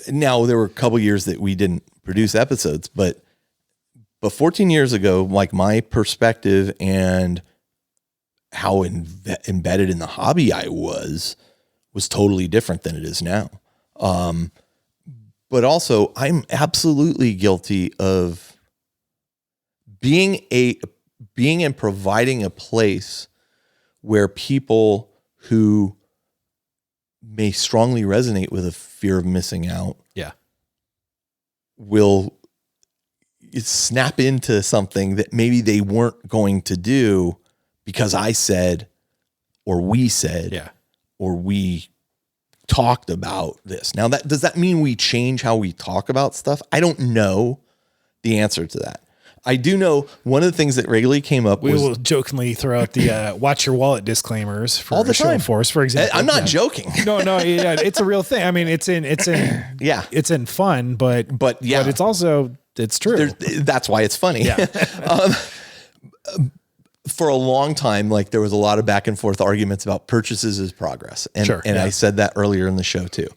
Now, there were a couple years that we didn't produce episodes, but 14 years ago, like my perspective and how embedded in the hobby I was totally different than it is now. But also I'm absolutely guilty of being and providing a place where people who may strongly resonate with a fear of missing out will snap into something that maybe they weren't going to do because I said, or we said, or we talked about this. Now, does that mean we change how we talk about stuff? I don't know the answer to that. I do know one of the things that regularly came up we will jokingly throw out the watch your wallet disclaimers for all the time. Force, for example. I'm not joking. No, it's a real thing. I mean, it's in it's in fun, but it's also it's true. That's why it's funny. Yeah. For a long time, like there was a lot of back and forth arguments about purchases as progress. And I said that earlier in the show too.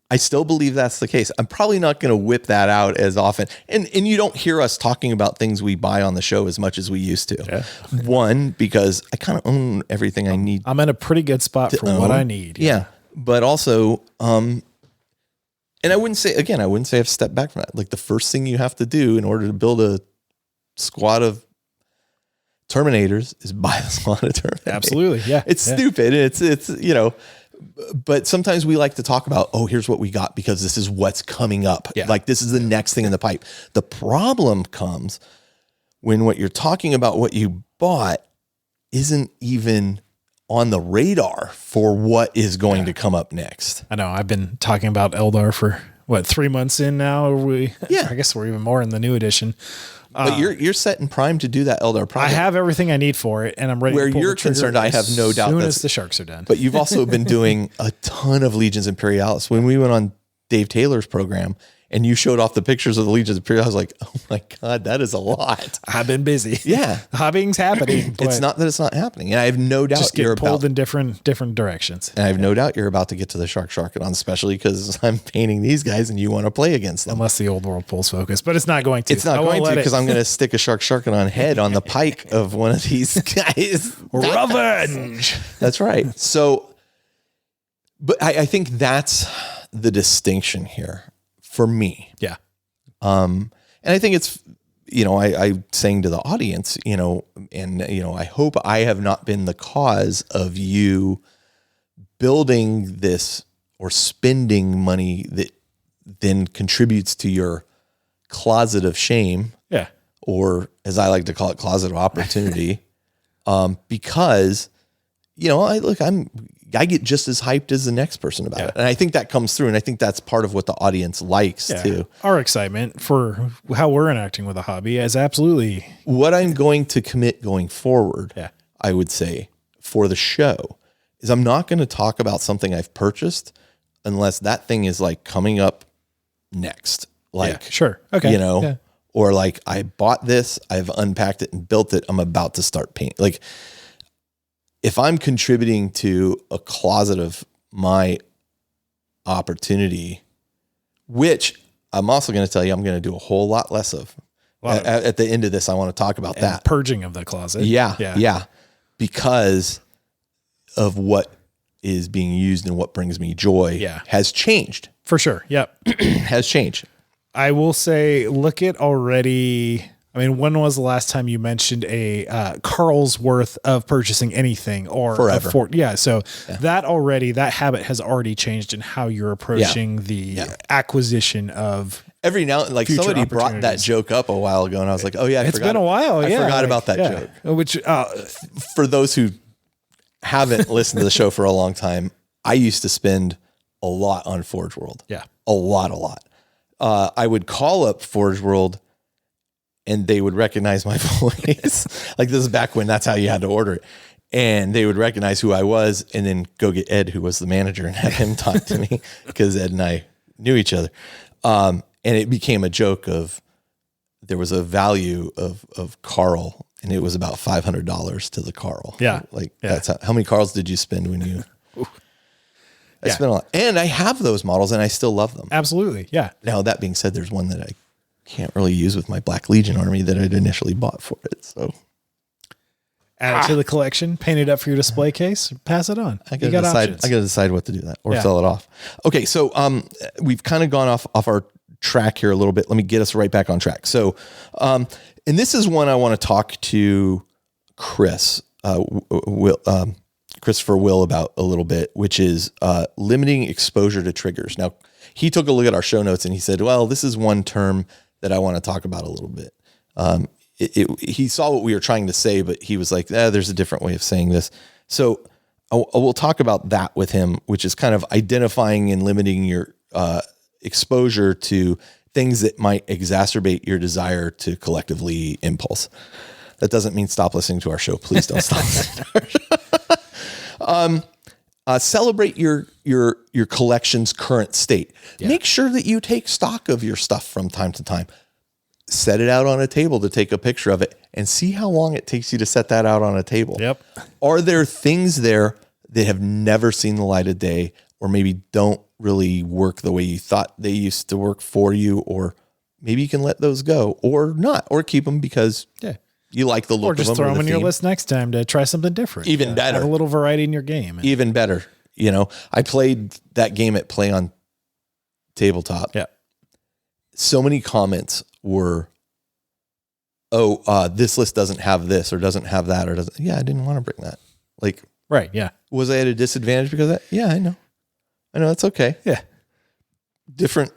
I still believe that's the case. I'm probably not going to whip that out as often. And you don't hear us talking about things we buy on the show as much as we used to. Yeah. One, because I kind of own everything I need. I'm in a pretty good spot for what I need. Yeah. But also, and I wouldn't say I've stepped back from that. Like the first thing you have to do in order to build a squad of Terminators is buy the squad of Terminators. Absolutely. Yeah. It's stupid. It's but sometimes we like to talk about, here's what we got because this is what's coming up. Yeah. Like this is the next thing in the pipe. The problem comes when what you're talking about, what you bought, isn't even on the radar for what is going to come up next. I know. I've been talking about Eldar for 3 months in now. I guess we're even more in the new edition. But you're set and primed to do that Eldar project. I have everything I need for it, and I'm ready. Where you're concerned, I have no doubt. As soon as the sharks are done. But you've also been doing a ton of Legions Imperialis. When we went on Dave Taylor's program, and you showed off the pictures of the Legions Imperialis, I was like, oh my God, that is a lot. I've been busy. Yeah, hobbying's happening. It's not that it's not happening, and I have no doubt you're pulled in different directions. And I have no doubt you're about to get to the Sharkadon, especially because I'm painting these guys, and you want to play against them. Unless the old world pulls focus, but it's not going to. It's not going to because I'm going to stick a Sharkadon head on the pike of one of these guys. Revenge. That's right. So, but I think that's the distinction here for me. Yeah. And I think it's, I saying to the audience, I hope I have not been the cause of you building this or spending money that then contributes to your closet of shame. Yeah. Or as I like to call it, closet of opportunity. Because, I get just as hyped as the next person about it. And I think that comes through. And I think that's part of what the audience likes too. Our excitement for how we're interacting with the hobby is absolutely what I'm going to commit going forward. Yeah. I would say for the show is I'm not going to talk about something I've purchased unless that thing is like coming up next. Like, sure. Okay. or like I bought this, I've unpacked it and built it. I'm about to start painting. Like, if I'm contributing to a closet of my opportunity, which I'm also going to tell you, I'm going to do a whole lot less of. At the end of this, I want to talk about that. Purging of the closet. Yeah. Because of what is being used and what brings me joy has changed. For sure. Yep. Has changed. I will say, look at already I mean, when was the last time you mentioned a Carl's worth of purchasing anything or forever? So that habit has already changed in how you're approaching the acquisition of. Every now, like somebody brought that joke up a while ago, and I was like, "Oh yeah, it's been a while. I forgot about that joke." Which, for those who haven't listened to the show for a long time, I used to spend a lot on Forge World. Yeah, a lot. I would call up Forge World, and they would recognize my voice. Like this is back when that's how you had to order it, and they would recognize who I was, and then go get Ed, who was the manager, and have him talk to me because Ed and I knew each other. And it became a joke of there was a value of Carl, and it was about $500 to the Carl. Yeah. That's how many Carls did you spend when you, I spent a lot, and I have those models and I still love them. Absolutely. Yeah. Now that being said, there's one that I can't really use with my Black Legion army that I'd initially bought for it. So add it to the collection, paint it up for your display case, pass it on. I gotta decide what to do that or sell it off. Okay. So, we've kind of gone off our track here a little bit. Let me get us right back on track. So, and this is one I want to talk to Chris, Christopher Will about a little bit, which is limiting exposure to triggers. Now, he took a look at our show notes and he said, well, this is one term that I want to talk about a little bit. He saw what we were trying to say, but he was like, there's a different way of saying this. So we'll talk about that with him, which is kind of identifying and limiting your exposure to things that might exacerbate your desire to collectively impulse. That doesn't mean stop listening to our show. Please don't stop listening to our show. Celebrate your collection's current state. Yeah. Make sure that you take stock of your stuff from time to time. Set it out on a table to take a picture of it and see how long it takes you to set that out on a table. Yep. Are there things there that have never seen the light of day, or maybe don't really work the way you thought they used to work for you, or maybe you can let those go or not, or keep them because you like the look of them. Or just throw them in your list next time to try something different. Even better. Have a little variety in your game. Even better. You know, I played that game at Play on Tabletop. Yeah. So many comments were, this list doesn't have this or doesn't have that or doesn't. Yeah, I didn't want to bring that. Like, right. Yeah. Was I at a disadvantage because of that? Yeah, I know. It's okay. Yeah. Different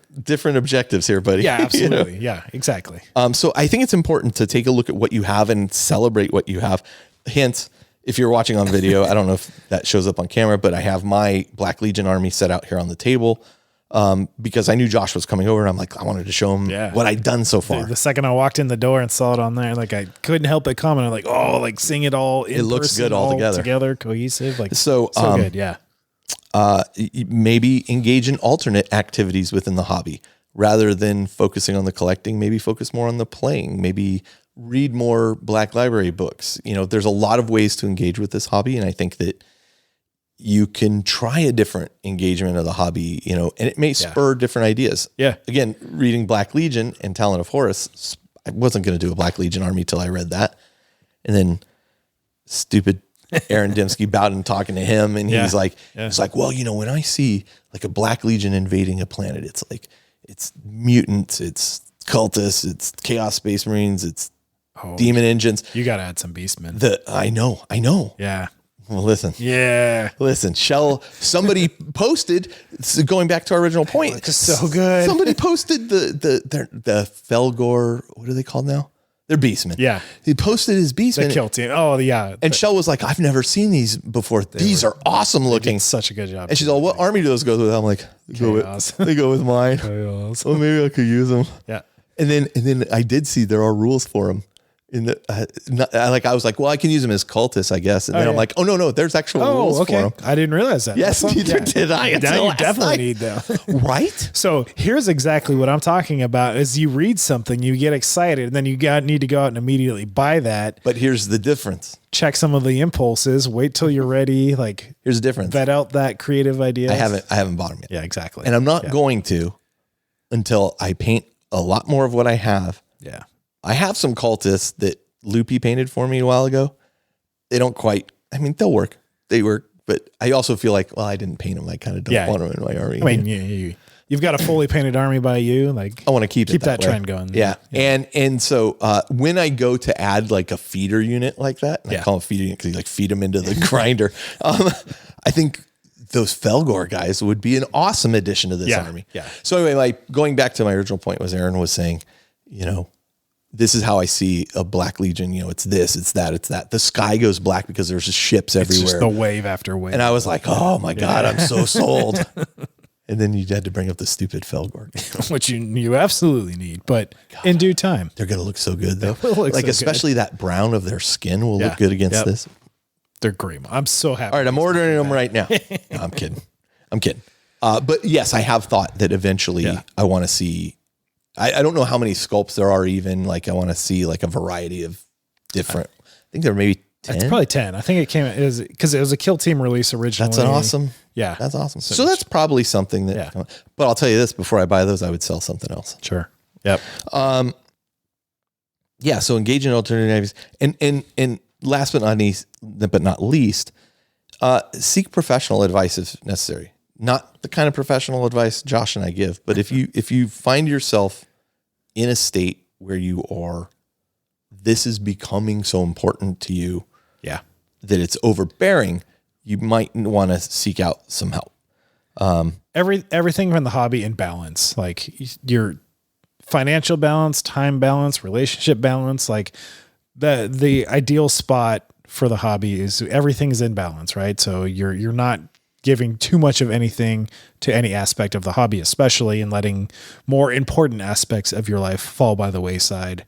objectives here, buddy. Yeah, absolutely. Yeah, exactly. So I think it's important to take a look at what you have and celebrate what you have. Hence, if you're watching on video, I don't know if that shows up on camera, but I have my Black Legion army set out here on the table. Because I knew Josh was coming over and I'm like, I wanted to show him what I'd done so far. The second I walked in the door and saw it on there, like I couldn't help but comment. I'm like, seeing it all in it looks person, good all together, cohesive. Like so good. Yeah. Maybe engage in alternate activities within the hobby rather than focusing on the collecting. Maybe focus more on the playing. Maybe read more Black Library books. There's a lot of ways to engage with this hobby, and I think that you can try a different engagement of the hobby, and it may spur different ideas. Yeah. Again, reading Black Legion and Talon of Horus, I wasn't going to do a Black Legion army till I read that. And then stupid Aaron Dembski Bowden talking to him. And he's like, well, when I see like a Black Legion invading a planet, it's like, it's mutants, it's cultists, it's Chaos Space Marines, it's demon engines. You got to add some beastmen. I know. Yeah. Well, listen. Yeah. Listen, somebody posted, going back to our original point. It's so good. Somebody posted the Felgor, what are they called now? They're beastmen. Yeah. He posted his beastmen. The kill team. Oh, yeah. And Shell was like, I've never seen these before. These are awesome looking. Such a good job. And she's all, what army do those go with? I'm like, they go with mine. Chaos. Well, maybe I could use them. Yeah. And then I did see there are rules for them. I was like, well, I can use them as cultists, I guess. And then I'm like, oh no, there's actual rules for them. I didn't realize that. Yes, neither did I. Now you definitely need them. Right? So here's exactly what I'm talking about is you read something, you get excited, and then you need to go out and immediately buy that. But here's the difference. Check some of the impulses, wait till you're ready. Like here's the difference. Vet out that creative idea. I haven't bought them yet. Yeah, exactly. And I'm not going to until I paint a lot more of what I have. Yeah. I have some cultists that Loopy painted for me a while ago. They don't quite, they'll work. They work, but I also feel like, well, I didn't paint them. I kind of don't want them in my army. you've got a fully painted army by you. Like I want to keep that way. trend going. Yeah. And so when I go to add like a feeder unit like that, and I call it feeder unit because you like feed them into the grinder. I think those Felgor guys would be an awesome addition to this army. Yeah. So anyway, going back to my original point was Aaron was saying, this is how I see a Black Legion. It's this, it's that, it's that. The sky goes black because there's just ships everywhere. It's just the wave after wave. And I was like, oh my God, I'm so sold. And then you had to bring up the stupid Felgor, which you absolutely need, but in due time. They're going to look so good though. Like especially that brown of their skin will look good against this. They're great. I'm so happy. All right, I'm ordering them right now. No, I'm kidding. But yes, I have thought that eventually I want to see. I don't know how many sculpts there are even. Like I want to see like a variety of different. I think there may be 10. It's probably 10. I think because it was a Kill Team release originally. That's an awesome. Yeah, that's awesome. So that's probably something that. Yeah. But I'll tell you this: before I buy those, I would sell something else. Sure. Yep. Yeah. So engage in alternatives, and last but not least, seek professional advice if necessary. Not the kind of professional advice Josh and I give, but if you find yourself in a state where you are, this is becoming so important to you, that it's overbearing, you might want to seek out some help. Everything from the hobby in balance, like your financial balance, time balance, relationship balance, like the ideal spot for the hobby is everything's in balance, right? So you're not giving too much of anything to any aspect of the hobby, especially, and letting more important aspects of your life fall by the wayside,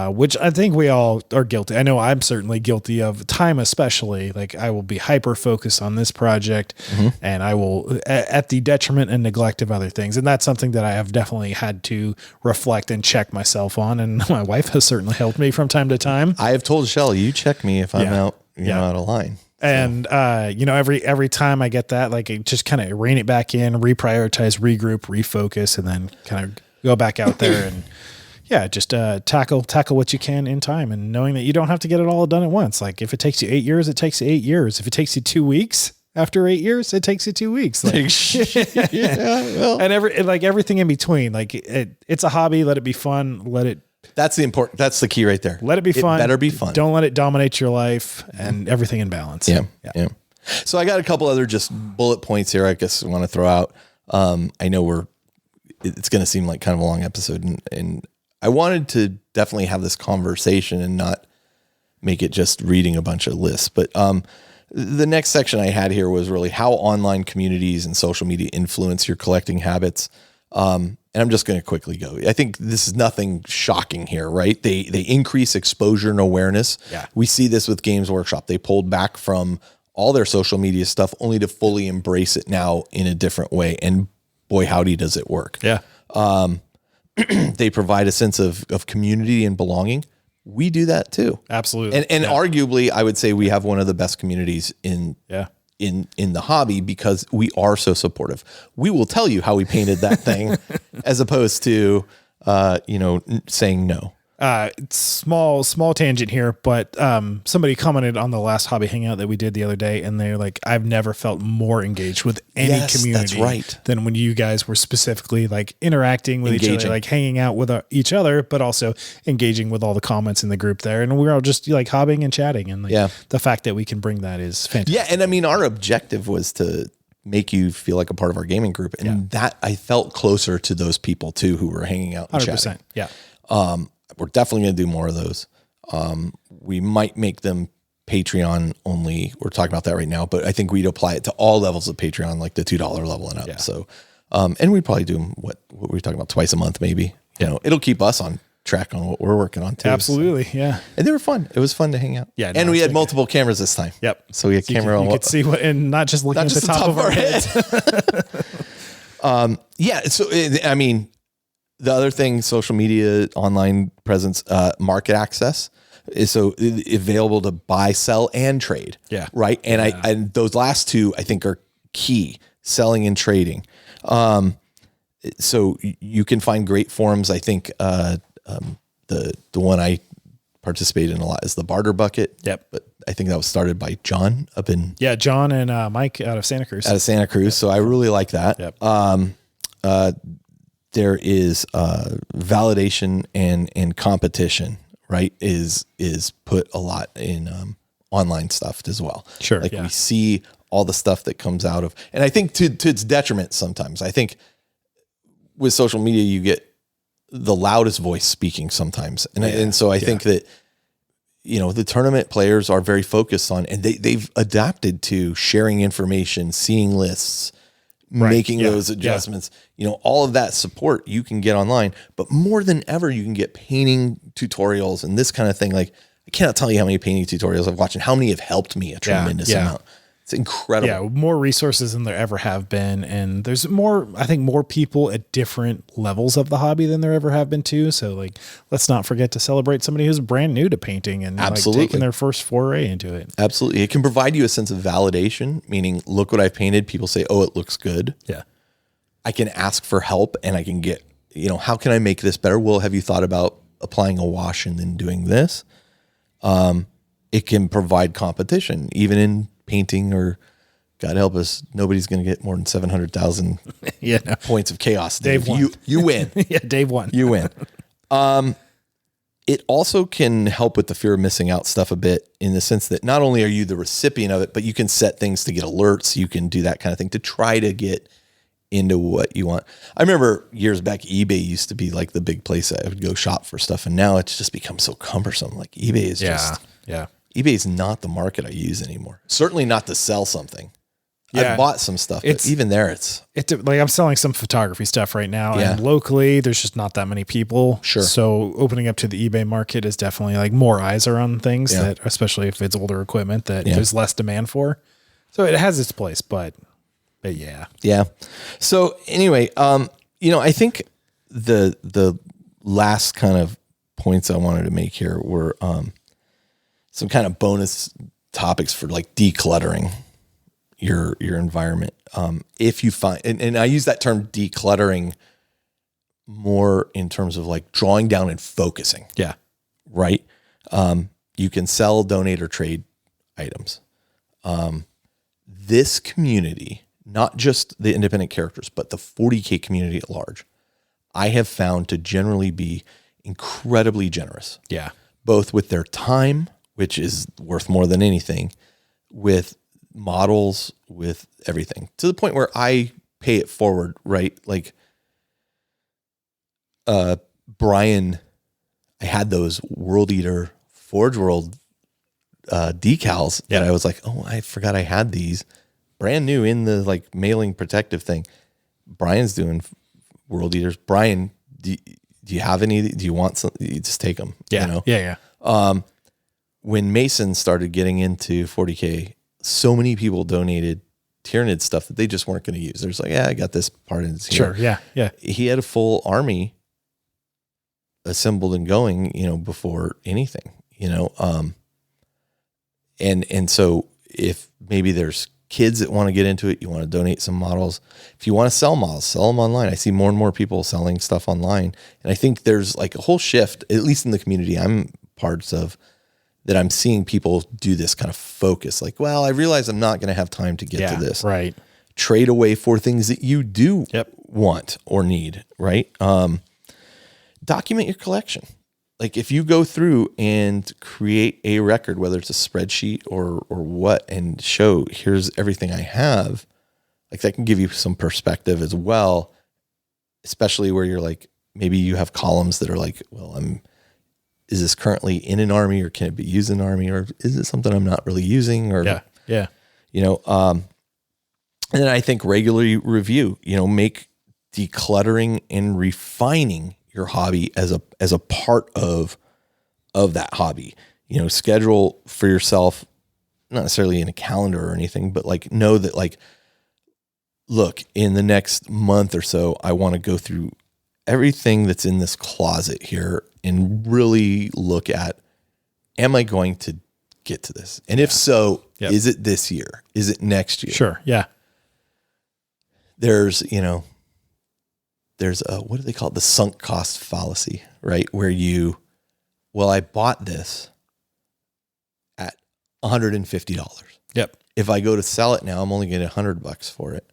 which I think we all are guilty. I know I'm certainly guilty of time, especially. Like I will be hyper focused on this project and I will at the detriment and neglect of other things. And that's something that I have definitely had to reflect and check myself on. And my wife has certainly helped me from time to time. I have told Shelley, you check me if I'm out, out of line. And, every time I get that, like it just kind of rein it back in, reprioritize, regroup, refocus, and then kind of go back out there and just tackle what you can in time, and knowing that you don't have to get it all done at once. Like if it takes you 8 years, it takes you 8 years. If it takes you 2 weeks after 8 years, it takes you 2 weeks. Like, and everything in between, like it's a hobby. Let it be fun. That's the key right there. Let it be fun. It better be fun. Don't let it dominate your life, and everything in balance. Yeah. So I got a couple other just bullet points here I guess I want to throw out. I know it's going to seem like kind of a long episode, and I wanted to definitely have this conversation and not make it just reading a bunch of lists. But the next section I had here was really how online communities and social media influence your collecting habits. And I'm just going to quickly go. I think this is nothing shocking here, right? They increase exposure and awareness. Yeah. We see this with Games Workshop. They pulled back from all their social media stuff only to fully embrace it now in a different way. And boy, howdy, does it work. Yeah. They provide a sense of community and belonging. We do that too. Absolutely. And arguably, I would say we have one of the best communities in the hobby because we are so supportive. We will tell you how we painted that thing as opposed to, saying no. Small tangent here, but somebody commented on the last hobby hangout that we did the other day, and they're like, I've never felt more engaged with any community than when you guys were specifically like interacting with each other, like hanging out with each other, but also engaging with all the comments in the group there. And we're all just like hobbying and chatting. And the fact that we can bring that is fantastic. Yeah. And I mean, our objective was to make you feel like a part of our gaming group. And that I felt closer to those people too, who were hanging out and 100%. chatting. Yeah. We're definitely going to do more of those. We might make them Patreon only. We're talking about that right now, but I think we'd apply it to all levels of Patreon, like the $2 level and up. Yeah. So, and we'd probably do them, what we're talking about, twice a month, maybe. It'll keep us on track on what we're working on too. Absolutely. So. Yeah. And they were fun. It was fun to hang out. Yeah. And we had multiple cameras this time. Yep. So we had camera on. You could see what, and not just looking at the top of our heads. So, I mean, the other thing, social media, online presence, market access is so available to buy, sell, and trade. Yeah. Right. And and those last two I think are key, selling and trading. So you can find great forums. I think the one I participated in a lot is the Barter Bucket. Yep. But I think that was started by John up in John and Mike out of Santa Cruz. So I really like that. Yep. there is validation and competition, right? Is put a lot in online stuff as well. Sure. Like we see all the stuff that comes out of, and I think to its detriment sometimes. I think with social media, you get the loudest voice speaking sometimes. And so I think that, the tournament players are very focused on, and they've adapted to sharing information, seeing lists, making those adjustments, all of that support you can get online, but more than ever, you can get painting tutorials and this kind of thing. Like, I cannot tell you how many painting tutorials I've watched and how many have helped me a tremendous amount. It's incredible. Yeah, more resources than there ever have been. And there's I think more people at different levels of the hobby than there ever have been too. So like, let's not forget to celebrate somebody who's brand new to painting and like taking their first foray into it. Absolutely. It can provide you a sense of validation, meaning look what I've painted. People say, oh, it looks good. Yeah. I can ask for help and I can get, how can I make this better? Well, have you thought about applying a wash and then doing this? It can provide competition, even in painting, or God help us, nobody's going to get more than 700,000 points of chaos. Dave won. You win. Dave won. You win. It also can help with the fear of missing out stuff a bit, in the sense that not only are you the recipient of it, but you can set things to get alerts. You can do that kind of thing to try to get into what you want. I remember years back, eBay used to be like the big place I would go shop for stuff. And now it's just become so cumbersome. Like eBay is eBay is not the market I use anymore. Certainly not to sell something. I bought some stuff, but even there it's like, I'm selling some photography stuff right now, and locally there's just not that many people. Sure. So opening up to the eBay market is definitely like more eyes are on things that, especially if it's older equipment that there's less demand for. So it has its place, but yeah. Yeah. So anyway, I think the last kind of points I wanted to make here were, some kind of bonus topics for like decluttering your environment. If you find, and I use that term decluttering more in terms of like drawing down and focusing. Yeah. Right. You can sell, donate, or trade items. This community, not just the independent characters, but the 40K community at large, I have found to generally be incredibly generous. Yeah. Both with their time, which is worth more than anything, with models, with everything, to the point where I pay it forward, right? Like, Brian, I had those World Eater Forge World decals that I was like, oh, I forgot I had these brand new in the like mailing protective thing. Brian's doing World Eaters. Brian, do you have any? Do you want some? You just take them. Yeah. Yeah. When Mason started getting into 40K, so many people donated Tyranid stuff that they just weren't going to use. There's like, I got this part in. Sure. Yeah. Yeah. He had a full army assembled and going, before anything, and so if maybe there's kids that want to get into it, you want to donate some models. If you want to sell models, sell them online. I see more and more people selling stuff online. And I think there's like a whole shift, at least in the community I'm parts of, that I'm seeing people do this kind of focus. Like, well, I realize I'm not going to have time to get to this. Right. Trade away for things that you do want or need. Right. Document your collection. Like if you go through and create a record, whether it's a spreadsheet or what, and show, here's everything I have, like that can give you some perspective as well, especially where you're like, maybe you have columns that are like, well, is this currently in an army, or can it be used in an army, or is it something I'm not really using? Or, and then I think regularly review, make decluttering and refining your hobby as a part of that hobby, schedule for yourself, not necessarily in a calendar or anything, but like know that like, look, in the next month or so, I want to go through everything that's in this closet here and really look at, am I going to get to this? And if so, is it this year? Is it next year? Sure. Yeah. There's a, what do they call it? The sunk cost fallacy, right? Where I bought this at $150. Yep. If I go to sell it now, I'm only getting $100 for it.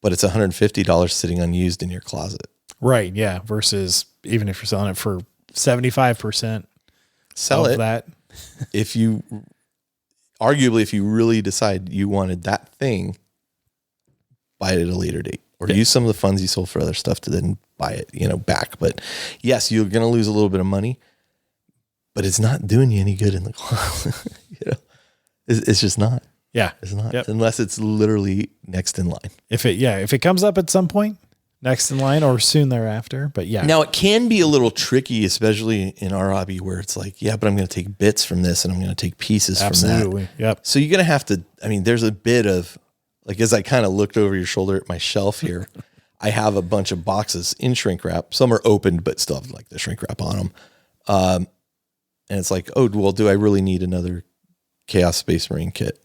but it's $150 sitting unused in your closet. Right. Yeah. Versus even if you're selling it for 75%, sell of it. That. If you really decide you wanted that thing, buy it at a later date, or use some of the funds you sold for other stuff to then buy it, back. But yes, you're going to lose a little bit of money, but it's not doing you any good in the closet. It's just not. Yeah. It's not, unless it's literally next in line. If it comes up at some point, next in line or soon thereafter. But yeah. Now it can be a little tricky, especially in our hobby where it's like, but I'm going to take bits from this and I'm going to take pieces from that. Yep. So you're going to have to, there's a bit of like, as I kind of looked over your shoulder at my shelf here, I have a bunch of boxes in shrink wrap. Some are opened, but still have like the shrink wrap on them. And it's like, oh, well, do I really need another Chaos Space Marine kit?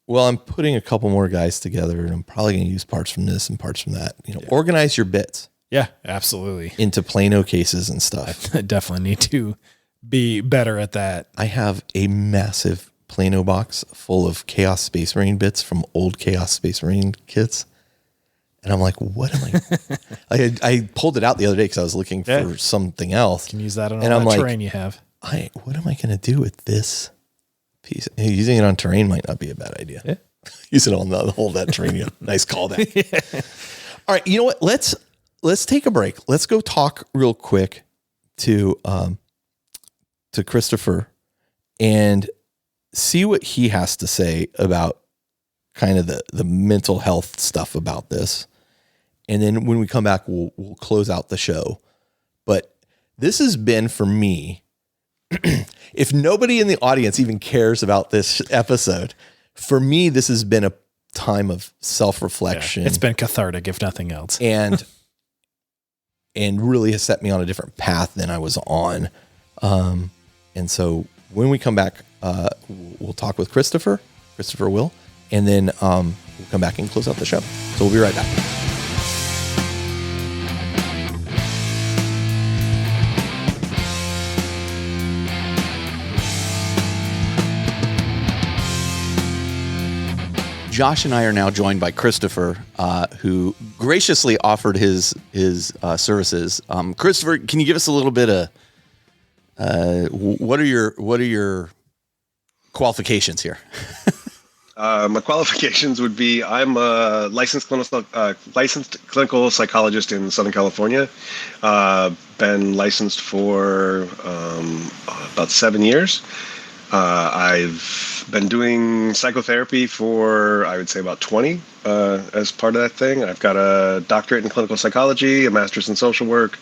Well, I'm putting a couple more guys together and I'm probably going to use parts from this and parts from that. Organize your bits. Yeah, absolutely. Into Plano cases and stuff. I definitely need to be better at that. I have a massive Plano box full of Chaos Space Marine bits from old Chaos Space Marine kits. And I'm like, what am I? I pulled it out the other day because I was looking for something else. You can use that on all the terrain you have. What am I going to do with this piece? Using it on terrain might not be a bad idea. Yeah. Use it on the whole that terrain. Nice callback. Yeah. All right. You know what? Let's take a break. Let's go talk real quick to Christopher and see what he has to say about kind of the mental health stuff about this. And then when we come back, we'll close out the show. But this has been for me, if nobody in the audience even cares about this episode, for me, this has been a time of self-reflection. Yeah, it's been cathartic, if nothing else. And really has set me on a different path than I was on. And so when we come back, we'll talk with Christopher will, and then we'll come back and close out the show. So we'll be right back. Josh and I are now joined by Christopher, who graciously offered his services. Christopher, can you give us a little bit of what are your qualifications here? My qualifications would be I'm a licensed clinical psychologist in Southern California. Been licensed for about 7 years. I've been doing psychotherapy for, I would say, about 20 as part of that thing. I've got a doctorate in clinical psychology, a master's in social work,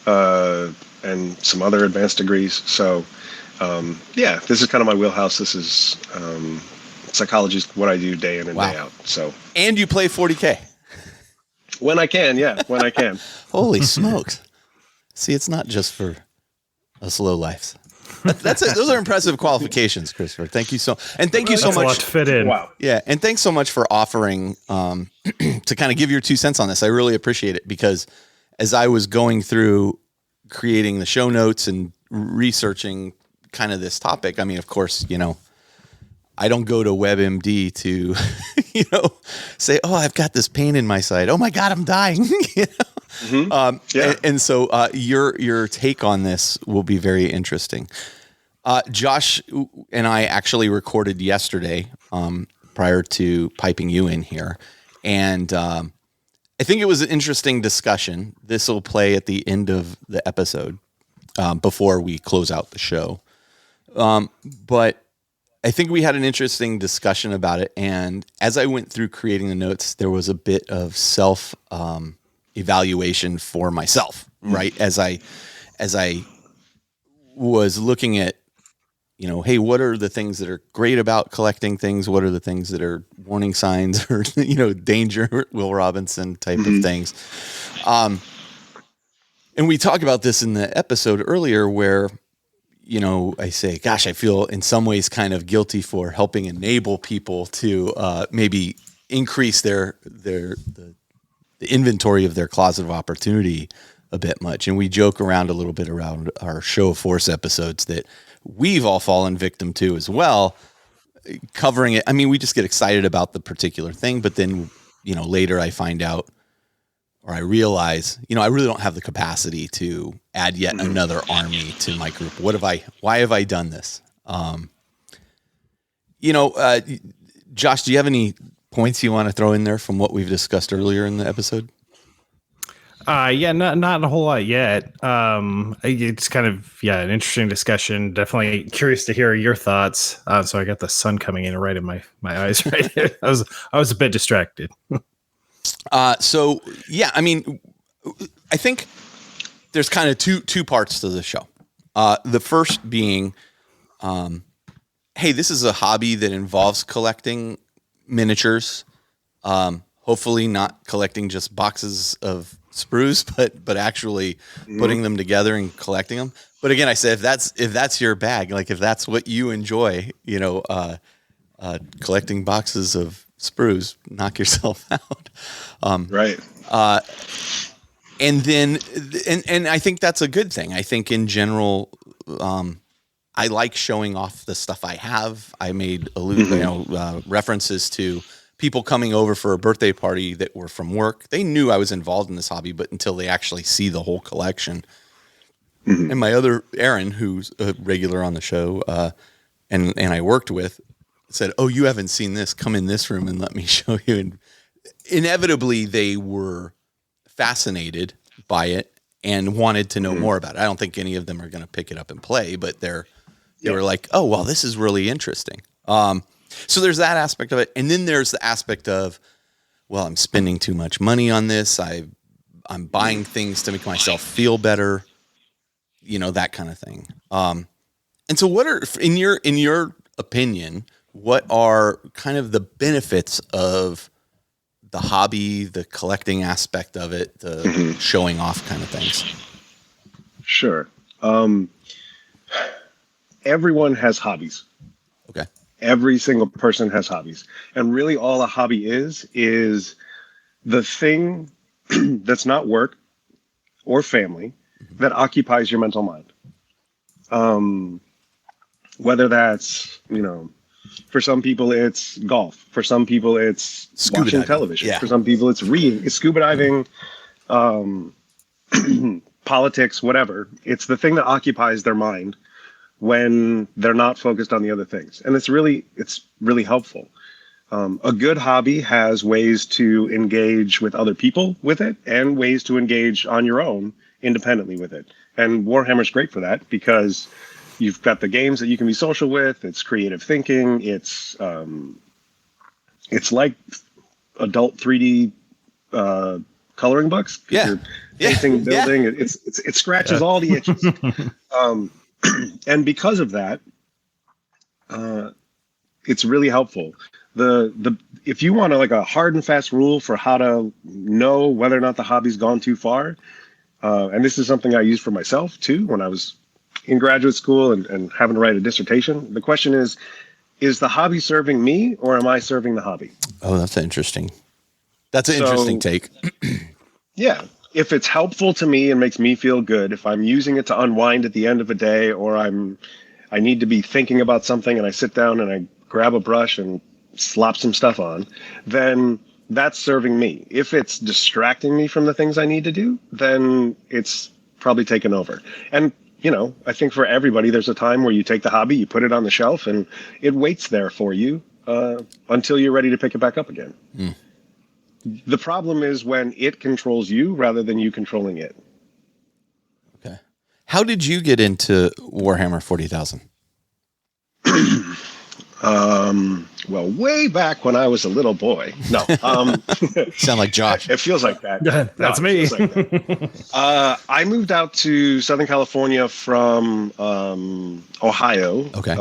and some other advanced degrees. So, this is kind of my wheelhouse. This is psychology is what I do day in and day out. So, and you play 40k when I can, when I can. Holy smokes! See, it's not just for us low lives. That's it. Those are impressive qualifications, Christopher. Thank you so much. A lot to fit in. Wow. Yeah, and thanks so much for offering to kind of give your 2 cents on this. I really appreciate it because as I was going through creating the show notes and researching kind of this topic, I mean, of course, I don't go to WebMD to, say, oh, I've got this pain in my side. Oh my God, I'm dying. And so your take on this will be very interesting. Josh and I actually recorded yesterday prior to piping you in here. And I think it was an interesting discussion. This will play at the end of the episode before we close out the show. But I think we had an interesting discussion about it. And as I went through creating the notes, there was a bit of self evaluation for myself, right? As I was looking at, hey, what are the things that are great about collecting things? What are the things that are warning signs or, danger, Will Robinson type of things? And we talked about this in the episode earlier where, I say, gosh, I feel in some ways kind of guilty for helping enable people to maybe increase the inventory of their closet of opportunity a bit much. And we joke around a little bit around our Show of Force episodes that we've all fallen victim to as well, covering it. I mean, we just get excited about the particular thing, but then later I find out, or I realize, I really don't have the capacity to add yet another army to my group. Why have I done this? Josh, do you have any points you want to throw in there from what we've discussed earlier in the episode? Not a whole lot yet. It's kind of, an interesting discussion. Definitely curious to hear your thoughts. So I got the sun coming in right in my eyes right here. I was a bit distracted. I think there's kind of two parts to the show. The first being, hey, this is a hobby that involves collecting miniatures. Hopefully not collecting just boxes of sprues, but actually putting them together and collecting them. But again, I said, if that's your bag, like if that's what you enjoy, collecting boxes of sprues, knock yourself out. Right. And then, and I think that's a good thing. I think in general, I like showing off the stuff I have. I made references to people coming over for a birthday party that were from work. They knew I was involved in this hobby, but until they actually see the whole collection. And my other Aaron, who's a regular on the show, and I worked with, said, "Oh, you haven't seen this? Come in this room and let me show you." And inevitably, they were fascinated by it and wanted to know more about it. I don't think any of them are going to pick it up and play, but they were like, "Oh, well, this is really interesting." So there's that aspect of it. And then there's the aspect of, well, I'm spending too much money on this. I'm buying things to make myself feel better, that kind of thing. And so what are, in your opinion, what are kind of the benefits of the hobby, the collecting aspect of it, the showing off kind of things? Sure. Everyone has hobbies. Okay. Every single person has hobbies. And really all a hobby is the thing that's not work or family that occupies your mental mind. Whether that's, for some people it's golf. For some people it's scuba watching diving. television. Yeah. For some people it's reading. It's scuba diving, politics, whatever. It's the thing that occupies their mind when they're not focused on the other things. And it's really helpful. A good hobby has ways to engage with other people with it and ways to engage on your own independently with it. And Warhammer's great for that because you've got the games that you can be social with. It's creative thinking. It's like adult 3D coloring books. Yeah. You're painting, building. Yeah. It scratches all the itches. And because of that, it's really helpful. If you want a hard and fast rule for how to know whether or not the hobby's gone too far, and this is something I used for myself too when I was in graduate school and having to write a dissertation. The question is the hobby serving me or am I serving the hobby? Oh, that's interesting. That's an interesting take. Yeah. If it's helpful to me and makes me feel good, if I'm using it to unwind at the end of a day, or I need to be thinking about something and I sit down and I grab a brush and slop some stuff on, then that's serving me. If it's distracting me from the things I need to do, then it's probably taken over. And, I think for everybody, there's a time where you take the hobby, you put it on the shelf, and it waits there for you until you're ready to pick it back up again. Mm. The problem is when it controls you rather than you controlling it. Okay. How did you get into Warhammer 40,000? Well, way back when I was a little boy. No. Sound like Josh. It feels like that. That's me. Like that. I moved out to Southern California from Ohio. Okay.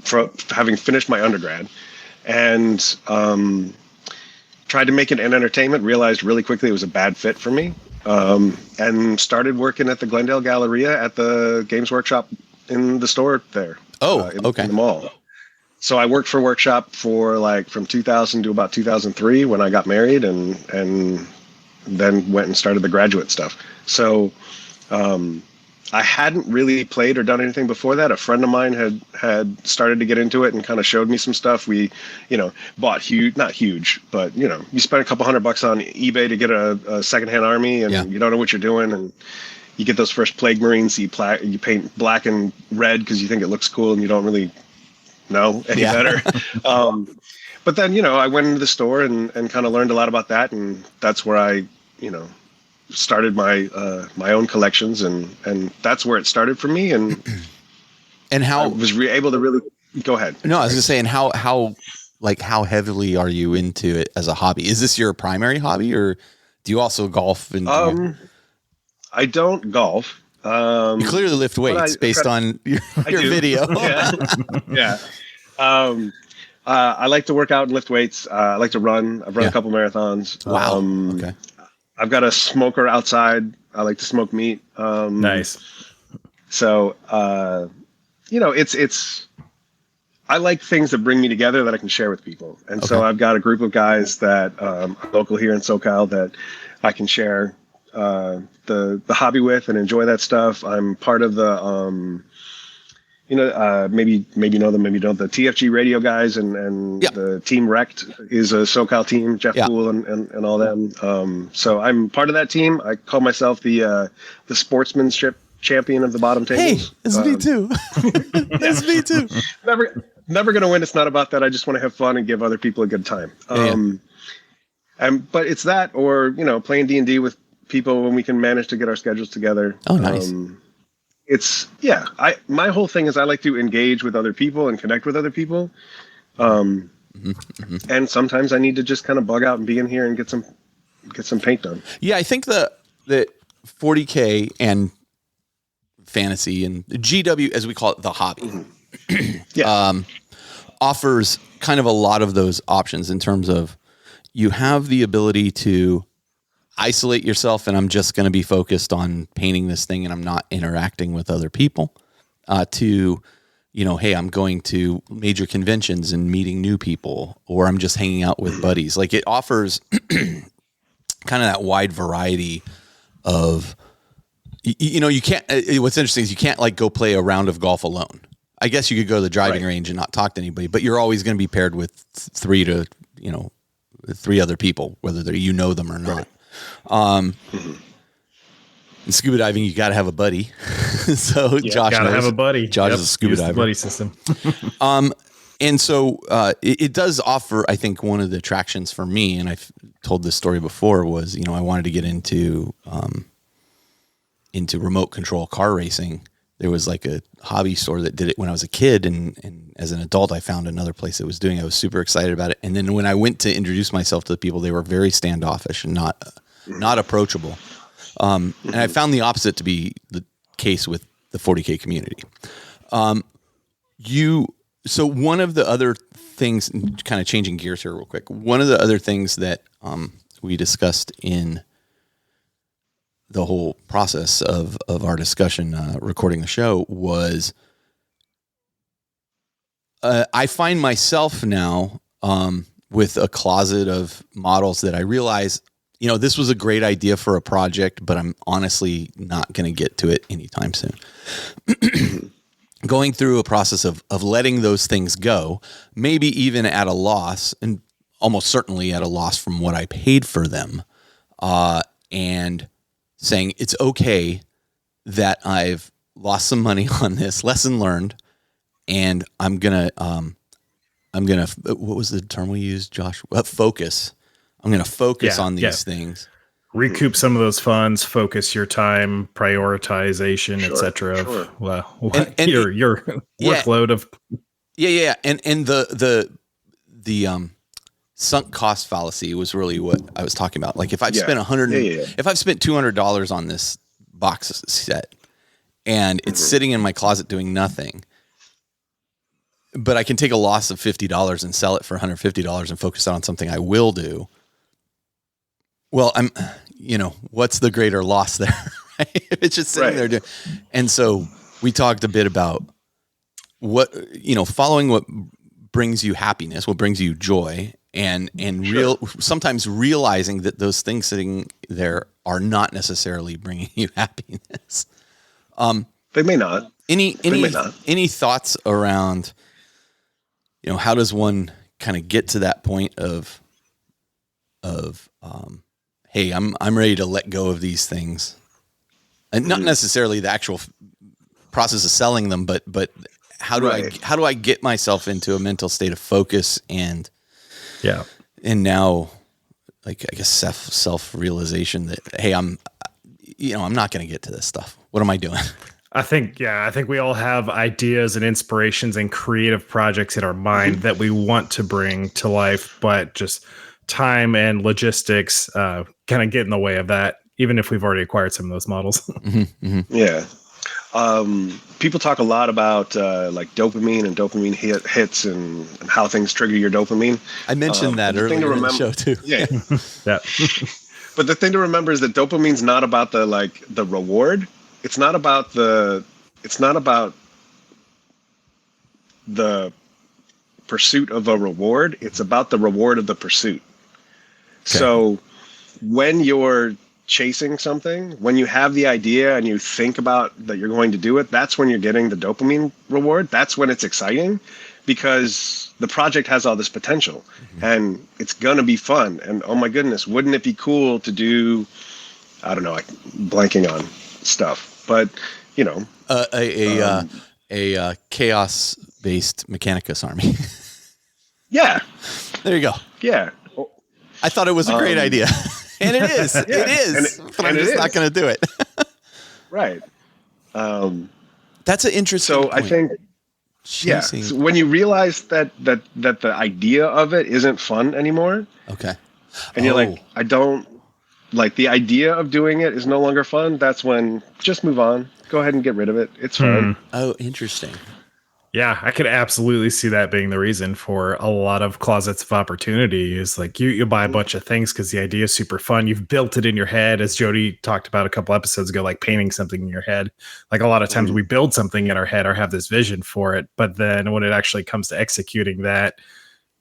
From having finished my undergrad. And tried to make it in entertainment, realized really quickly it was a bad fit for me, and started working at the Glendale Galleria at the Games Workshop in the store there. In the mall. So I worked for Workshop for from 2000 to about 2003 when I got married and then went and started the graduate stuff. So I hadn't really played or done anything before that. A friend of mine had started to get into it and kind of showed me some stuff. We, bought not huge, but you spend a couple $100 on eBay to get a secondhand army, and you don't know what you're doing, and you get those first Plague Marines. You paint black and red because you think it looks cool, and you don't really know any better. But then I went into the store and kind of learned a lot about that, and that's where I started my own collections, and that's where it started for me. And how I was able to really go ahead. No, I was gonna say, and how heavily are you into it as a hobby? Is this your primary hobby, or do you also golf? And I don't golf. You clearly lift weights based on your video. Yeah. I like to work out and lift weights. I like to run. I've run a couple marathons. Wow. Okay. I've got a smoker outside. I like to smoke meat. Nice. So, it's, I like things that bring me together that I can share with people. And so I've got a group of guys that are local here in SoCal that I can share the hobby with and enjoy that stuff. I'm part of the, maybe you know them, maybe you don't. The TFG radio guys and the Team Wrecked is a SoCal team. Jeff Poole and all them. So I'm part of that team. I call myself the sportsmanship champion of the bottom tables. Hey, it's me too. It's me too. Never gonna win. It's not about that. I just want to have fun and give other people a good time. But it's that, or playing D&D with people when we can manage to get our schedules together. Oh, nice. My whole thing is I like to engage with other people and connect with other people. And sometimes I need to just kind of bug out and be in here and get some paint done. Yeah, I think the 40K and fantasy and GW, as we call it, the hobby, offers kind of a lot of those options in terms of you have the ability to isolate yourself, and I'm just going to be focused on painting this thing and I'm not interacting with other people, to, hey, I'm going to major conventions and meeting new people, or I'm just hanging out with buddies. Like, it offers kind of that wide variety of, you can't, what's interesting is you can't go play a round of golf alone. I guess you could go to the driving range and not talk to anybody, but you're always going to be paired with three other people, whether them or not. In scuba diving, you got to have a buddy. So Josh gotta have a buddy. Josh is a scuba diver. Buddy system. And so it does offer, I think, one of the attractions for me, and I've told this story before, was I wanted to get into remote control car racing. There was a hobby store that did it when I was a kid, and as an adult, I found another place that was doing it. I was super excited about it. And then when I went to introduce myself to the people, they were very standoffish and not approachable. And I found the opposite to be the case with the 40K community. So one of the other things, kind of changing gears here real quick, one of the other things that we discussed in the whole process of our discussion, recording the show, was I find myself now with a closet of models that I realize, this was a great idea for a project, but I'm honestly not going to get to it anytime soon. Going through a process of letting those things go, maybe even at a loss, and almost certainly at a loss from what I paid for them, and saying it's okay that I've lost some money on this, lesson learned, and I'm gonna, what was the term we used, Josh? Focus. I'm gonna focus on these things. Recoup some of those funds, focus your time, prioritization, etc. Sure. And your workload of. Yeah. And the sunk cost fallacy was really what I was talking about. Like, if I've spent if I've spent $200 on this box set and it's sitting in my closet doing nothing, but I can take a loss of $50 and sell it for $150 and focus on something I will do. Well, what's the greater loss there? Right? If it's just sitting there doing, and so we talked a bit about what, following what brings you happiness, what brings you joy, and sometimes realizing that those things sitting there are not necessarily bringing you happiness. They may not. Any thoughts around, how does one kind of get to that point of hey, I'm ready to let go of these things, and not necessarily the actual process of selling them, but how do I get myself into a mental state of focus and now, like, I guess self realization that, hey, I'm not going to get to this stuff. What am I doing? I think we all have ideas and inspirations and creative projects in our mind that we want to bring to life, but just time and logistics kind of get in the way of that, even if we've already acquired some of those models. Yeah. People talk a lot about like dopamine and dopamine hits and how things trigger your dopamine. I mentioned that earlier in the show too. Yeah. Yeah. But the thing to remember is that dopamine's not about the reward. It's not about the pursuit of a reward. It's about the reward of the pursuit. Okay. So when you're chasing something, when you have the idea and you think about that you're going to do it, that's when you're getting the dopamine reward. That's when it's exciting, because the project has all this potential and it's going to be fun. And oh my goodness, wouldn't it be cool to do, I don't know, like blanking on stuff, but a chaos based Mechanicus army. Yeah. There you go. Yeah. I thought it was a great idea. And it is. Yeah. It is. But I'm just not going to do it. Right. That's an interesting point. I think, so when you realize that the idea of it isn't fun anymore. Okay. And you're like, I don't like the idea of doing it is no longer fun. That's when just move on. Go ahead and get rid of it. It's fun. Oh, interesting. Yeah, I could absolutely see that being the reason for a lot of closets of opportunity. Is like you buy a bunch of things because the idea is super fun. You've built it in your head, as Jody talked about a couple episodes ago, like painting something in your head. Like a lot of times we build something in our head or have this vision for it, but then when it actually comes to executing that,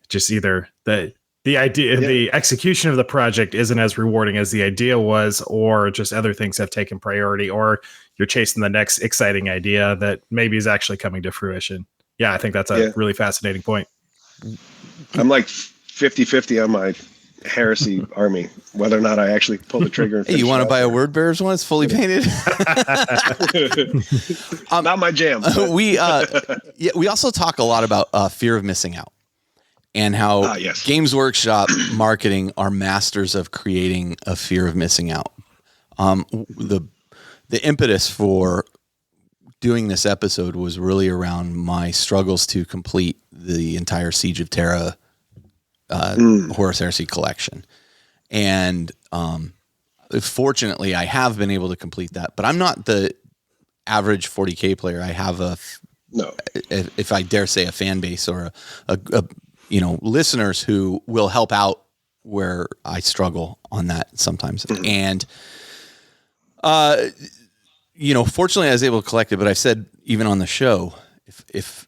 just either the idea, the execution of the project isn't as rewarding as the idea was, or just other things have taken priority, or you're chasing the next exciting idea that maybe is actually coming to fruition. Yeah, I think that's a really fascinating point. I'm like 50-50 on my heresy army, whether or not I actually pull the trigger. And you want to buy a Word Bearers one? It's fully painted. Not my jam. We also talk a lot about fear of missing out. And how Games Workshop marketing are masters of creating a fear of missing out. The impetus for doing this episode was really around my struggles to complete the entire Siege of Terra Horus Heresy collection. And fortunately, I have been able to complete that. But I'm not the average 40K player. I have if I dare say, a fan base or a listeners who will help out where I struggle on that sometimes. And, fortunately I was able to collect it, but I've said even on the show, if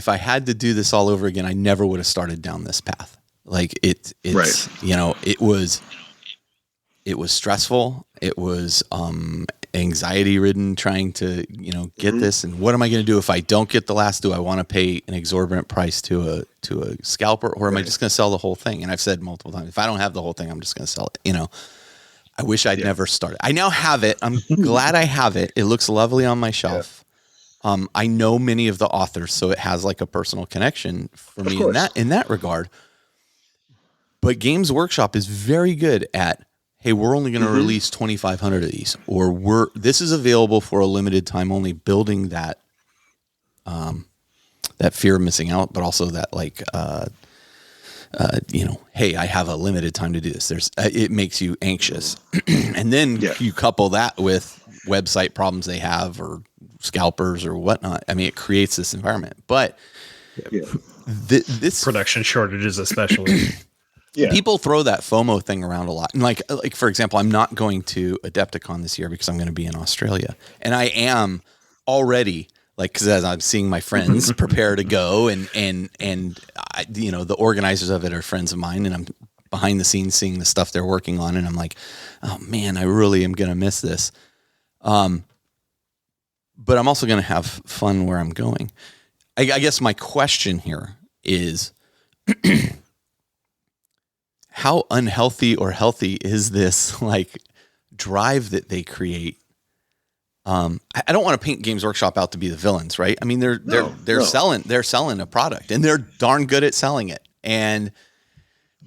I had to do this all over again, I never would have started down this path. Like it was stressful. It was, anxiety ridden trying to, get this. And what am I going to do if I don't get the last? Do I want to pay an exorbitant price to a scalper, or am I just going to sell the whole thing? And I've said multiple times, if I don't have the whole thing, I'm just going to sell it. I wish I'd never started. I now have it. I'm glad I have it. It looks lovely on my shelf. I know many of the authors, so it has like a personal connection for me in that regard. But Games Workshop is very good at, hey, we're only going to release 2,500 of these, or this is available for a limited time only, building that that fear of missing out, but also that hey, I have a limited time to do this. It makes you anxious. And then you couple that with website problems they have, or scalpers or whatnot. I mean, it creates this environment, but this production shortages, especially. People throw that FOMO thing around a lot. And like for example, I'm not going to Adepticon this year because I'm going to be in Australia, and I am already because as I'm seeing my friends prepare to go, and I, the organizers of it are friends of mine, and I'm behind the scenes seeing the stuff they're working on, and I'm like, oh man, I really am going to miss this. but I'm also going to have fun where I'm going. I guess my question here is how unhealthy or healthy is this like drive that they create? I don't want to paint Games Workshop out to be the villains, right? I mean, they're selling a product, and they're darn good at selling it.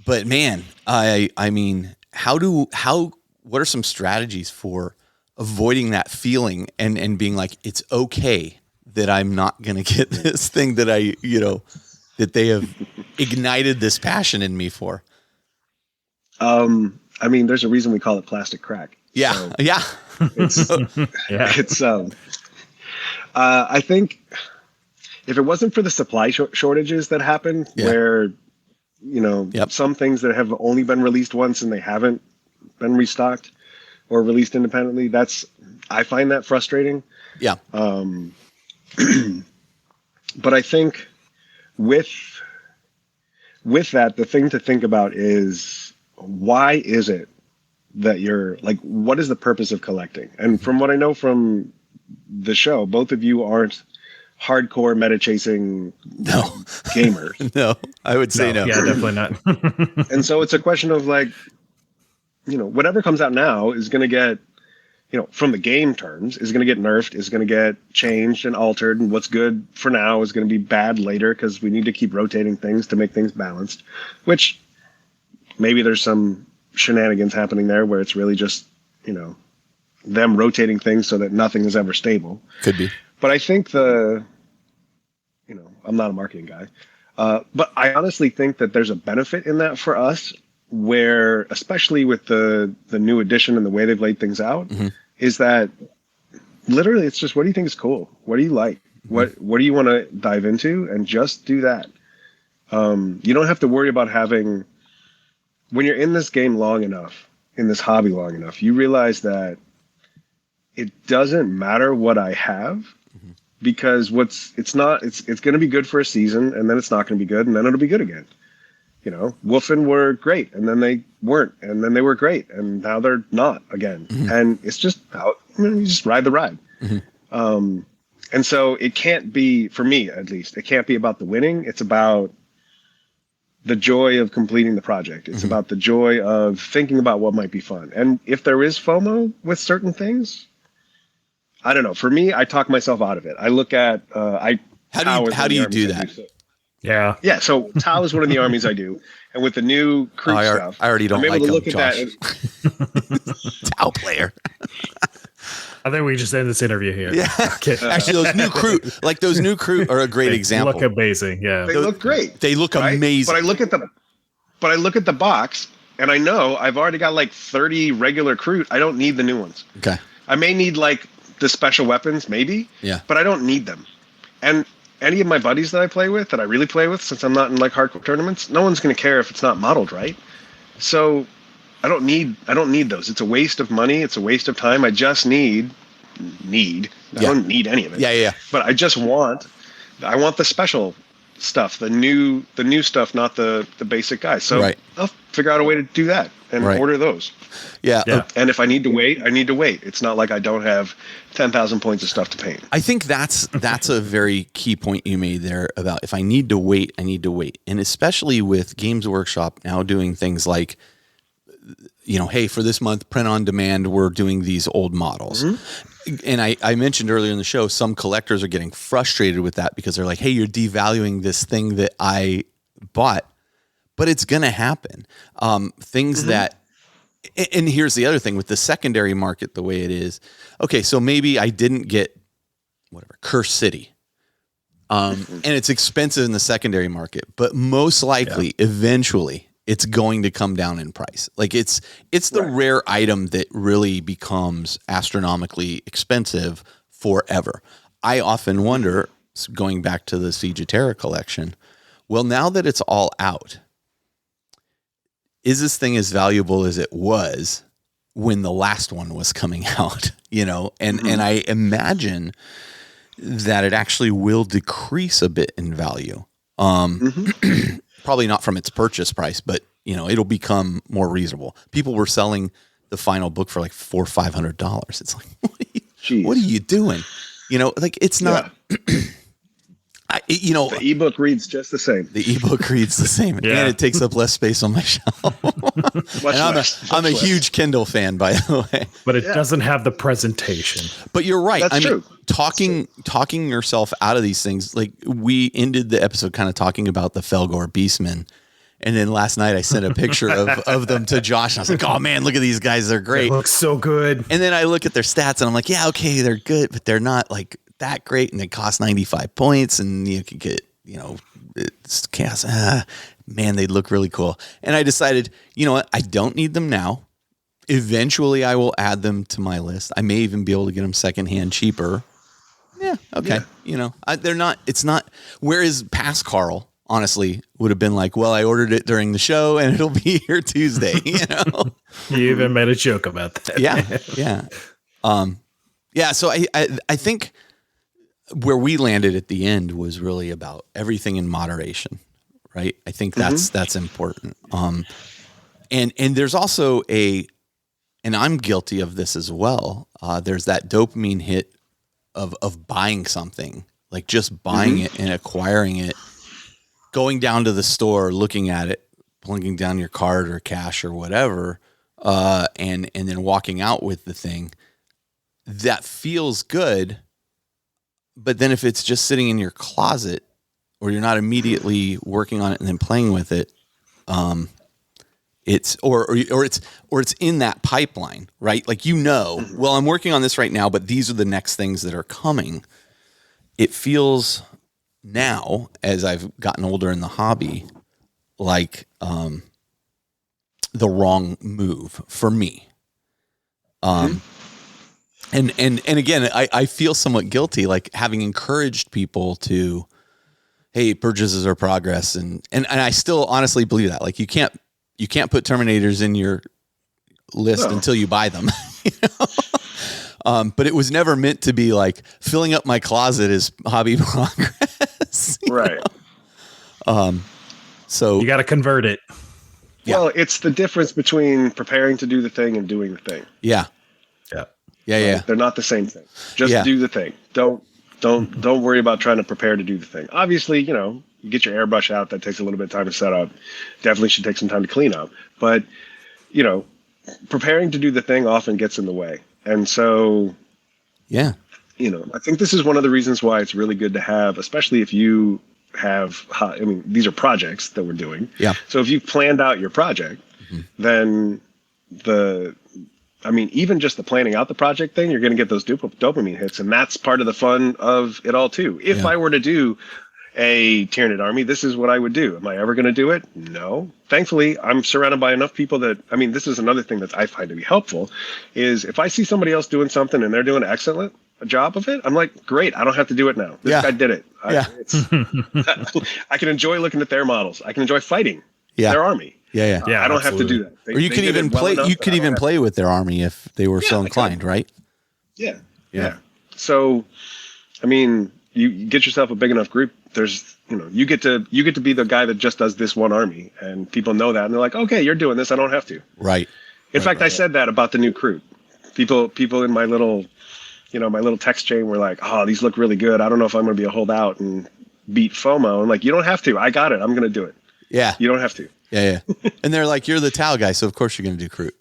But man, I mean, what are some strategies for avoiding that feeling and being like, it's okay that I'm not going to get this thing that that they have ignited this passion in me for? I mean, there's a reason we call it plastic crack. Yeah. So yeah. It's I think if it wasn't for the supply shortages that happened, where some things that have only been released once and they haven't been restocked or released independently, I find that frustrating. Yeah. But I think with that, the thing to think about is, why is it that you're like, what is the purpose of collecting? And from what I know from the show, both of you aren't hardcore meta chasing gamers. No, I would say no. Yeah, definitely not. And so it's a question of like, whatever comes out now is going to get, from the game terms, is going to get nerfed, is going to get changed and altered. And what's good for now is going to be bad later, because we need to keep rotating things to make things balanced, which maybe there's some shenanigans happening there where it's really just, them rotating things so that nothing is ever stable. Could be. But I think I'm not a marketing guy, but I honestly think that there's a benefit in that for us, where, especially with the new edition and the way they've laid things out, is that literally it's just, what do you think is cool? What do you like? What do you want to dive into? And just do that. You don't have to worry about having, when you're in this game long enough, in this hobby long enough, you realize that it doesn't matter what I have, because it's going to be good for a season, and then it's not going to be good, and then it'll be good again. Wolfen were great, and then they weren't, and then they were great, and now they're not again. And it's just how you just ride the ride. And so it can't be, for me at least, it can't be about the winning. It's about the joy of completing the project. It's about the joy of thinking about what might be fun. And if there is FOMO with certain things, I don't know. For me, I talk myself out of it. I look at how do you do that? Yeah. So Tau is one of the armies I do, and with the new crew stuff, I already don't I'm able like to look him, at Josh. that. Tau player. I think we just end this interview here. Yeah. Actually, those new crew are a great example. Look amazing. Yeah. They look great. They look amazing. But I look at the box, and I know I've already got like 30 regular crew. I don't need the new ones. Okay. I may need like the special weapons, maybe. Yeah. But I don't need them. And any of my buddies that I play with, that I really play with, since I'm not in like hardcore tournaments, no one's going to care if it's not modeled right. So I don't need those. It's a waste of money. It's a waste of time. I just I don't need any of it. Yeah. But I want the special stuff, the new stuff, not the basic guys. So I'll figure out a way to do that and order those. Yeah. And if I need to wait, I need to wait. It's not like I don't have 10,000 points of stuff to paint. I think that's a very key point you made there about, if I need to wait, I need to wait. And especially with Games Workshop now doing things like, hey, for this month, print on demand, we're doing these old models. And I mentioned earlier in the show, some collectors are getting frustrated with that, because they're like, hey, you're devaluing this thing that I bought. But it's going to happen. Things that, and here's the other thing with the secondary market, the way it is. Okay, so maybe I didn't get Curse City. And it's expensive in the secondary market, but most likely, eventually, it's going to come down in price. Like it's the rare item that really becomes astronomically expensive forever. I often wonder, going back to the Siege of Terra collection, well, now that it's all out, is this thing as valuable as it was when the last one was coming out? And I imagine that it actually will decrease a bit in value. Probably not from its purchase price, but it'll become more reasonable. People were selling the final book for like $400 or $500. It's like, what are you doing? You know, like it's not. The ebook reads just the same. The ebook reads the same, and it takes up less space on my shelf. I'm a huge Kindle fan, by the way. But it doesn't have the presentation. But you're right. That's true. Talking yourself out of these things. Like we ended the episode kind of talking about the Felgor Beastmen. And then last night I sent a picture of them to Josh. And I was like, oh man, look at these guys. They're great. They look so good. And then I look at their stats and I'm like, yeah, okay, they're good, but they're not like that great. And they cost 95 points and you could get, it's chaos. Man, they look really cool. And I decided, you know what? I don't need them now. Eventually I will add them to my list. I may even be able to get them secondhand cheaper. Yeah. Okay. Yeah. It's not, whereas past Carl, honestly, would have been like, well, I ordered it during the show and it'll be here Tuesday, You even made a joke about that. Yeah. So I think where we landed at the end was really about everything in moderation, right? I think that's important. And there's also and I'm guilty of this as well. There's that dopamine hit of buying something, like just buying it and acquiring it, going down to the store, looking at it, plunking down your card or cash or whatever, and then walking out with the thing. That feels good. But then if it's just sitting in your closet or you're not immediately working on it and then playing with it, it's in that pipeline, right? Like, well, I'm working on this right now, but these are the next things that are coming. It feels now, as I've gotten older in the hobby, like the wrong move for me. And again, I feel somewhat guilty, like having encouraged people to, hey, purchases are progress, and I still honestly believe that. Like you can't put Terminators in your list until you buy them. But it was never meant to be like filling up my closet is hobby progress. Right. So you got to convert it. Well, it's the difference between preparing to do the thing and doing the thing. Yeah. They're not the same thing. Just do the thing. Don't worry about trying to prepare to do the thing. Obviously, you get your airbrush out. That takes a little bit of time to set up. Definitely should take some time to clean up. But, preparing to do the thing often gets in the way. And so, I think this is one of the reasons why it's really good to have, especially if you have, these are projects that we're doing. Yeah. So if you've planned out your project, then even just the planning out the project thing, you're going to get those dopamine hits. And that's part of the fun of it all too. If I were to do a Tyranid army, this is what I would do. Am I ever going to do it? No. Thankfully, I'm surrounded by enough people that, this is another thing that I find to be helpful, is if I see somebody else doing something and they're doing an excellent job of it, I'm like, great, I don't have to do it now. This guy did it. I can enjoy looking at their models. I can enjoy fighting their army. Yeah. I don't have to do that. Or you could even play. You could even play with their army if they were so inclined, right? Yeah. So, you get yourself a big enough group. There's, you get to be the guy that just does this one army, and people know that, and they're like, okay, you're doing this. I don't have to. Right. In fact, I said that about the new crew. People in my little, my little text chain were like, oh, these look really good. I don't know if I'm going to be a holdout and beat FOMO. I'm like, you don't have to. I got it. I'm going to do it. Yeah. You don't have to. Yeah. And they're like, you're the Tau guy, so of course you're going to do Kroot.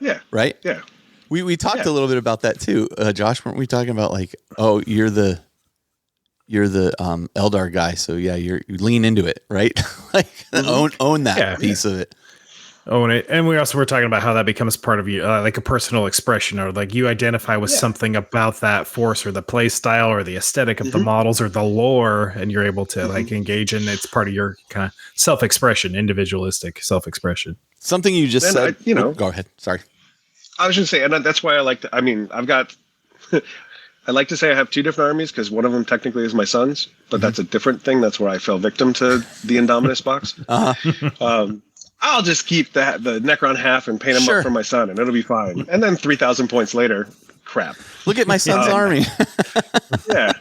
Yeah. Right? Yeah. We talked a little bit about that too. Josh, weren't we talking about like, oh, you're the Eldar guy, so you lean into it, right? Like own that piece of it. Own it. And we also were talking about how that becomes part of you, like a personal expression, or like you identify with something about that force or the play style or the aesthetic of the models or the lore, and you're able to like engage in. It's part of your kind of self-expression, individualistic self-expression. Something you just said. Go ahead. Sorry. I was just saying, and that's why I like to. I've got. I like to say I have two different armies because one of them technically is my son's, but that's a different thing. That's where I fell victim to the Indominus box. I'll just keep the Necron half and paint him up for my son, and it'll be fine. And then 3,000 points later, crap. Look at my son's army. Yeah,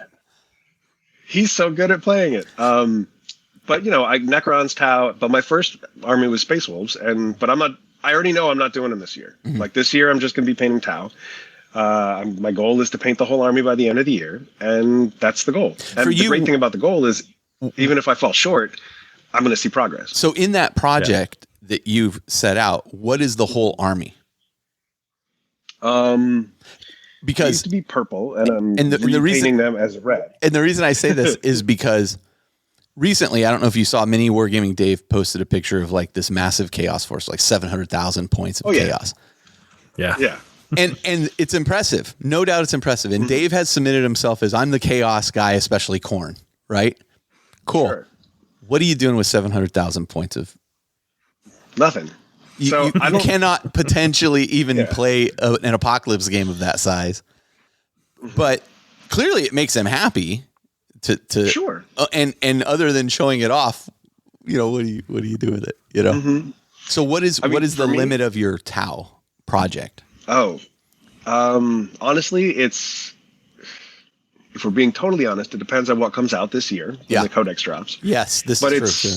he's so good at playing it. But Necron's Tau. But my first army was Space Wolves, but I'm not. I already know I'm not doing them this year. Like this year, I'm just going to be painting Tau. My goal is to paint the whole army by the end of the year, and that's the goal. And the great thing about the goal is, even if I fall short, I'm going to see progress. So in that project that you've set out, what is the whole army? Because it used to be purple, and I'm repainting them as red. And the reason I say this is because recently, I don't know if you saw, Mini Wargaming Dave posted a picture of like this massive chaos force, like 700,000 points of chaos. Yeah. Yeah. And it's impressive. No doubt it's impressive. And Dave has submitted himself as, I'm the chaos guy, especially Khorne, right? Cool. Sure. What are you doing with 700,000 points of? Nothing. You cannot potentially even play an apocalypse game of that size. But clearly it makes him happy to sure. And other than showing it off, you know, what do you do with it? You know? Mm-hmm. So what is the limit of your Tau project? Oh, honestly, if we're being totally honest, it depends on what comes out this year when the Codex drops. Yes, this is true.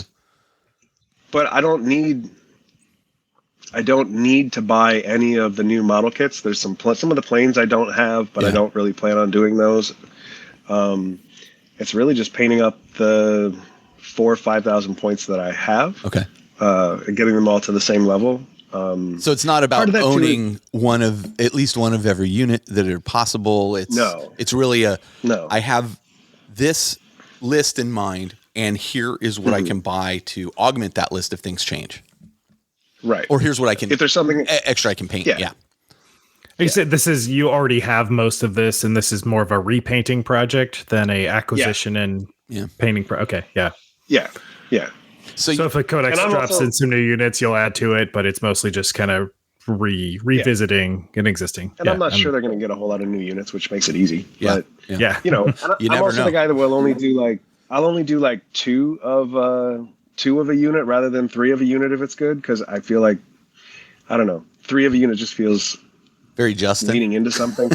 But I don't need to buy any of the new model kits. There's some of the planes I don't have, but I don't really plan on doing those. It's really just painting up the 4,000 or 5,000 points that I have. Okay. And getting them all to the same level. So it's not about owning at least one of every unit that are possible. It's really I have this list in mind, and here is what I can buy to augment that list if things change. Right. Or here's what I can, if there's something extra I can paint. Yeah. You said you already have most of this, and this is more of a repainting project than a acquisition and painting. Okay. Yeah. Yeah. Yeah. So if a Codex drops in some new units, you'll add to it, but it's mostly just kind of revisiting an existing. And I'm not sure they're going to get a whole lot of new units, which makes it easy. Yeah. But, you know, I'm also the guy that will only do two of a unit rather than 3 of a unit if it's good, because I feel like, I don't know, 3 of a unit just feels very Justin leaning into something.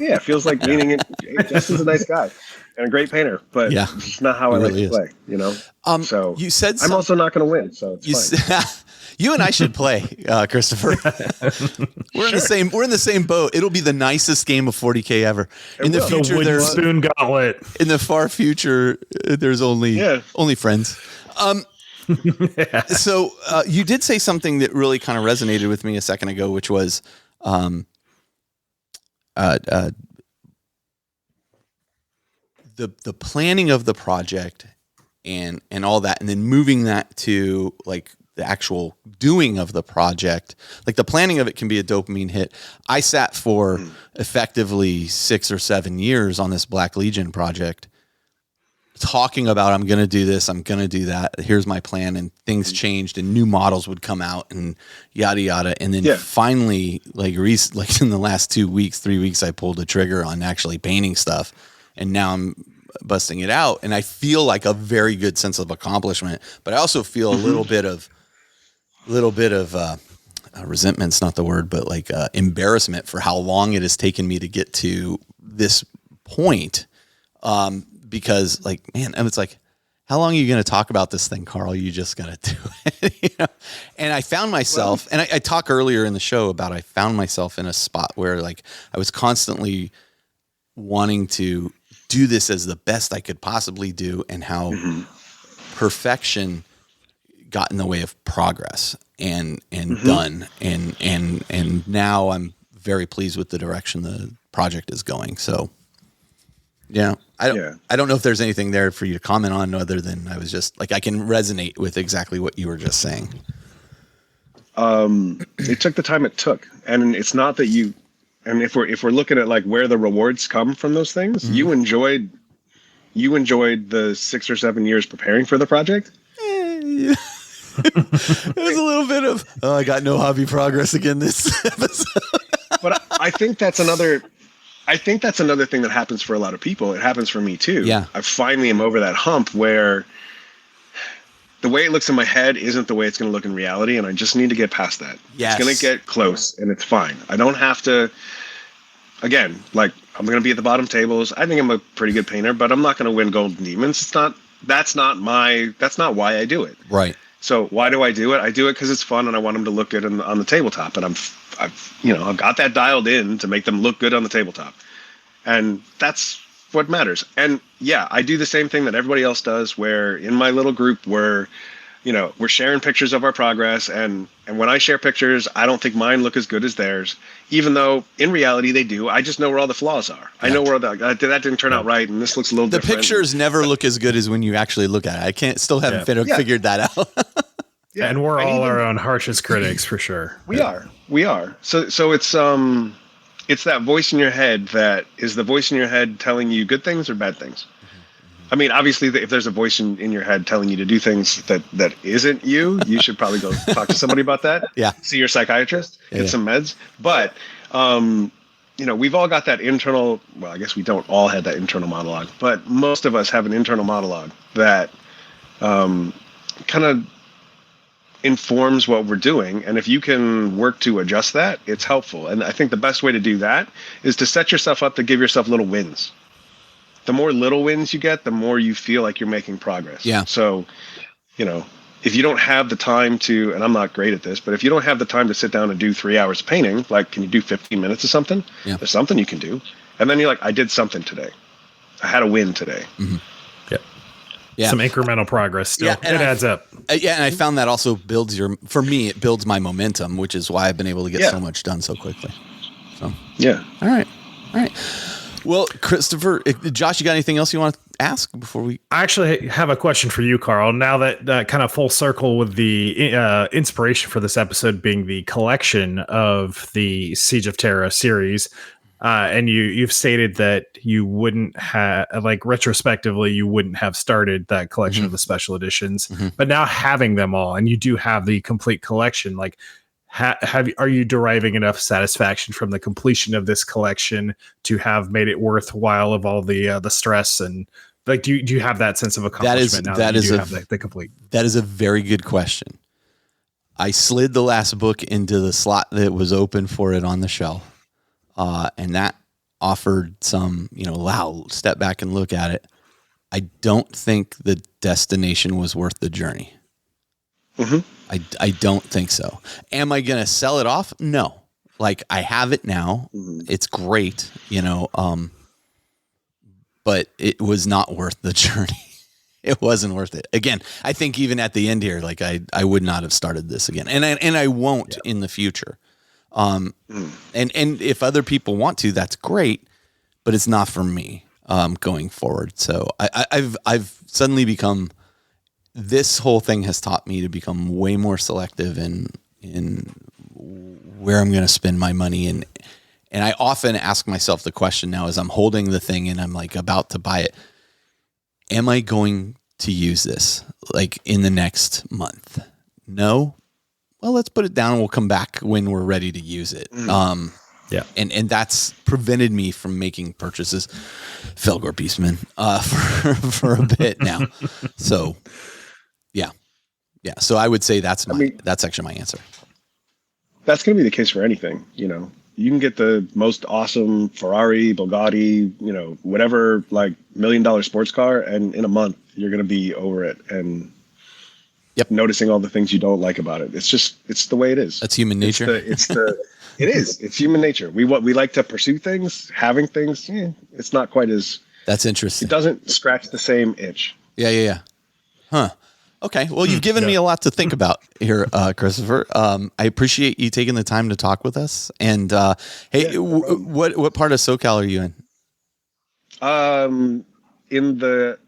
Yeah, it feels like leaning in. Justin's a nice guy and a great painter, but it's not how I like to play, you know? So you said I'm also not going to win, so it's fine. You and I should play, Christopher. We're in the same boat. It'll be the nicest game of 40k ever. In the future, there's spoon gauntlet. In the far future, there's only friends. So you did say something that really kind of resonated with me a second ago, which was the planning of the project and all that, and then moving that to like the actual doing of the project. Like the planning of it can be a dopamine hit. I sat for effectively 6 or 7 years on this Black Legion project, talking about, I'm going to do this, I'm going to do that, here's my plan, and things changed and new models would come out and yada yada, and then finally, like in the last 2 weeks, 3 weeks, I pulled the trigger on actually painting stuff, and now I'm busting it out, and I feel like a very good sense of accomplishment, but I also feel a little bit of resentment's not the word, but like embarrassment for how long it has taken me to get to this point. Because like, man, it's like, how long are you going to talk about this thing, Carl? You just going to do it, you know? And I found myself, and I talked earlier in the show about, I found myself in a spot where like I was constantly wanting to do this as the best I could possibly do, and how perfection got in the way of progress and done. And now I'm very pleased with the direction the project is going. So, yeah, I don't know if there's anything there for you to comment on, other than I was just like, I can resonate with exactly what you were just saying. It took the time it took, and it's not that you. And if we're looking at like where the rewards come from those things, you enjoyed the 6 or 7 years preparing for the project. There's a little bit of I got no hobby progress again this episode. But I think that's another thing that happens for a lot of people. It happens for me too. Yeah. I finally am over that hump where the way it looks in my head isn't the way it's going to look in reality, and I just need to get past that. Yes. It's going to get close, and it's fine. I don't have to. Again, like, I'm going to be at the bottom tables. I think I'm a pretty good painter, but I'm not going to win Golden Demons. That's not why I do it. Right. So why do I do it? I do it because it's fun and I want them to look good on the tabletop. And I've got that dialed in to make them look good on the tabletop. And that's what matters. And yeah, I do the same thing that everybody else does, where in my little group we're sharing pictures of our progress. And when I share pictures, I don't think mine look as good as theirs, even though in reality they do. I just know where all the flaws are. I know where that didn't turn out right. And this looks a little different. The pictures never look as good as when you actually look at it. I haven't figured that out. Yeah, and we're all our own harshest critics for sure. We are. So it's that voice in your head that is the voice in your head telling you good things or bad things. I mean, obviously, if there's a voice in your head telling you to do things that isn't you should probably go talk to somebody about that. Yeah. See your psychiatrist, get some meds. But, we've all got that internal, well, I guess we don't all have that internal monologue, but most of us have an internal monologue that kind of informs what we're doing. And if you can work to adjust that, it's helpful. And I think the best way to do that is to set yourself up to give yourself little wins. The more little wins you get, the more you feel like you're making progress. Yeah. So, if you don't have the time to, and I'm not great at this, but if you don't have the time to sit down and do 3 hours of painting, like, can you do 15 minutes of something? Yeah. There's something you can do. And then you're like, I did something today. I had a win today. Mm-hmm. Yeah. Some incremental progress still. It adds up. And I found that also builds it builds my momentum, which is why I've been able to get so much done so quickly. So, yeah. All right. Well, Christopher, Josh, you got anything else you want to ask before we? I actually have a question for you, Carl. Now that kind of full circle with the inspiration for this episode being the collection of the Siege of Terra series, and you've stated that you wouldn't have, like, retrospectively, you wouldn't have started that collection of the special editions, but now having them all, and you do have the complete collection, like, are you deriving enough satisfaction from the completion of this collection to have made it worthwhile of all the stress, and like, do you have that sense of accomplishment that is the complete? That is a very good question. I slid the last book into the slot that was open for it on the shelf. And that offered some, wow, step back and look at it. I don't think the destination was worth the journey. Mm-hmm. I don't think so. Am I going to sell it off? No. Like, I have it now. Mm-hmm. It's great, but it was not worth the journey. It wasn't worth it. Again, I think even at the end here, like, I would not have started this again. And I won't in the future. And if other people want to, that's great, but it's not for me, going forward. So I've suddenly become, this whole thing has taught me to become way more selective in where I'm going to spend my money. And I often ask myself the question now as I'm holding the thing and I'm like about to buy it, am I going to use this like in the next month? No. Well, let's put it down and we'll come back when we're ready to use it. Yeah. And that's prevented me from making purchases, Felgor Beastman, for a bit now. So yeah. So I would say that's actually my answer. That's going to be the case for anything. You can get the most awesome Ferrari, Bugatti, whatever, like $1 million sports car. And in a month you're going to be over it. And noticing all the things you don't like about it. It's the way it is. That's human nature. It is. It's human nature. We like to pursue things, having things. It's not quite as. That's interesting. It doesn't scratch the same itch. Yeah. Huh. Okay. Well, you've given me a lot to think about here, Christopher. I appreciate you taking the time to talk with us. And hey, what part of SoCal are you in? It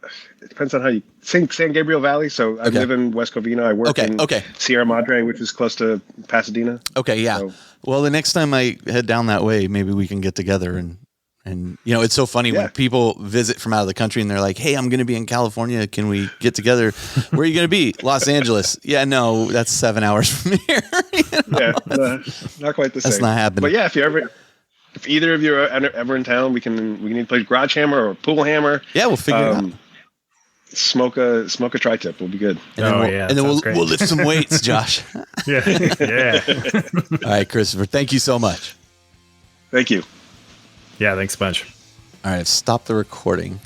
depends on how you think. San Gabriel Valley. So I live in West Covina. I work in Sierra Madre, which is close to Pasadena. Okay. Yeah. So, well, the next time I head down that way, maybe we can get together and it's so funny when people visit from out of the country and they're like, hey, I'm going to be in California. Can we get together? Where are you going to be? Los Angeles. Yeah, no, that's 7 hours from here. Yeah. Not quite the same. That's not happening. But yeah, if either of you are ever in town, we can either play Garage Hammer or Pool Hammer. Yeah, we'll figure it out. Smoke a tri-tip will be good. And then we'll lift some weights, Josh. Yeah. All right, Christopher, thank you so much. Thank you. Yeah, thanks a bunch. All right, stop the recording.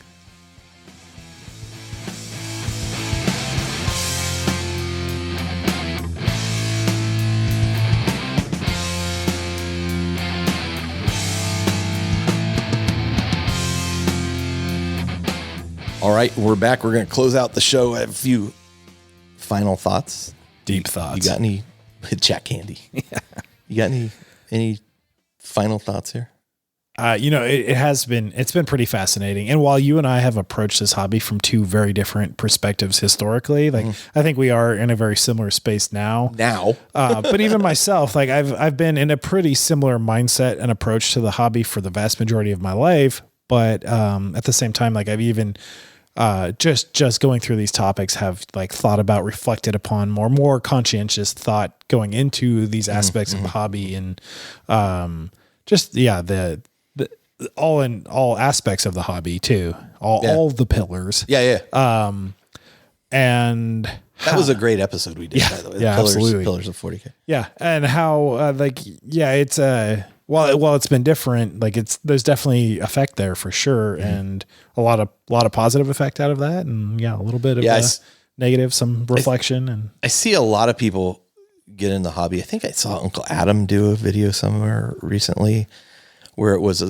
All right, we're back. We're going to close out the show. I have a few final thoughts. Deep thoughts. You got any? Jack Candy. Yeah. You got any final thoughts here? It's been pretty fascinating. And while you and I have approached this hobby from two very different perspectives historically, like I think we are in a very similar space now. But even myself, like I've been in a pretty similar mindset and approach to the hobby for the vast majority of my life. But at the same time, like I've even just going through these topics have like thought about, reflected upon more conscientious thought going into these aspects of the hobby and all aspects of the hobby too, all the pillars. And that was a great episode we did, by the way. Pillars of 40k. Yeah. And how, it's, while it's been different, like there's definitely effect there for sure. And a lot of positive effect out of that. And a little bit of negative, some reflection. And I see a lot of people get in the hobby. I think I saw Uncle Adam do a video somewhere recently where it was,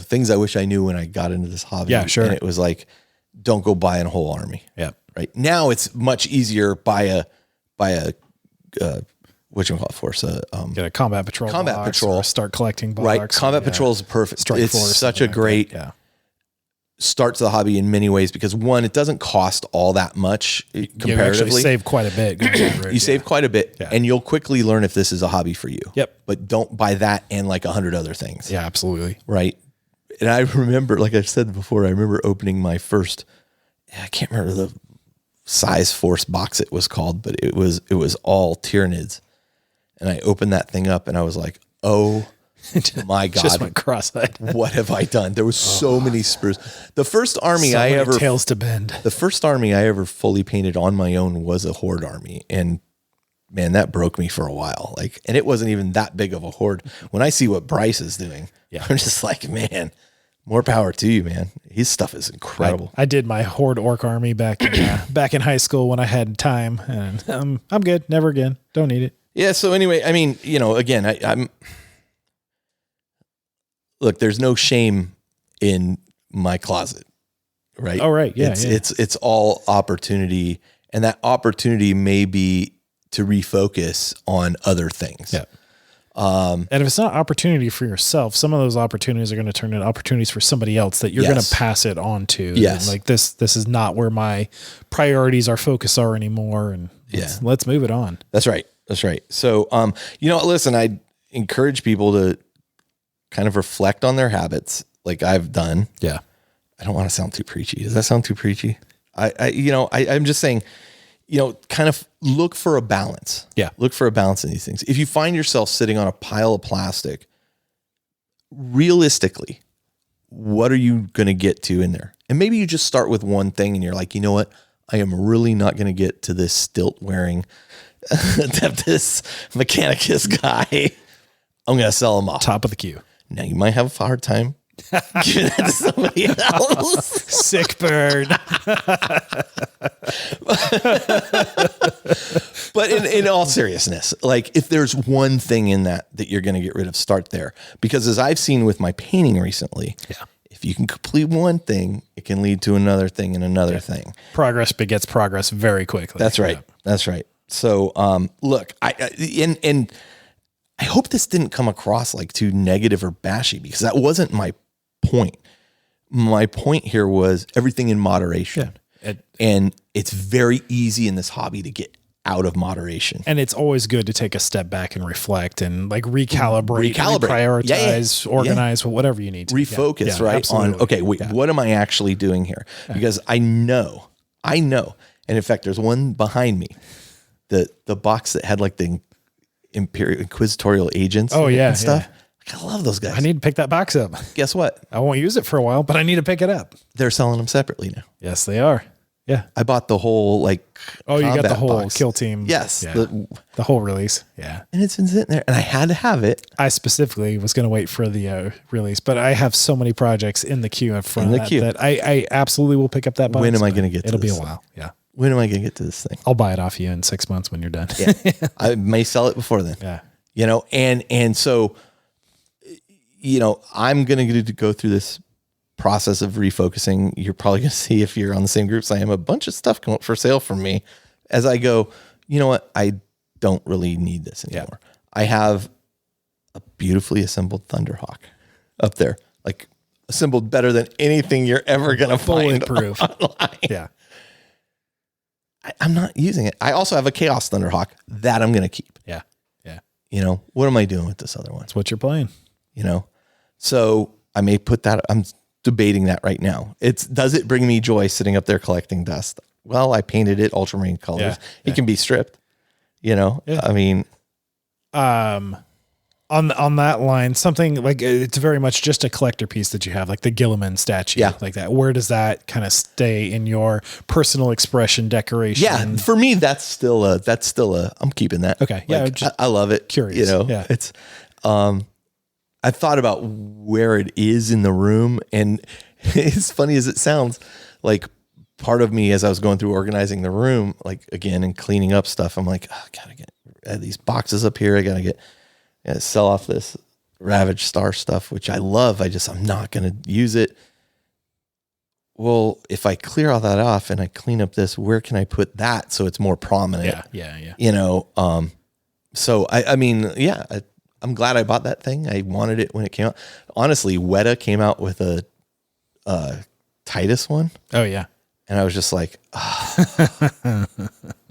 things I wish I knew when I got into this hobby. Yeah, sure. And it was like, don't go buy a whole army. Yeah. Right now it's much easier buy a whatchamacallit force, get a combat patrol, or start collecting box. Right. Combat patrol is perfect. It's such a great start to the hobby in many ways because one, it doesn't cost all that much comparatively. You actually save quite a bit. You save quite a bit and you'll quickly learn if this is a hobby for you. Yep. But don't buy that and like 100 other things. Yeah, absolutely. Right. And I remember, like I've said before, I remember opening my first, I can't remember the size force box it was called, but it was all Tyranids. And I opened that thing up and I was like, oh my God. Just went cross-eyed. What have I done? There was so many sprues. The first army tails to bend. The first army I ever fully painted on my own was a horde army. And man, that broke me for a while. And it wasn't even that big of a horde. When I see what Bryce is doing, I'm just like, man, more power to you, man. His stuff is incredible. I did my horde orc army back in high school when I had time, and I'm good. Never again. Don't need it. Yeah. So anyway, I mean, again, I'm look. There's no shame in my closet, right? Oh, right. Yeah. It's all opportunity, and that opportunity may be to refocus on other things. Yeah. And if it's not opportunity for yourself, some of those opportunities are going to turn into opportunities for somebody else that you're going to pass it on to. Yes. And like this is not where my priorities, our focus are anymore. And let's move it on. That's right. That's right. So, listen, I encourage people to kind of reflect on their habits like I've done. Yeah. I don't want to sound too preachy. Does that sound too preachy? I'm just saying, kind of look for a balance. Yeah. Look for a balance in these things. If you find yourself sitting on a pile of plastic, realistically, what are you going to get to in there? And maybe you just start with one thing and you're like, you know what? I am really not going to get to this stilt wearing, this Mechanicus guy. I'm going to sell him off. Top of the queue. Now you might have a hard time giving that to somebody else. Sick bird. But in all seriousness, like if there's one thing in that you're going to get rid of, start there. Because as I've seen with my painting recently, if you can complete one thing, it can lead to another thing and another thing. Progress begets progress very quickly. That's right. Yeah. That's right. So, look, I hope this didn't come across like too negative or bashy because that wasn't my point. My point here was everything in moderation. Yeah. And it's very easy in this hobby to get out of moderation. And it's always good to take a step back and reflect and like recalibrate. Prioritize, organize, whatever you need to. Refocus, right? Absolutely. On, okay, wait, what am I actually doing here? Because I know. And in fact, there's one behind me, the box that had like the Imperial Inquisitorial agents and stuff. I love those guys. I need to pick that box up. Guess what? I won't use it for a while, but I need to pick it up. They're selling them separately now. Yes, they are. Yeah. I bought the whole you got the whole box. kill team. Yes. Yeah. The whole release. Yeah. And it's been sitting there and I had to have it. I specifically was going to wait for the release, but I have so many projects in the queue in front of that I absolutely will pick up that box. When am I going to get to this? It'll be a while. Yeah. When am I going to get to this thing? I'll buy it off you in 6 months when you're done. Yeah. I may sell it before then. Yeah. And so, I'm going to go through this process of refocusing, you're probably going to see, if you're on the same groups I am, a bunch of stuff come up for sale from me as I go, you know what? I don't really need this anymore. Yeah. I have a beautifully assembled Thunderhawk up there, like assembled better than anything you're ever going to find online. Yeah. I'm not using it. I also have a Chaos Thunderhawk that I'm going to keep. Yeah. Yeah. You know, what am I doing with this other one? That's what you're playing. You know, so I may put that, I'm debating that right now. Does it bring me joy sitting up there collecting dust? Well, I painted it ultramarine colors. Yeah. It can be stripped, you know, I mean, on that line, something like it's very much just a collector piece that you have, like the Gilliman statue, like that. Where does that kind of stay in your personal expression decoration? Yeah, for me, that's still a. I'm keeping that. Okay, yeah, like, I love it. Curious, you know. Yeah, it's. I've thought about where it is in the room, and as funny as it sounds, like part of me, as I was going through organizing the room, like again and cleaning up stuff, I'm like, oh, I gotta get these boxes up here. I gotta sell off this Ravage Star stuff, which I love. I'm not going to use it. Well, if I clear all that off and I clean up this, where can I put that so it's more prominent? Yeah. You know, so I mean, I'm glad I bought that thing. I wanted it when it came out. Honestly, Weta came out with a Titus one. Oh yeah. And I was just like, oh,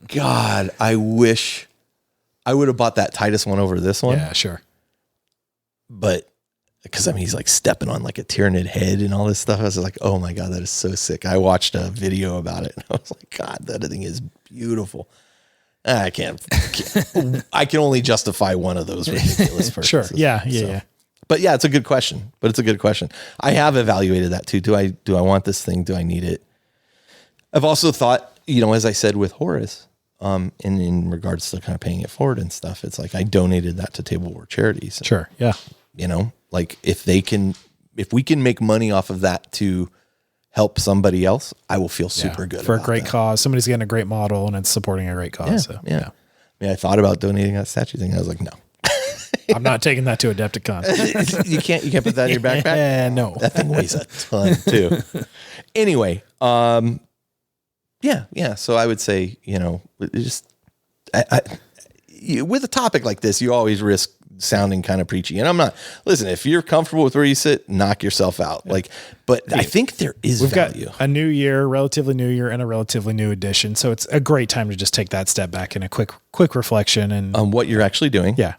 God, I wish I would have bought that Titus one over this one. Yeah, sure. But because I mean, he's like stepping on like a Tyranid head and all this stuff. I was like, oh my God, that is so sick. I watched a video about it and I was like, God, that thing is beautiful. I can only justify one of those ridiculous purchases. Sure. Yeah. But yeah, it's a good question. I have evaluated that too. Do I want this thing? Do I need it? I've also thought, you know, as I said with Horus, and in regards to kind of paying it forward and stuff, it's like I donated that to Table War Charities. Sure. Yeah. You know, like if we can make money off of that to help somebody else, I will feel super good for a great cause. Somebody's getting a great model and it's supporting a great cause. Yeah. I mean, I thought about donating that statue thing. I was like, no, I'm not taking that to Adepticon. you can't put that in your backpack. Yeah, no, that thing weighs a ton too. Anyway, yeah. So I would say, you know, with a topic like this, you always risk sounding kind of preachy. And I'm not, listen, if you're comfortable with where you sit, knock yourself out. Yeah. But I think there is value. Got a new year, relatively new year, and a relatively new edition. So it's a great time to just take that step back and a quick reflection and on what you're actually doing. Yeah.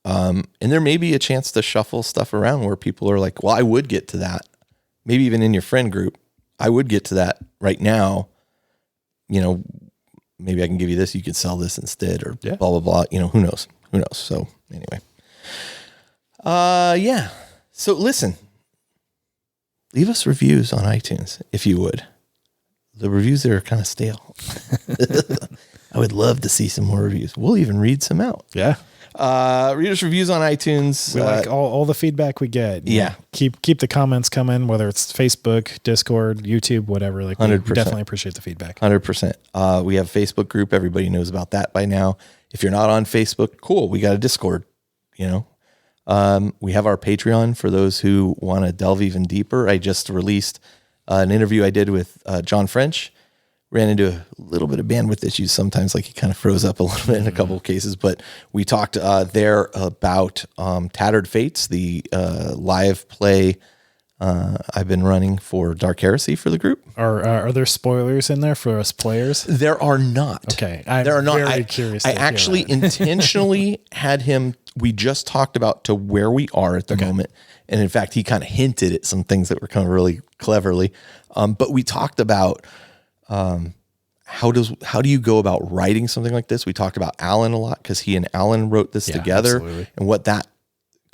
And there may be a chance to shuffle stuff around where people are like, well, I would get to that. Maybe even in your friend group, I would get to that right now. You know, maybe I can give you this. You could sell this instead or blah, blah, blah. You know, who knows? So anyway. Yeah. So listen, leave us reviews on iTunes if you would. The reviews there are kind of stale. I would love to see some more reviews. We'll even read some out. Yeah. Read us reviews on iTunes. We like all the feedback we get. Yeah. Keep the comments coming, whether it's Facebook, Discord, YouTube, whatever. Like 100%. We definitely appreciate the feedback. 100%. We have a Facebook group. Everybody knows about that by now. If you're not on Facebook, cool. We got a Discord, you know. We have our Patreon for those who want to delve even deeper. I just released an interview I did with John French. Ran into a little bit of bandwidth issues sometimes, like he kind of froze up a little bit in a couple of cases, but we talked there about Tattered Fates, the live play I've been running for Dark Heresy for the group. Are there spoilers in there for us players? There are not. Okay. There are not. Very curious. I actually intentionally had him, we just talked about to where we are at the moment. And in fact, he kind of hinted at some things that were kind of really cleverly. But we talked about how do you go about writing something like this? We talked about Alan a lot because he and Alan wrote this together, absolutely. And what that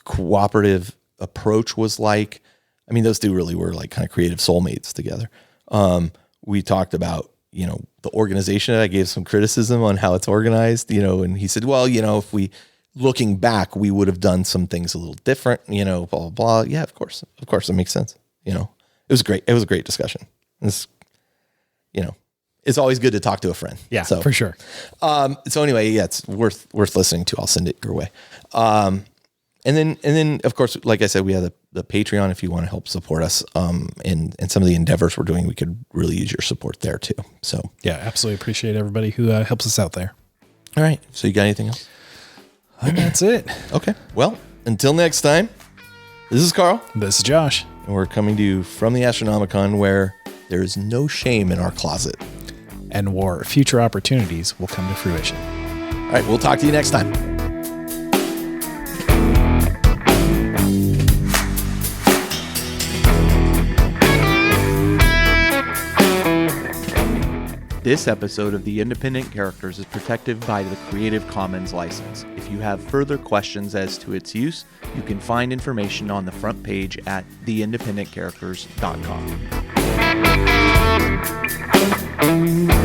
cooperative approach was like. I mean, those two really were like kind of creative soulmates together. We talked about, you know, the organization. I gave some criticism on how it's organized, you know, and he said, well, you know, if we looking back, we would have done some things a little different, you know, blah, blah, blah. Yeah, of course, that makes sense. You know, it was great. It was a great discussion. It's, you know, it's always good to talk to a friend. Yeah, so, for sure. So anyway, yeah, it's worth listening to. I'll send it your way. And then of course, like I said, we have the Patreon. If you want to help support us in some of the endeavors we're doing, we could really use your support there too. So yeah, absolutely appreciate everybody who helps us out there. All right. So you got anything else? I think that's it. Okay. Well, until next time, this is Carl. This is Josh. And we're coming to you from the Astronomicon, where there is no shame in our closet. And where future opportunities will come to fruition. All right. We'll talk to you next time. This episode of The Independent Characters is protected by the Creative Commons license. If you have further questions as to its use, you can find information on the front page at theindependentcharacters.com.